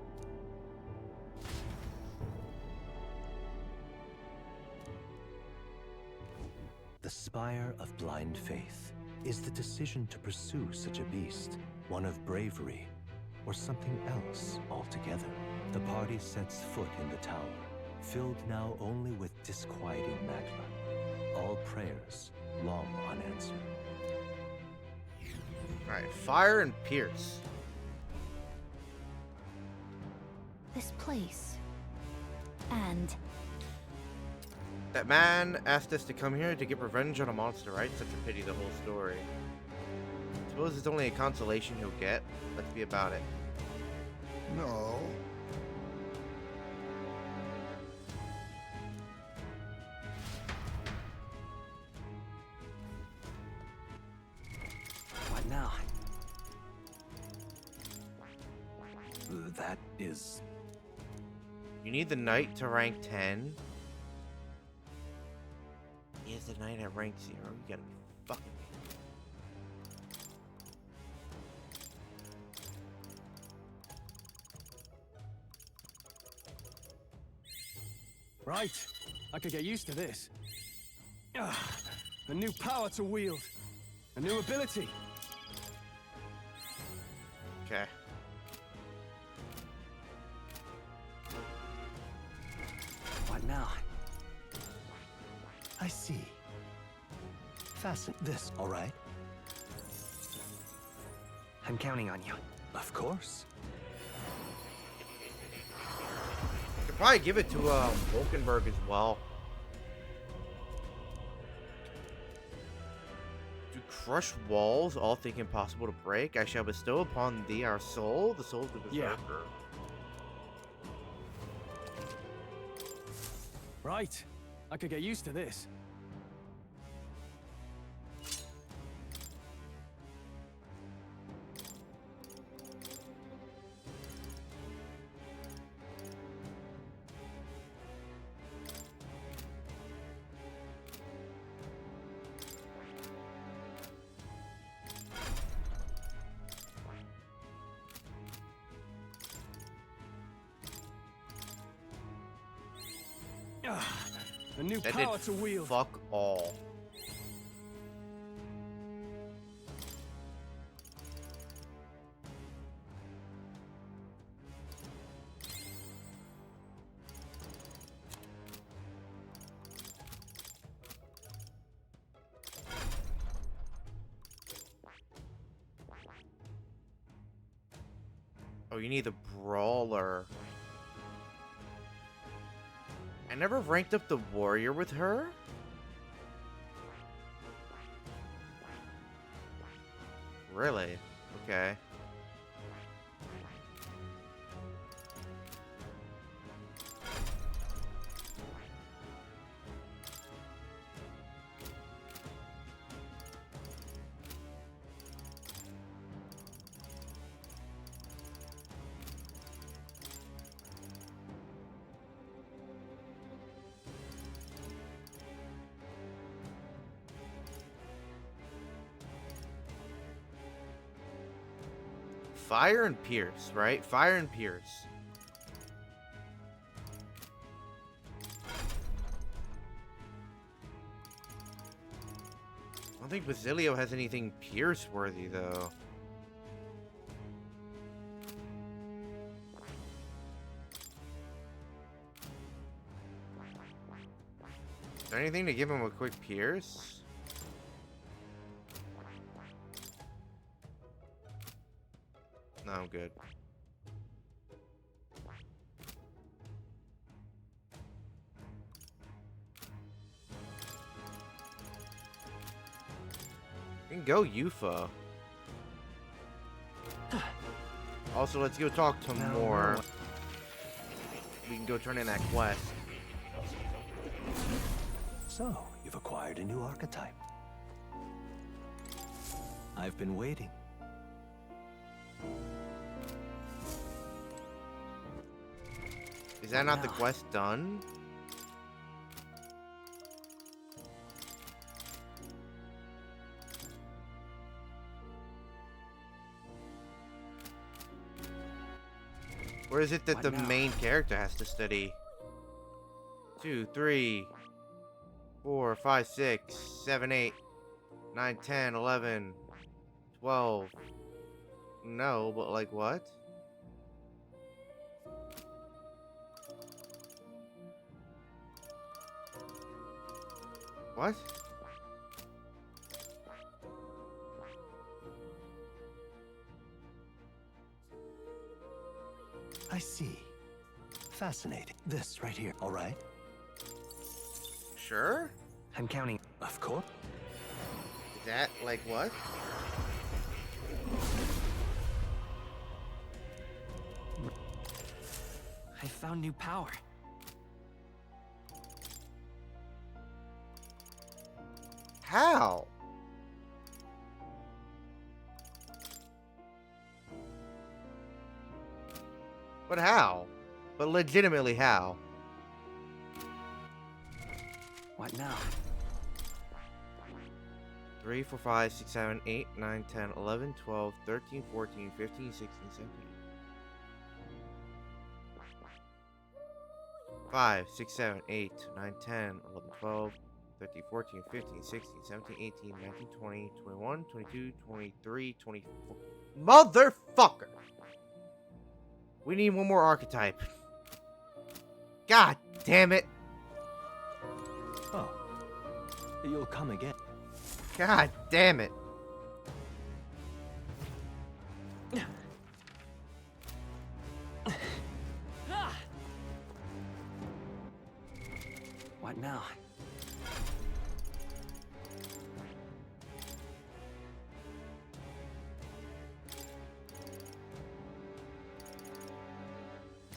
The Spire of Blind Faith is the decision to pursue such a beast, one of bravery, or something else altogether. The party sets foot in the tower, filled now only with disquieting magma. All prayers long unanswered. Alright, fire and pierce. this place. And That man asked us to come here to get revenge on a monster, right? Such a pity, the whole story. Suppose it's only a consolation he'll get. Let's be about it. No. What now? That is... You need the knight to rank 10. He has the knight at rank 0. You gotta be fucking me. Right. I could get used to this. A new power to wield. A new ability. Okay. What now? I see. Fasten this, all right? I'm counting on you. Of course. Could probably give it to Wolkenberg as well. Do crushed walls all think impossible to break? I shall bestow upon thee our soul, the soul of the berserker. Right. I could get used to this. A new That power did to wield. fuck all. Oh, you need the brawler. I never ranked up the warrior with her. Really? Okay. Fire and Pierce, right? Fire and Pierce. I don't think Basilio has anything Pierce worthy though. Is there anything to give him a quick Pierce? No, I'm good. We can go Yufa. Also, let's go talk to more. We can go turn in that quest. So, you've acquired a new archetype. I've been waiting. Is that not the quest done? Or is it that the main character has to study? 2, 3, 4, 5, 6, 7, 8, 9, 10, 11, 12. No, but like what? What? I see. Fascinating. This right here, all right? Sure? I'm counting. Of course. Is that like what? I found new power. How? But how? But legitimately how? What now? 3, 4, 5, 6, 7, 8, 9, 10, 11, 12, 13, 14, 15, 16, 17. 5, 6, 7, 8, 9, 10, 11, 12, 13, 14, 15, 16, 17, 18, 19, 20, 21, 22, 23, 24. Motherfucker! We need one more archetype. God damn it! Oh. You'll come again. God damn it. What now?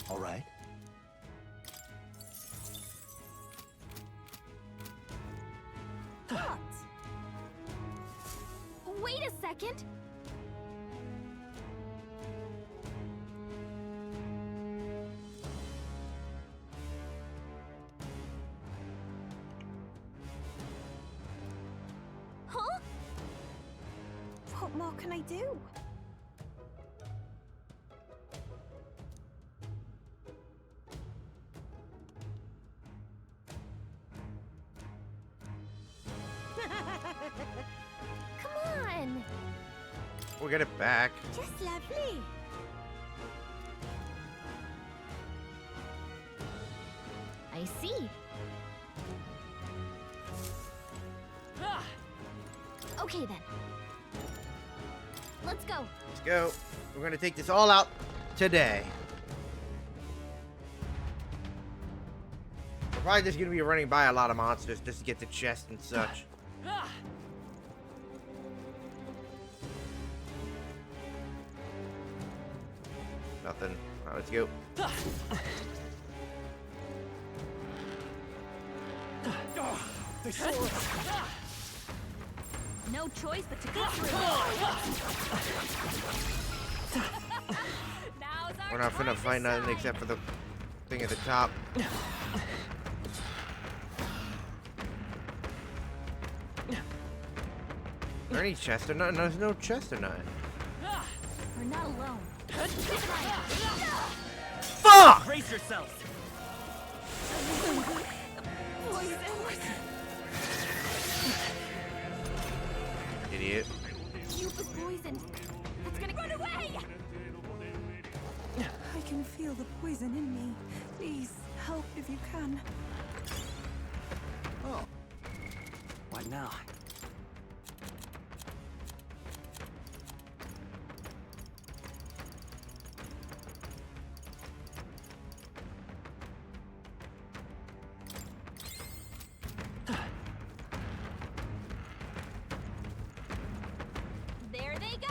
All right. What? Wait a second. Huh? What more can I do? Come on. We'll get it back. Just lovely. I see. Okay then. Let's go. Let's go. We're gonna take this all out today. We're probably just gonna be running by a lot of monsters just to get the chest and such. Nothing. Alright, let's go. No choice but to go through. We're not finna find nothing except for the thing at the top. Are there any chest or nothing? There's no chest or nothing. We're not alone. Fuck! Brace yourself. Idiot. Youth is poisoned. It's gonna run away. I can feel the poison in me. Please, help if you can. Oh. What now? There they go.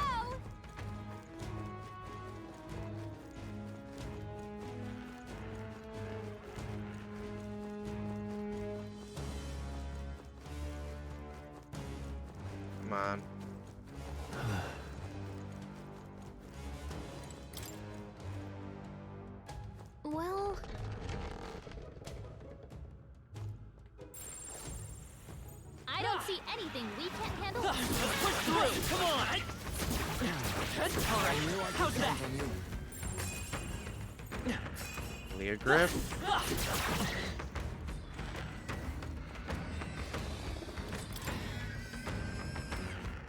Come on. Well, I don't see anything we can't handle. Push through. Come on. All right. How's that? Clear grip.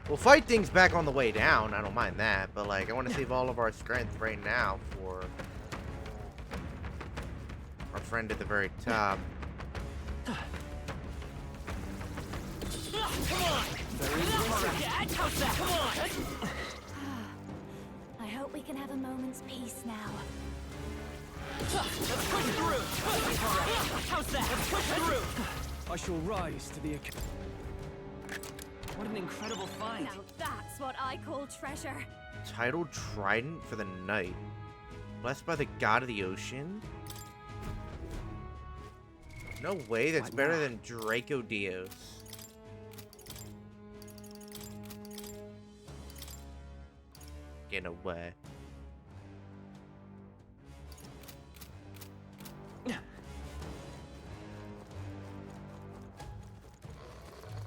We'll fight things back on the way down. I don't mind that, but like I want to save all of our strength right now for our friend at the very top. Come on. How's that? Come on. I hope we can have a moment's peace now. Let's push through! Alright, how's that? Let's push through! I shall rise to the occasion. What an incredible find. Now that's what I call treasure. Tidal trident for the night. Blessed by the god of the ocean? No way, that's better than Draco Dios. Get away.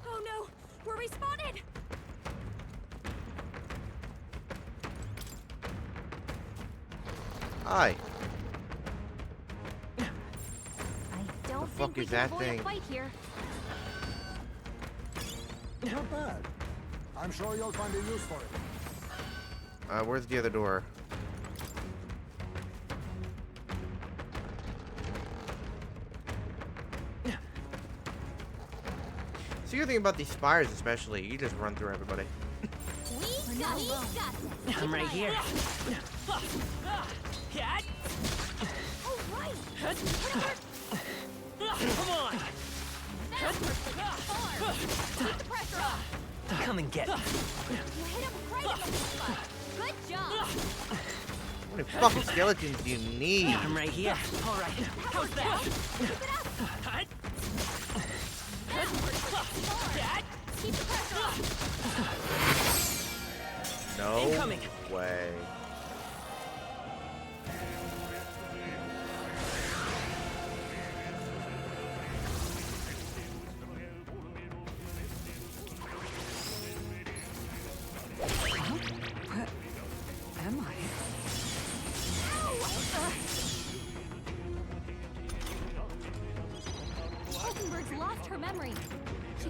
Oh no! We're respawted! Hi. I don't fuck think we is can that avoid thing? a fight here. Not bad. I'm sure you'll find a use for it. Where's the other door? See, the thing about these spires, especially, you just run through everybody. We got this. I'm right here. All right. Come on! That person gets far. Keep the pressure on. Come and get me. You hit him right in the spot. Good job. How many fucking skeletons do you need? I'm right here. All right. How's that? Keep it up. That person gets far. Keep the pressure on. No Incoming. way. Where am I? Hulkenberg's lost her memory.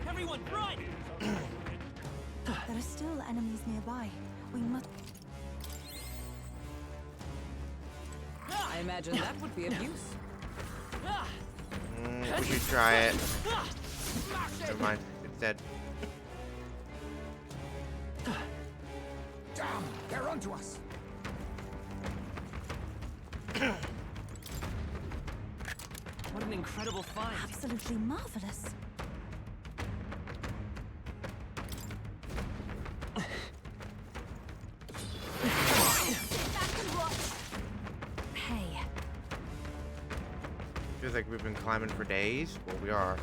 Everyone, run! There are still enemies nearby. We must... I imagine that would be of use. We should try it. Never mind. It's dead. Damn, they're onto us. What an incredible find. Absolutely marvelous. Sit back and watch. Hey, Feels like we've been climbing for days. Well, we are.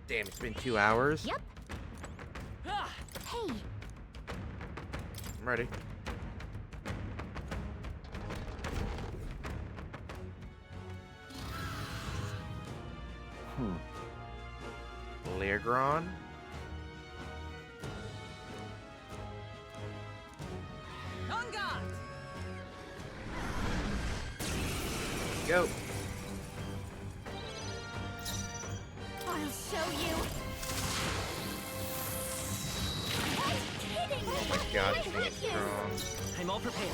Damn, it's been 2 hours. Yep. Hey, I'm ready. Leargron. On guard! Go. I'll show you. Kidding. Oh my god, this thing is strong. I'm all prepared.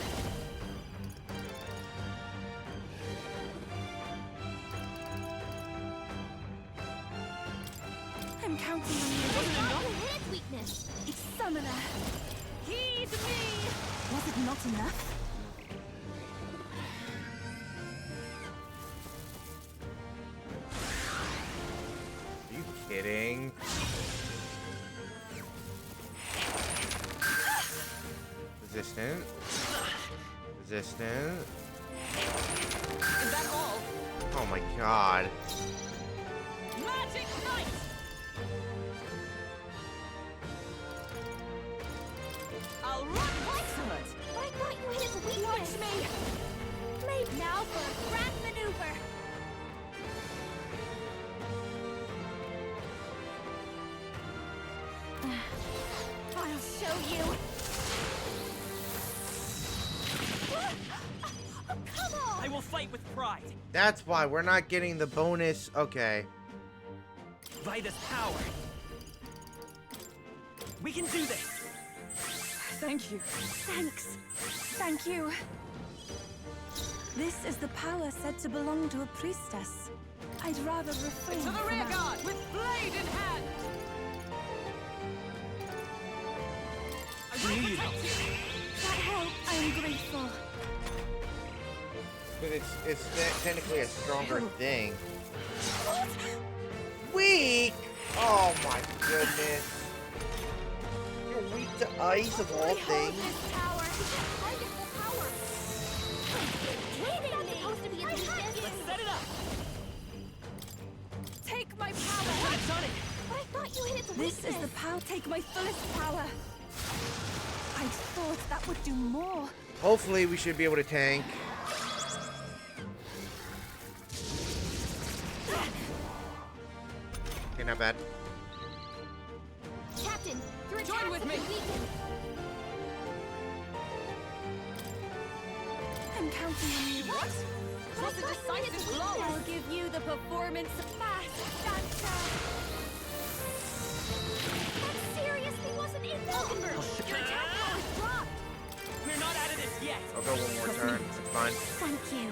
I'm counting on you. What's not hit its weakness? It's Summoner. Heed me. Was it not enough? Are you kidding? Resistant. Resistant. Is that all? Oh my god. Magic Knight! I'll run! Excellent. But I thought you hit its weakness. Watch me. Maybe now for a grand maneuver. I'll show you. Come on. I will fight with pride. That's why we're not getting the bonus. Okay. By this power. We can do this. Thank you. Thanks. Thank you. This is the power said to belong to a priestess. I'd rather refrain To the from rear that. guard with blade in hand! Because it's technically a stronger thing. Weak? Oh my goodness. You're weak to ice of all things. Let's set it up. Take my power. That's on it. But I thought you hit its This is the power. Take my fullest power. I thought that would do more. Hopefully we should be able to tank. Okay, not bad. Captain, your Join attacks with have me. been weakened. I'm counting on you. What? But I Just a thought you hit its decisive blow. weakness. I'll give you the performance fast, Santa. That seriously wasn't in Vulcanburg. Your attack power dropped. We're not out of this yet. I'll go one more turn. It's fine. Thank you.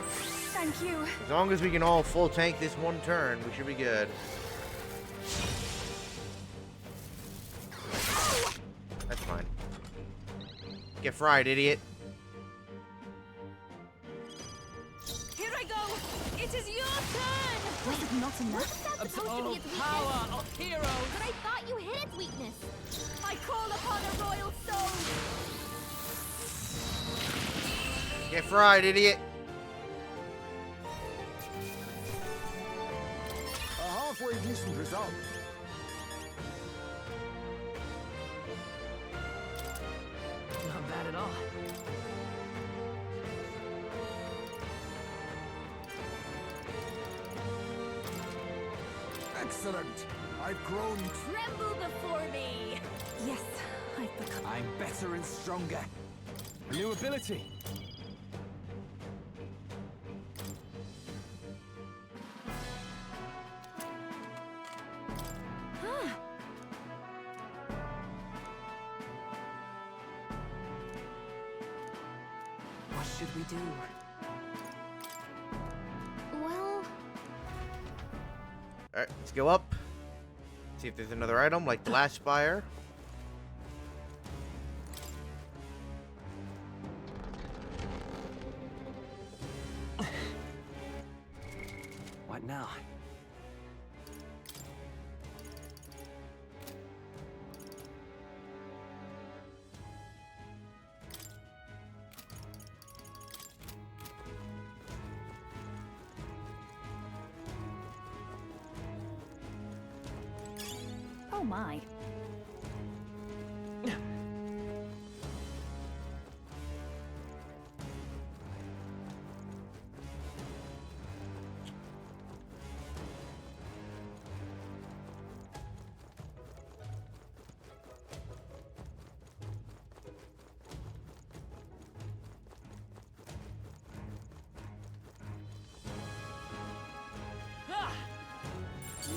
Thank you. As long as we can all full tank this one turn, we should be good. That's fine. Get fried, idiot. Here I go. It is your turn. Was it not enough? Wasn't that supposed to be its weakness? Power of heroes. But I thought you hit its weakness. I call upon a royal soul. Get fried, idiot. A halfway decent result. Not bad at all. Excellent. I've grown. Tremble before me. Yes, I've become. I'm better and stronger. A new ability. What should we do? Well, Alright, let's go up. See if there's another item like the last spire. What now? Oh my.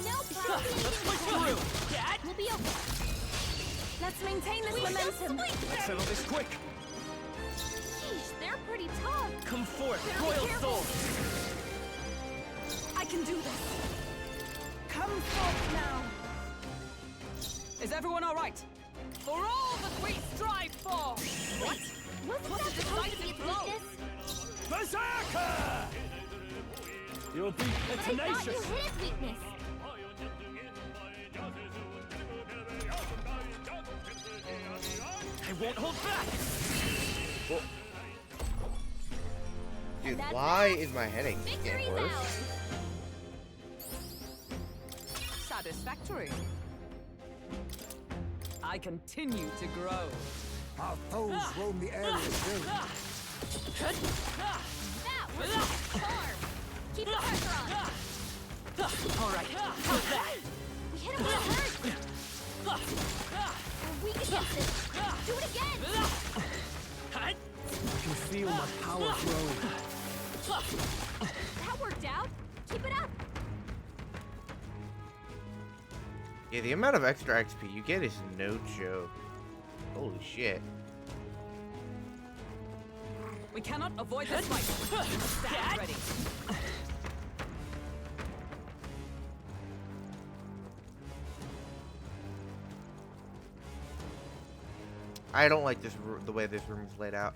no problem. Let's push through. Dad? We'll be okay. Let's maintain this momentum. Let's settle this quick. Sheesh, they're pretty tough. Come forth, Better be royal careful. soul. I can do this. Come forth now. Is everyone all right? For all that we strive for. What? Wasn't What's that the supposed to be decisive its blow? weakness? Berserker! You'll be But I thought you tenacious. hit its weakness. I won't hold back. Dude, that's why that. is my headache Victory's getting worse? ours. Satisfactory. I continue to grow. Our foes roam the area still. That was a charm. Keep the pressure on. All right, how's that? We hit him with a hurt. We're weak against this. Do it again. I can feel my power growing. That worked out. Keep it up. Yeah, the amount of extra XP you get is no joke. Holy shit. We cannot avoid this fight. Stand ready. I don't like this the way this room is laid out.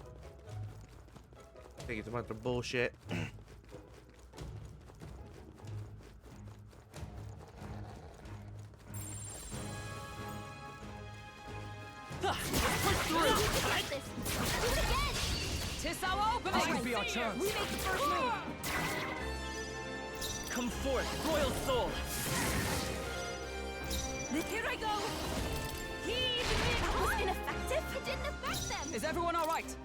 I think it's a bunch of bullshit. Push through! Do it again! Tis our opening! This could be our chance. We make the first move! Come forth, royal soul! Here I go! Heed me! That was ineffective? It didn't affect them! Is everyone all right?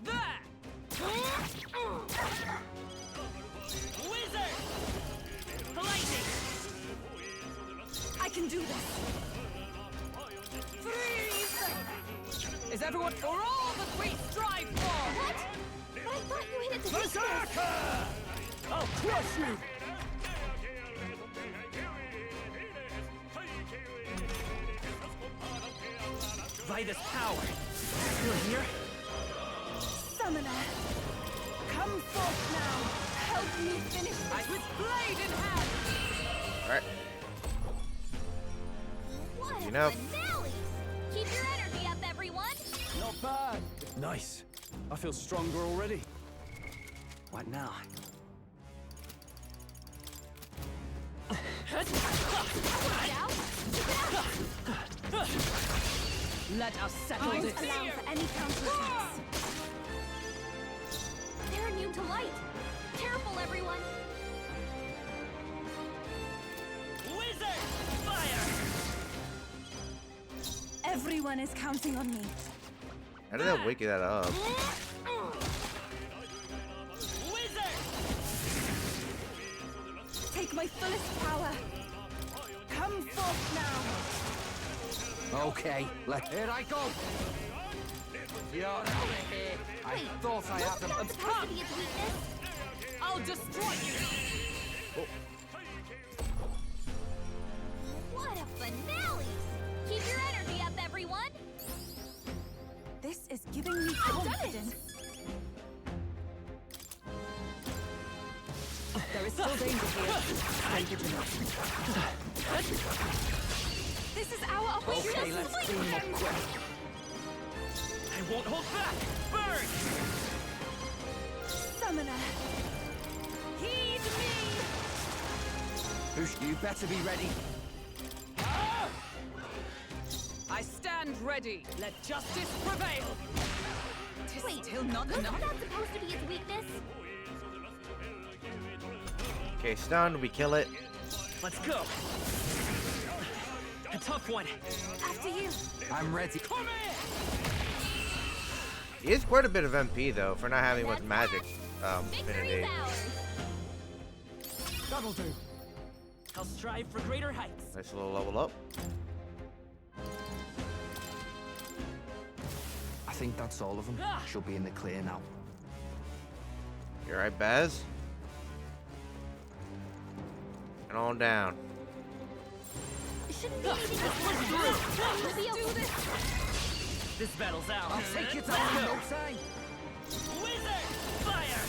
There! Wizard! Lightning! I can do this! Freeze! Is everyone for all that we strive for? What? But I thought you hated the weakness! I'll crush you! By this power! You're here? Summoner! Come forth now! Help me finish this! With blade in hand! Alright. What a Enough. finale! Keep your energy up, everyone! Not bad. Nice. I feel stronger already. What now? Let us settle Don't this. allow for any counterattacks. They're immune to light! Careful, everyone! Wizard! Fire! Everyone is counting on me. How did that wake that up? Wizard! Take my fullest power. Come forth now. Okay, here I go. You're out of here. I thought I had them. Wasn't that supposed to be its weakness? I'll destroy you! What a finale! Keep your energy up, everyone! This is giving me I've done it! confidence. There is still danger here. Stay vigilant. This is our opportunity. Okay, let's be more quick. I won't hold back! Burn! Summoner. Heed me. Hush, you better be ready. I stand ready. Let justice prevail. Tis Wait, still not wasn't enough. that supposed to be its weakness? Okay, stunned. We kill it. Let's go! A tough one! After you. I'm ready. Come in! He is quite a bit of MP though for not having much magic Victory's affinity. ours! That'll do. I'll strive for greater heights. Nice little level up. I think that's all of them. She'll be in the clear now. You alright, Baz? And on down. Shouldn't be anything to We'll be able to do this! This battle's out. I'll take you down in no time. Wizard! Fire!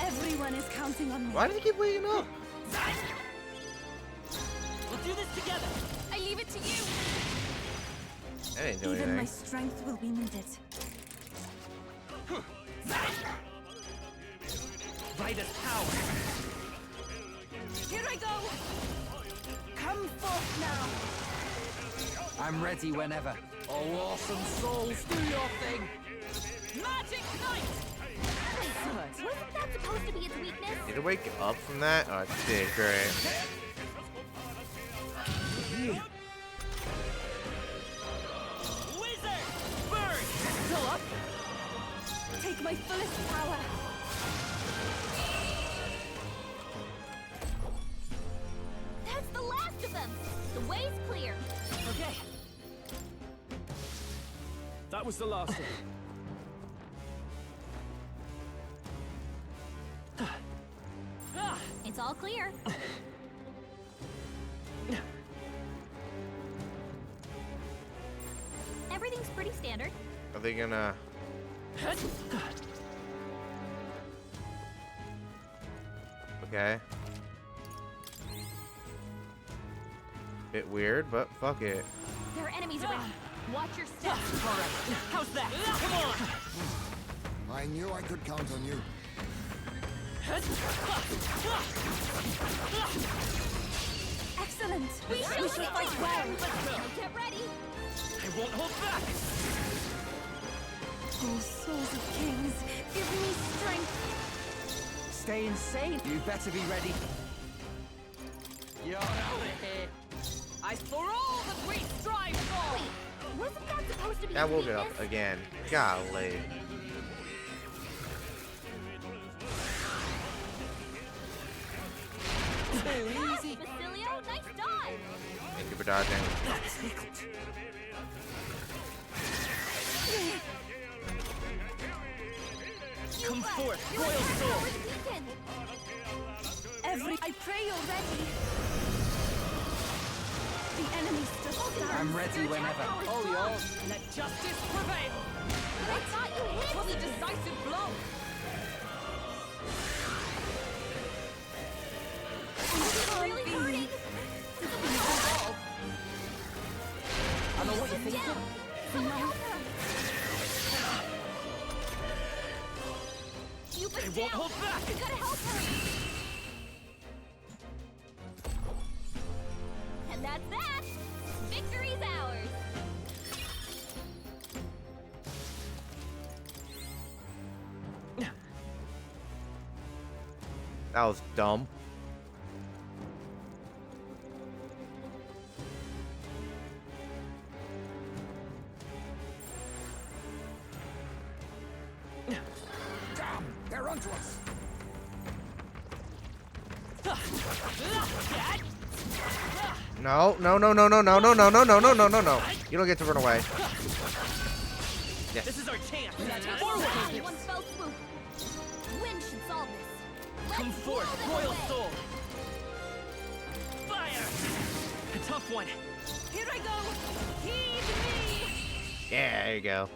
Everyone is counting on me. Why did he keep waking up? We'll do this together! I leave it to you. That didn't do Even my anything. strength will be needed. By this power! Here I go. Come forth now. I'm ready whenever. Oh, awesome souls, do your thing. Magic Knight! Wasn't that supposed to be its weakness? Did it wake up from that? Oh, it did. Great. Wizard! Burn! Still up? Take my fullest power. That's the last of them! The way's clear! Okay. That was the last of them. It's all clear. Everything's pretty standard. Are they gonna? Okay. Bit weird, but fuck it. There are enemies around. Watch your steps. All right. How's that? Come on! I knew I could count on you. Excellent. We shall shall fight well. Let's go. Get ready. I won't hold back. Oh, souls of kings, give me strength. Stay insane. You better be ready. You're out of here. I for all that we strive for. Wait, wasn't that supposed to be That will get weakness? up again. Golly. Nice, Basilio. Nice dive. Thank you for dodging. Come forth, royal soul. I pray you're ready. The enemy stood down. I'm ready whenever. All yours. Let justice prevail. I thought you hit It was a me. decisive blow. It's really hurting. I know what you're thinking. Someone help her. Keep I it won't down. hold back. You gotta help her. And that's that. Victory's ours. That was dumb. Damn, they're onto us. No, no, no, no, no, no, no, no, no, no, no, no, no, no. You don't get to run away. Yes. This is our chance. Forward. One fell swoop. Wind should solve this. Come Let's forth, blow them royal away. soul. Fire. A tough one. Here I go. Heed me. Yeah, there you go.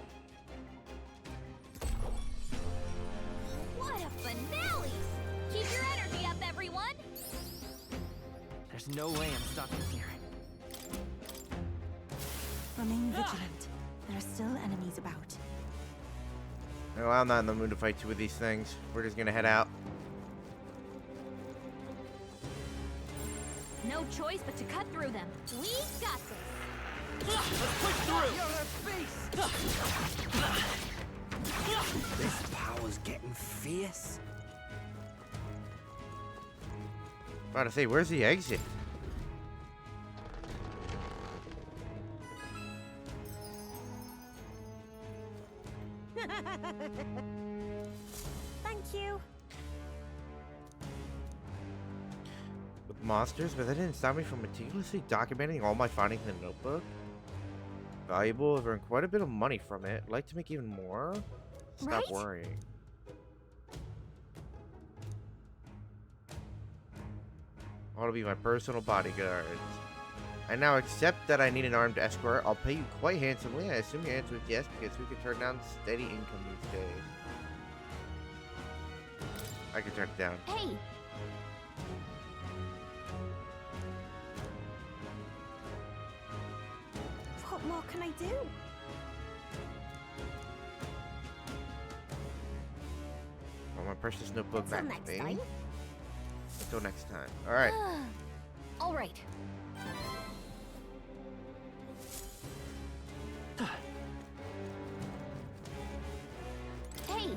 What a finale! Keep your energy up, everyone. There's no way I'm stopping here. Remain vigilant. There are still enemies about. No, I'm not in the mood to fight two of these things. We're just gonna head out. No choice but to cut through them. We got this. Let's push through. This power's getting fierce. About to say, where's the exit? Thank you. With monsters, but that didn't stop me from meticulously documenting all my findings in the notebook. Valuable, I've earned quite a bit of money from it. I'd like to make even more? Stop Right? worrying. I want to be my personal bodyguard. I now accept that I need an armed escort. I'll pay you quite handsomely. I assume your answer is yes, because we can turn down steady income these days. I can turn it down. Hey, What more can I do? Want my precious notebook until back next to me. time. Until next time. Alright. All right. Hey,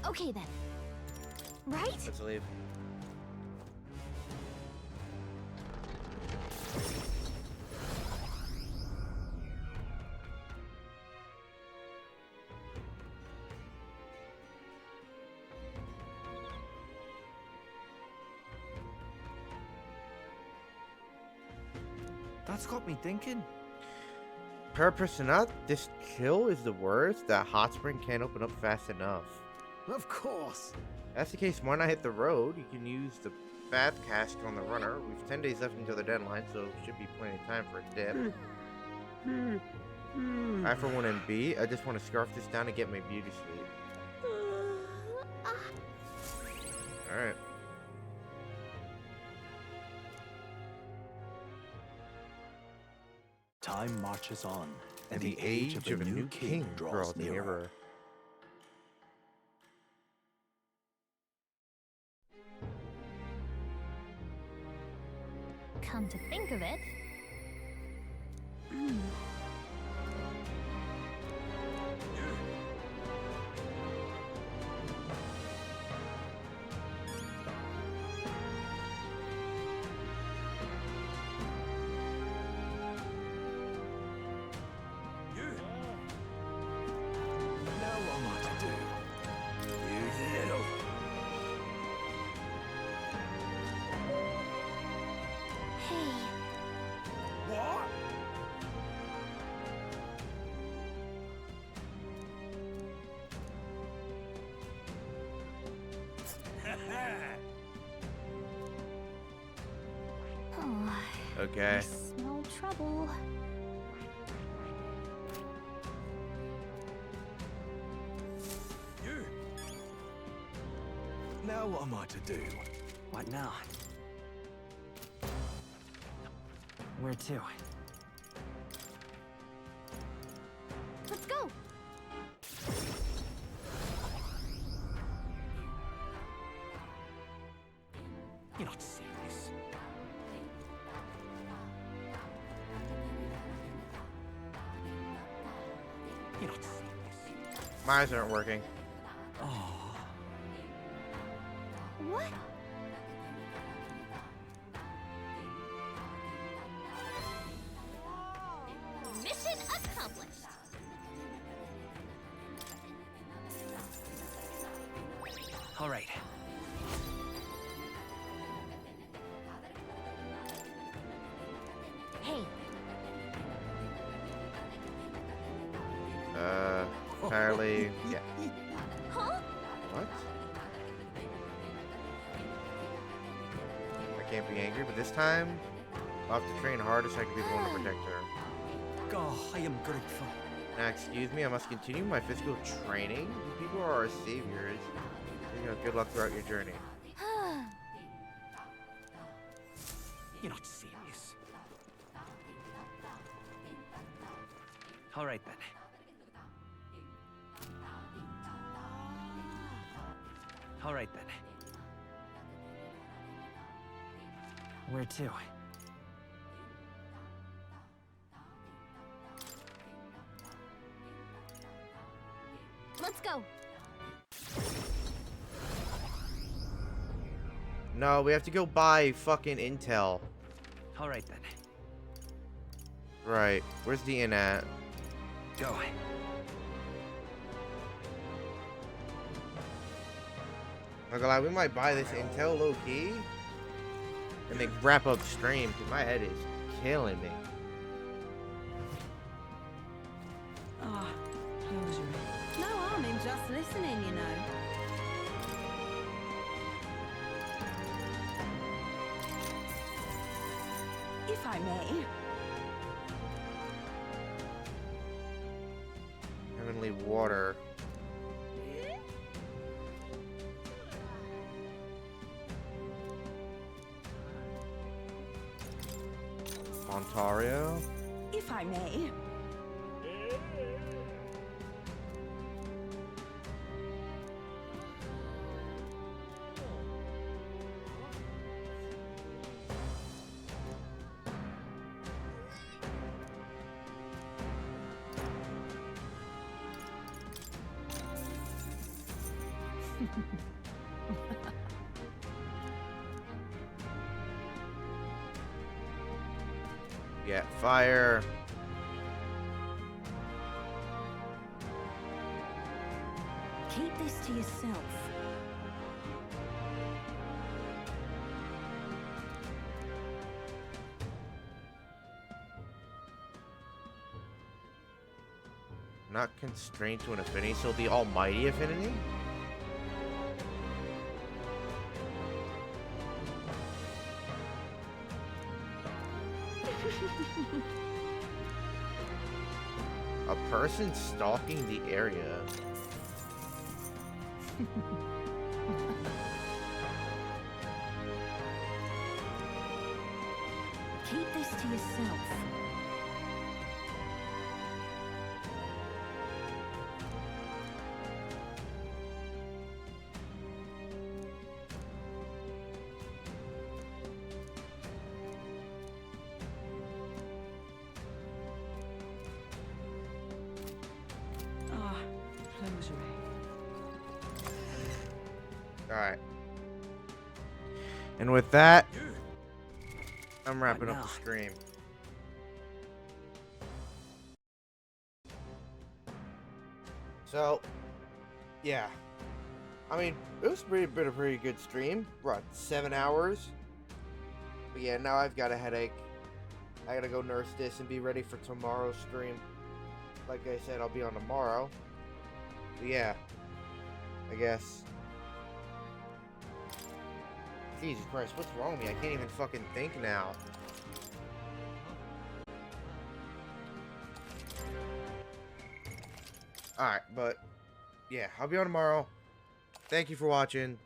okay then. Right? Let's leave. That's got me thinking. Purpose enough? This chill is the worst. That hot spring can't open up fast enough. Of course. If that's the case, why not hit the road? You can use the bath cask on the runner. We've 10 days left until the deadline, so should be plenty of time for a dip. I, for one, am B. I just want to scarf this down and get my beauty sleep. Alright. Time marches on, And the age of a new king draws nearer. Come to think of it. Now what am I to do? You little... Hey. What? Oh, Okay. I smell trouble. You! Now what am I to do? What now? Where to? Let's go. You're not serious. You're not serious. My eyes aren't working. Oh. What? Mission accomplished. All right. Hey, Apparently, yeah. huh? What? I can't be angry, but this time, I'll have to train harder so I can be the one to protect her. God, I am grateful. Now, excuse me, I must continue my physical training? These people are our saviors. You know, good luck throughout your journey. You're not serious. All right then. All right then. Where to? Let's go. No, we have to go buy fucking intel. All right then. Right. Where's the inn at? Go. Not gonna lie, we might buy this intel low key and then wrap up stream because my head is killing me. Ah, closure. No harm in just listening, you know. If I may. Heavenly water. Ontario. If I may. Yeah, fire. Keep this to yourself. Not constrained to an affinity, so the almighty affinity? A person stalking the area. keep this to yourself. Ah, lingerie. Alright. And with that, I'm wrapping up the stream. So, yeah. I mean, it was been a pretty good stream. What, 7 hours? But yeah, now I've got a headache. I gotta go nurse this and be ready for tomorrow's stream. Like I said, I'll be on tomorrow. But yeah, I guess. Jesus Christ, what's wrong with me? I can't even fucking think now. Alright, but yeah, I'll be on tomorrow. Thank you for watching.